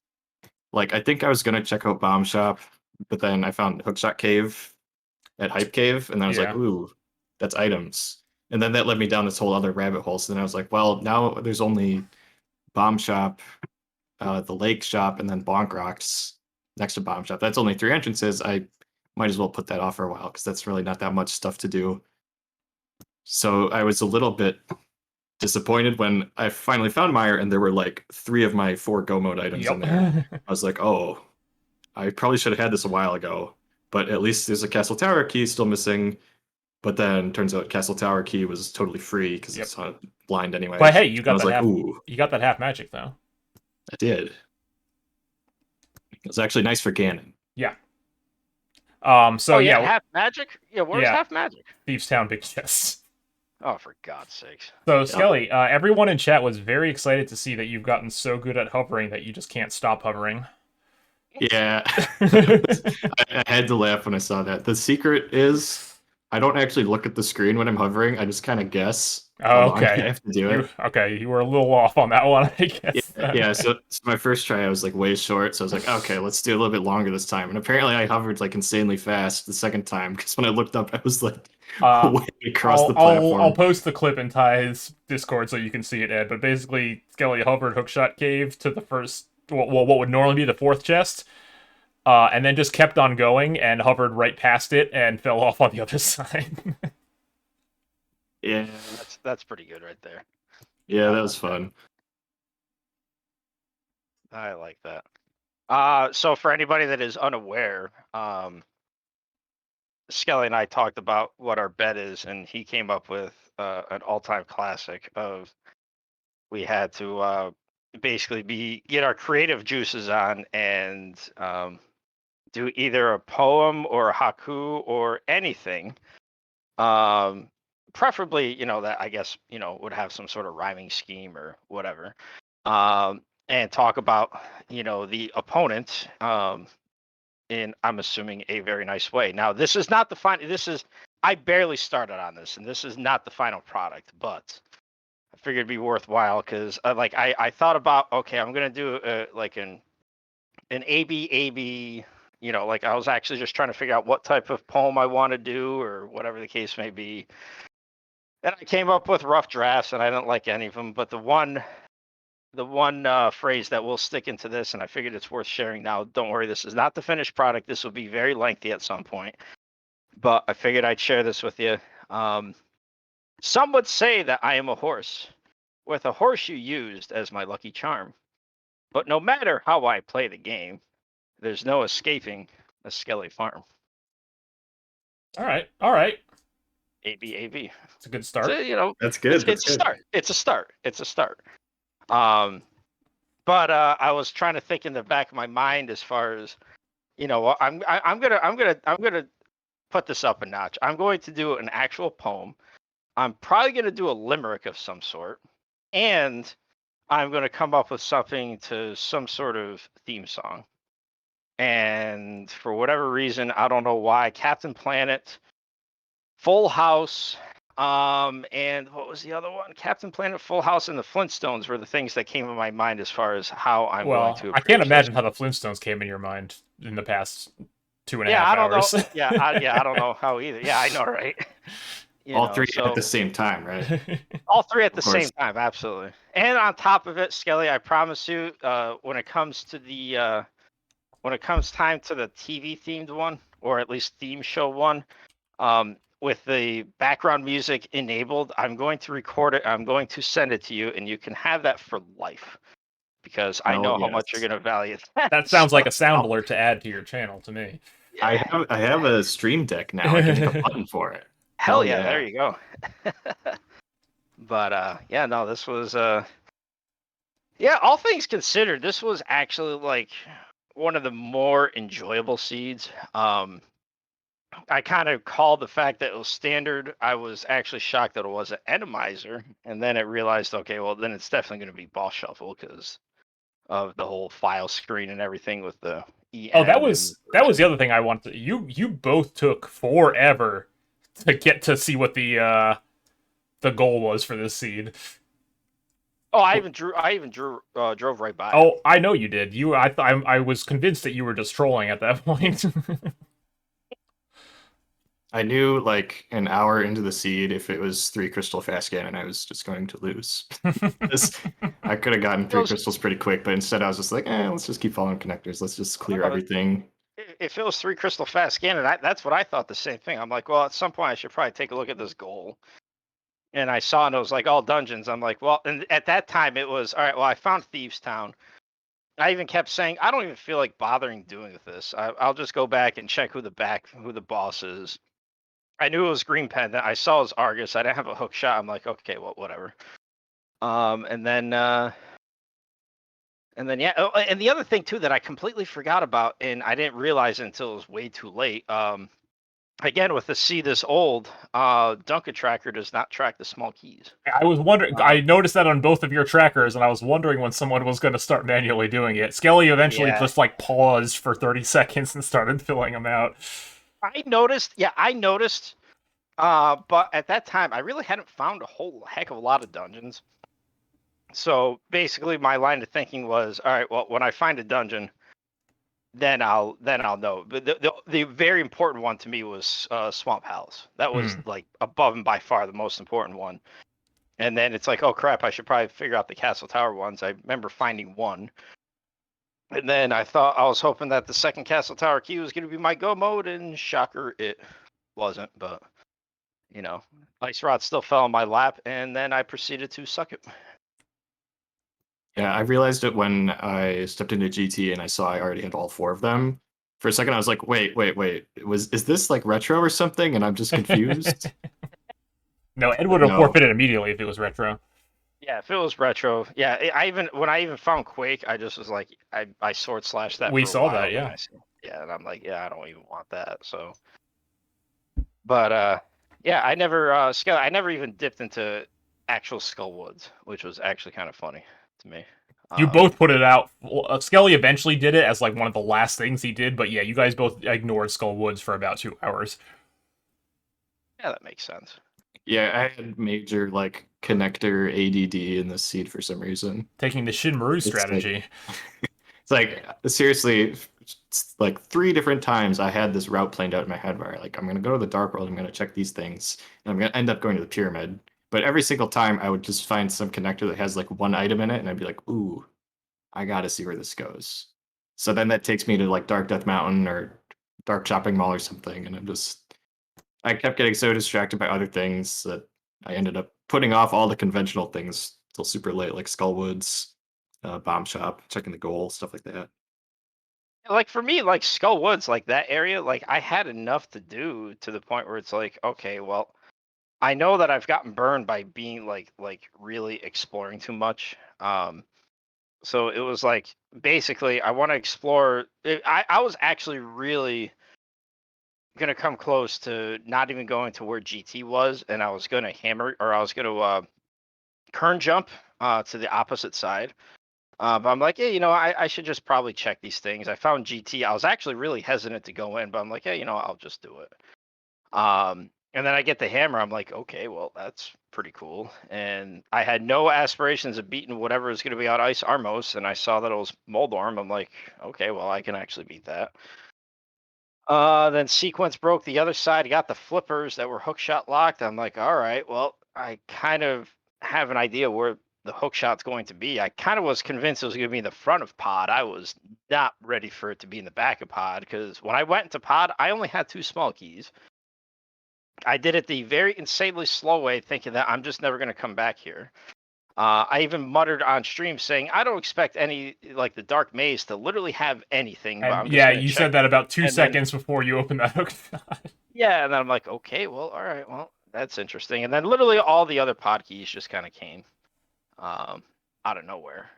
Like I think I was gonna check out Bomb Shop, but then I found Hookshot Cave at Hype Cave, and then I was like, Yeah. ooh, that's items. And then that led me down this whole other rabbit hole. So then I was like, well, now there's only Bomb Shop, the Lake Shop, and then Bonk Rocks next to Bomb Shop. That's only 3 entrances. I might as well put that off for a while because that's really not that much stuff to do. So I was a little bit disappointed when I finally found Meyer and there were like 3 of my 4 go mode items in there. I was like, oh, I probably should have had this a while ago. But at least there's a Castle Tower key still missing. But then turns out Castle Tower key was totally free because Yep. it's blind anyway. But hey, you And I got was that like, half. ooh, You got that half magic though. I did. It was actually nice for Ganon. Yeah. So Oh yeah, yeah, half magic. Yeah, where's yeah. half magic? Thieves Town Big Chests. Oh, for God's sakes. So Skele, everyone in chat was very excited to see that you've gotten so good at hovering that you just can't stop hovering. Yeah. I had to laugh when I saw that. The secret is I don't actually look at the screen when I'm hovering. I just kind of guess how Oh, long I okay. have to do it. You were a little off on that one, I guess. Yeah, so my first try I was like way short, so I was like, okay, let's do a little bit longer this time. And apparently I hovered like insanely fast the second time because when I looked up, I was like way across the platform. I'll post the clip in Ty's Discord so you can see it, Ed. But basically, Skele hovered Hookshot Cave to the first, what would normally be the fourth chest, and then just kept on going and hovered right past it and fell off on the other side. Yeah, That's pretty good right there. yeah, that was fun. I like that. So for anybody that is unaware, Skelly and I talked about what our bet is, and he came up with an all-time classic of we had to basically get our creative juices on and do either a poem or a haiku or anything. Preferably, that I guess would have some sort of rhyming scheme or whatever. And talk about the opponent in, I'm assuming, a very nice way. Now, this is not the final. I barely started on this, and this is not the final product, but I figured it'd be worthwhile because I thought about, okay, I'm gonna do like an AB. Like I was actually just trying to figure out what type of poem I want to do or whatever the case may be. And I came up with rough drafts, and I didn't like any of them, but the one phrase that will stick into this, and I figured it's worth sharing now. Don't worry, this is not the finished product. This will be very lengthy at some point, but I figured I'd share this with you. Some would say that I am a horse, with a horseshoe used as my lucky charm. But no matter how I play the game, there's no escaping a Skele farm. All right. AB. It's a good start. So, That's good. It's a start. It's a start. But I was trying to think in the back of my mind as far as, I'm gonna put this up a notch. I'm going to do an actual poem. I'm probably gonna do a limerick of some sort, and I'm gonna come up with something to some sort of theme song. And for whatever reason, I don't know why, Captain Planet, Full House, and what was the other one? Captain Planet, Full House, and the Flintstones were the things that came in my mind as far as how I'm going to. I can't imagine how the Flintstones came in your mind in the past 2.5 I don't hours. know. I don't know how either. Yeah, I know, right? All three at the same time, right? All three at the same time, absolutely. And on top of it, Skelly, I promise you, when it comes time to the TV themed one, or at least theme show one, with the background music enabled, I'm going to record it. I'm going to send it to you, and you can have that for life because I know how much you're going to value that. That sounds like a sound alert to add to your channel to me. Yeah. I have a Stream Deck now. I can make a button for it. Hell yeah, there you go. But no, this was Yeah, all things considered, this was actually like one of the more enjoyable seeds. I kind of called the fact that it was standard. I was actually shocked that it was an enemizer, and then I realized, okay, well, then it's definitely going to be boss shuffle because of the whole file screen and everything with the Oh, EN and that was the other thing I wanted. You both took forever to get to see what the goal was for this seed. oh, I even drove right by it. Oh, I know you did. I was convinced that you were just trolling at that point. I knew like an hour into the seed if it was 3 crystal fast cannon, I was just going to lose. I could have gotten three Feels crystals pretty quick, but instead I was just like, let's just keep following connectors. Let's just clear uh, everything. if it was 3 crystal fast cannon, that's what I thought the same thing. I'm like, well, at some point I should probably take a look at this goal. And I saw and it was like all dungeons. I'm like, well, and at that time it was all right. Well, I found Thieves Town. I even kept saying, I don't even feel like bothering doing this. I'll just go back and check who the boss is. I knew it was Green Pendant. I saw his Argus. I didn't have a hook shot. I'm like, okay, well, whatever. And then yeah. Oh, and the other thing too that I completely forgot about, and I didn't realize it until it was way too late. Again with the C this old, Dunker Tracker does not track the small keys. I was wondering. I Um, noticed that on both of your trackers, and I was wondering when someone was going to start manually doing it. Skelly eventually yeah, just like paused for 30 seconds and started filling them out. I noticed. Yeah, I noticed. But at that time, I really hadn't found a whole heck of a lot of dungeons. So basically, my line of thinking was, all right, well, when I find a dungeon, then I'll know. But the very important one to me was Swamp House. That was Hmm. like above and by far the most important one. And then it's like, oh crap, I should probably figure out the Castle Tower ones. I remember finding one. And then I was hoping that the second Castle Tower key was going to be my go mode, and shocker, it wasn't. But Ice Rod still fell in my lap, and then I proceeded to suck it. Yeah, I realized it when I stepped into GT and I saw I already had all 4 of them. For a second, I was like, wait. Is this like retro or something? And I'm just confused. No, Ed would But have no. forfeited immediately if it was retro. Yeah, if it was retro, yeah. When I even found Quake, I just was like, I sword slashed that We for a saw while. that, Then yeah. yeah, and I'm like, yeah, I don't even want that. So, but yeah, I never even dipped into actual Skull Woods, which was actually kind of funny to me. You Um, both put it out. Skelly eventually did it as like one of the last things he did, but yeah, you guys both ignored Skull Woods for about 2 hours. yeah, that makes sense. Yeah, I had major like connector ADD in this seed for some reason. Taking the Shinmaru It's like strategy. it's like seriously, it's like 3 different times I had this route planned out in my head where like I'm gonna go to the dark world, I'm gonna check these things, and I'm gonna end up going to the pyramid. But every single time I would just find some connector that has like one item in it, and I'd be like, ooh, I gotta see where this goes. So then that takes me to like Dark Death Mountain or Dark Shopping Mall or something, and I kept getting so distracted by other things that I ended up putting off all the conventional things till super late, like Skullwoods, Bomb Shop, checking the goal, stuff like that. Like for me, like Skull Woods, like that area, like I had enough to do to the point where it's like, okay, well, I know that I've gotten burned by being like really exploring too much. So it was like basically I want to explore. I was actually really gonna come close to not even going to where GT was, and I was gonna hammer or I was gonna kern jump to the opposite side. But I'm like, yeah, I should just probably check these things. I found GT. I was actually really hesitant to go in, but I'm like, yeah, I'll just do it. And then I get the hammer. I'm like, okay, well, that's pretty cool. And I had no aspirations of beating whatever is going to be on Ice Armos, and I saw that it was Moldorm. I'm like, okay, well, I can actually beat that. Then Sequence broke the other side. Got the flippers that were hookshot locked. I'm like, all right, well, I kind of have an idea where the hookshot's going to be. I kind of was convinced it was going to be in the front of pod. I was not ready for it to be in the back of pod because when I went into pod, I only had 2 small keys. I did it the very insanely slow way, thinking that I'm just never going to come back here. I even muttered on stream saying, I don't expect any, like the Dark Maze to literally have anything, but And I'm just yeah, going to you check. said that about two And then, seconds before you opened that hook shot. yeah, and then I'm like, okay, well, all right, well, that's interesting. And then literally all the other pod keys just kind of came um, out of nowhere.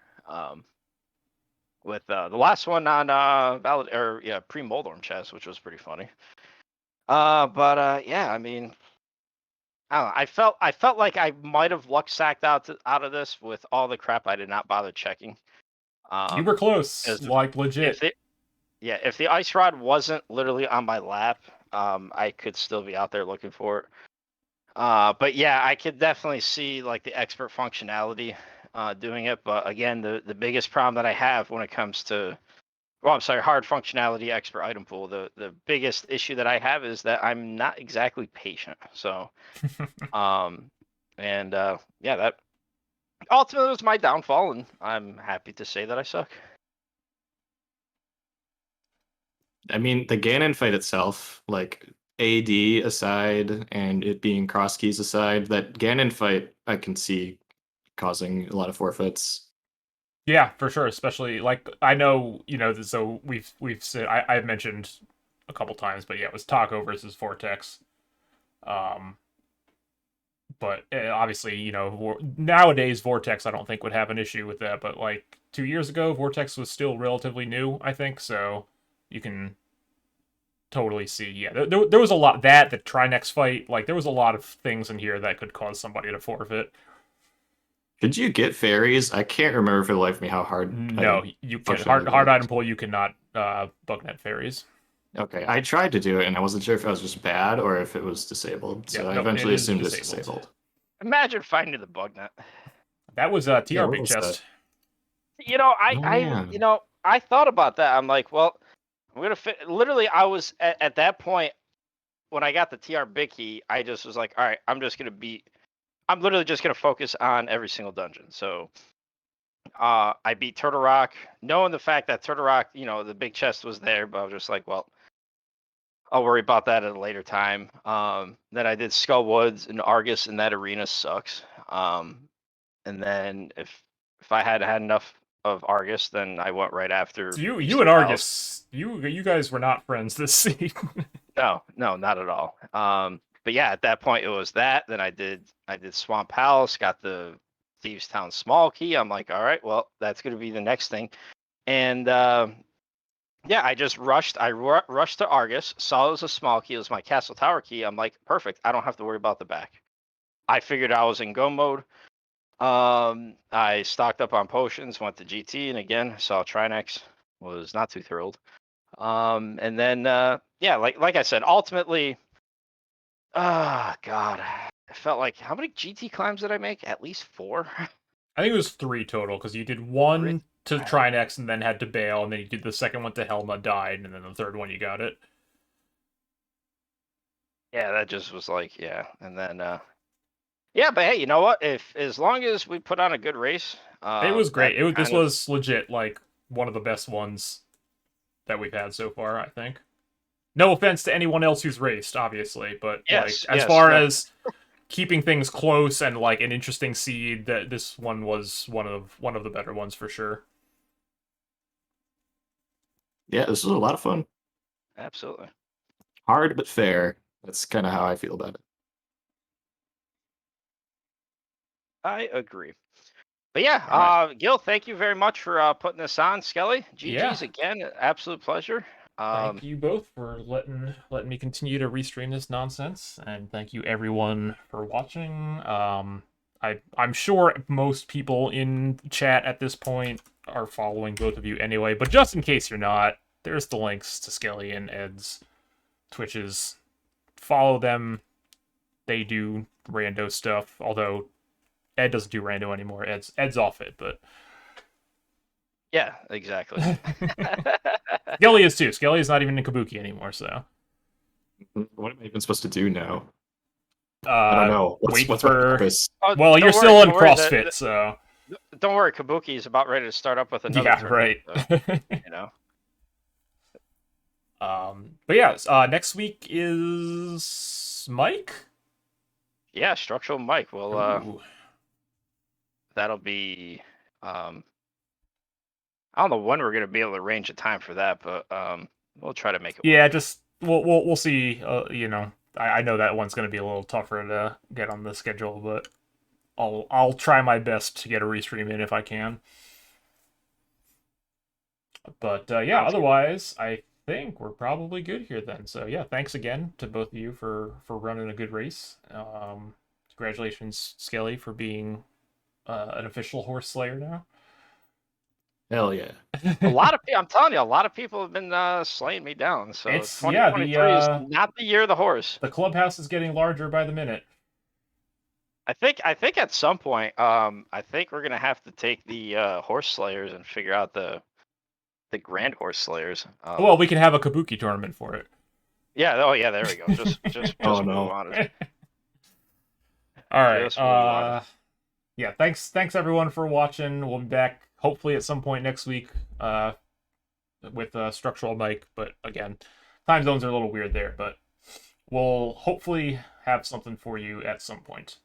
With the last one on pre-Moldorm chess, which was pretty funny. Yeah, I mean, I don't know. I felt like I might have luck sacked out of this with all the crap I did not bother checking. You were close, like If legit. if the ice rod wasn't literally on my lap, I could still be out there looking for it. But yeah, I could definitely see like the expert functionality doing it. But again, the biggest problem that I have when it comes to, well, I'm sorry, hard functionality expert item pool. The biggest issue that I have is that I'm not exactly patient. So, yeah, that ultimately was my downfall, and I'm happy to say that I suck. I mean, the Ganon fight itself, like AD aside and it being cross keys aside, that Ganon fight I can see causing a lot of forfeits. Yeah, for sure. Especially like I know, so we've said I've mentioned a couple times, but yeah, it was Taco versus Vortex. Um, but obviously, nowadays Vortex I don't think would have an issue with that, but like 2 years ago, Vortex was still relatively new, I think. So you can totally see. Yeah, there was a lot that the Trinex fight. Like there was a lot of things in here that could cause somebody to forfeit. Could you get fairies? I can't remember for the life of me how hard No, item you can hard functionality hard item was. pull. You cannot bugnet fairies. Okay, I tried to do it and I wasn't sure if I was just bad or if it was disabled. Yeah, So I no, it eventually is assumed it's disabled. disabled. Imagine finding the bug net. That was Yeah, TR what Big was that? Chest. Oh yeah. I thought about that. I'm like, well, I'm gonna fit. Literally, I was at that point when I got the TR Big Key. I just was like, all right, I'm literally just gonna focus on every single dungeon. So, I beat Turtle Rock, knowing the fact that Turtle Rock, the big chest was there, but I was just like, well, I'll worry about that at a later time. Then I did Skull Woods and Argus, and that arena sucks. And then if I had had enough of Argus, then I went right after So you Eastern and Palace. Argus, you guys were not friends this season. No, not at all. But yeah, at that point it was that. Then I did Swamp Palace, got the Thieves Town small key. I'm like, all right, well, that's gonna be the next thing. And yeah, I just rushed. Rushed to Argus, saw it was a small key. It was my Castle Tower key. I'm like, perfect. I don't have to worry about the back. I figured I was in go mode. I stocked up on potions, went to GT, and again saw Trinex. Was not too thrilled. And then yeah, like I said, ultimately, God, I felt like how many GT climbs did I make? At least 4. I think it was 3 total because you did Three. one to Trinex and then had to bail, and then you did the second one to Helma, died, and then the third one you got it. Yeah, that just was like, yeah. And then yeah, but hey, you know what? If as long as we put on a good race, It was great. This kind of, was legit like one of the best ones that we've had so far, I think. No offense to anyone else who's raced, obviously, but like yes, as far no, as keeping things close and like an interesting seed, that this one was one of the better ones for sure. Yeah, this was a lot of fun. absolutely. Hard but fair. That's kind of how I feel about it. I agree. But yeah, All right. Gil, thank you very much for putting this on. Skele, Yeah. GG's again, absolute pleasure. Thank you both for letting me continue to restream this nonsense, and thank you everyone for watching. I'm sure most people in chat at this point are following both of you anyway, but just in case you're not, there's the links to Skele and Ed's Twitches. Follow them. They do rando stuff, although Ed doesn't do rando anymore. Ed's off it, but Yeah, exactly. Skele is too. Skele is not even in Kabuki anymore, so. What am I even supposed to do now? I don't know. Wait What's for. my purpose? Oh, Well, you're don't still in don't worry, CrossFit, so. don't worry, Kabuki is about ready to start up with another Yeah, tournament, right. so, you know. But yeah, next week is Mike. Yeah, structural Mike. Well, Ooh. that'll be. I don't know when we're gonna be able to arrange a time for that, but we'll try to make it. Yeah, work. just we'll see. I know that one's gonna be a little tougher to get on the schedule, but I'll try my best to get a restream in if I can. But yeah, Sounds good. otherwise, I think we're probably good here then. So yeah, thanks again to both of you for running a good race. Congratulations, Skelly, for being an official horse slayer now. Hell yeah. A lot of people, I'm telling you, a lot of people have been slaying me down. So It's yeah, 2023 is not the year of the horse. the clubhouse is getting larger by the minute. I think at some point, I think we're gonna have to take the horse slayers and figure out the grand horse slayers. Well, we can have a kabuki tournament for it. Yeah. Oh yeah. There we go. Just Oh what we no. wanted. All right. Just what we wanted. Yeah. Thanks everyone for watching. We'll be back hopefully at some point next week. With structural mic, but again, time zones are a little weird there. But we'll hopefully have something for you at some point.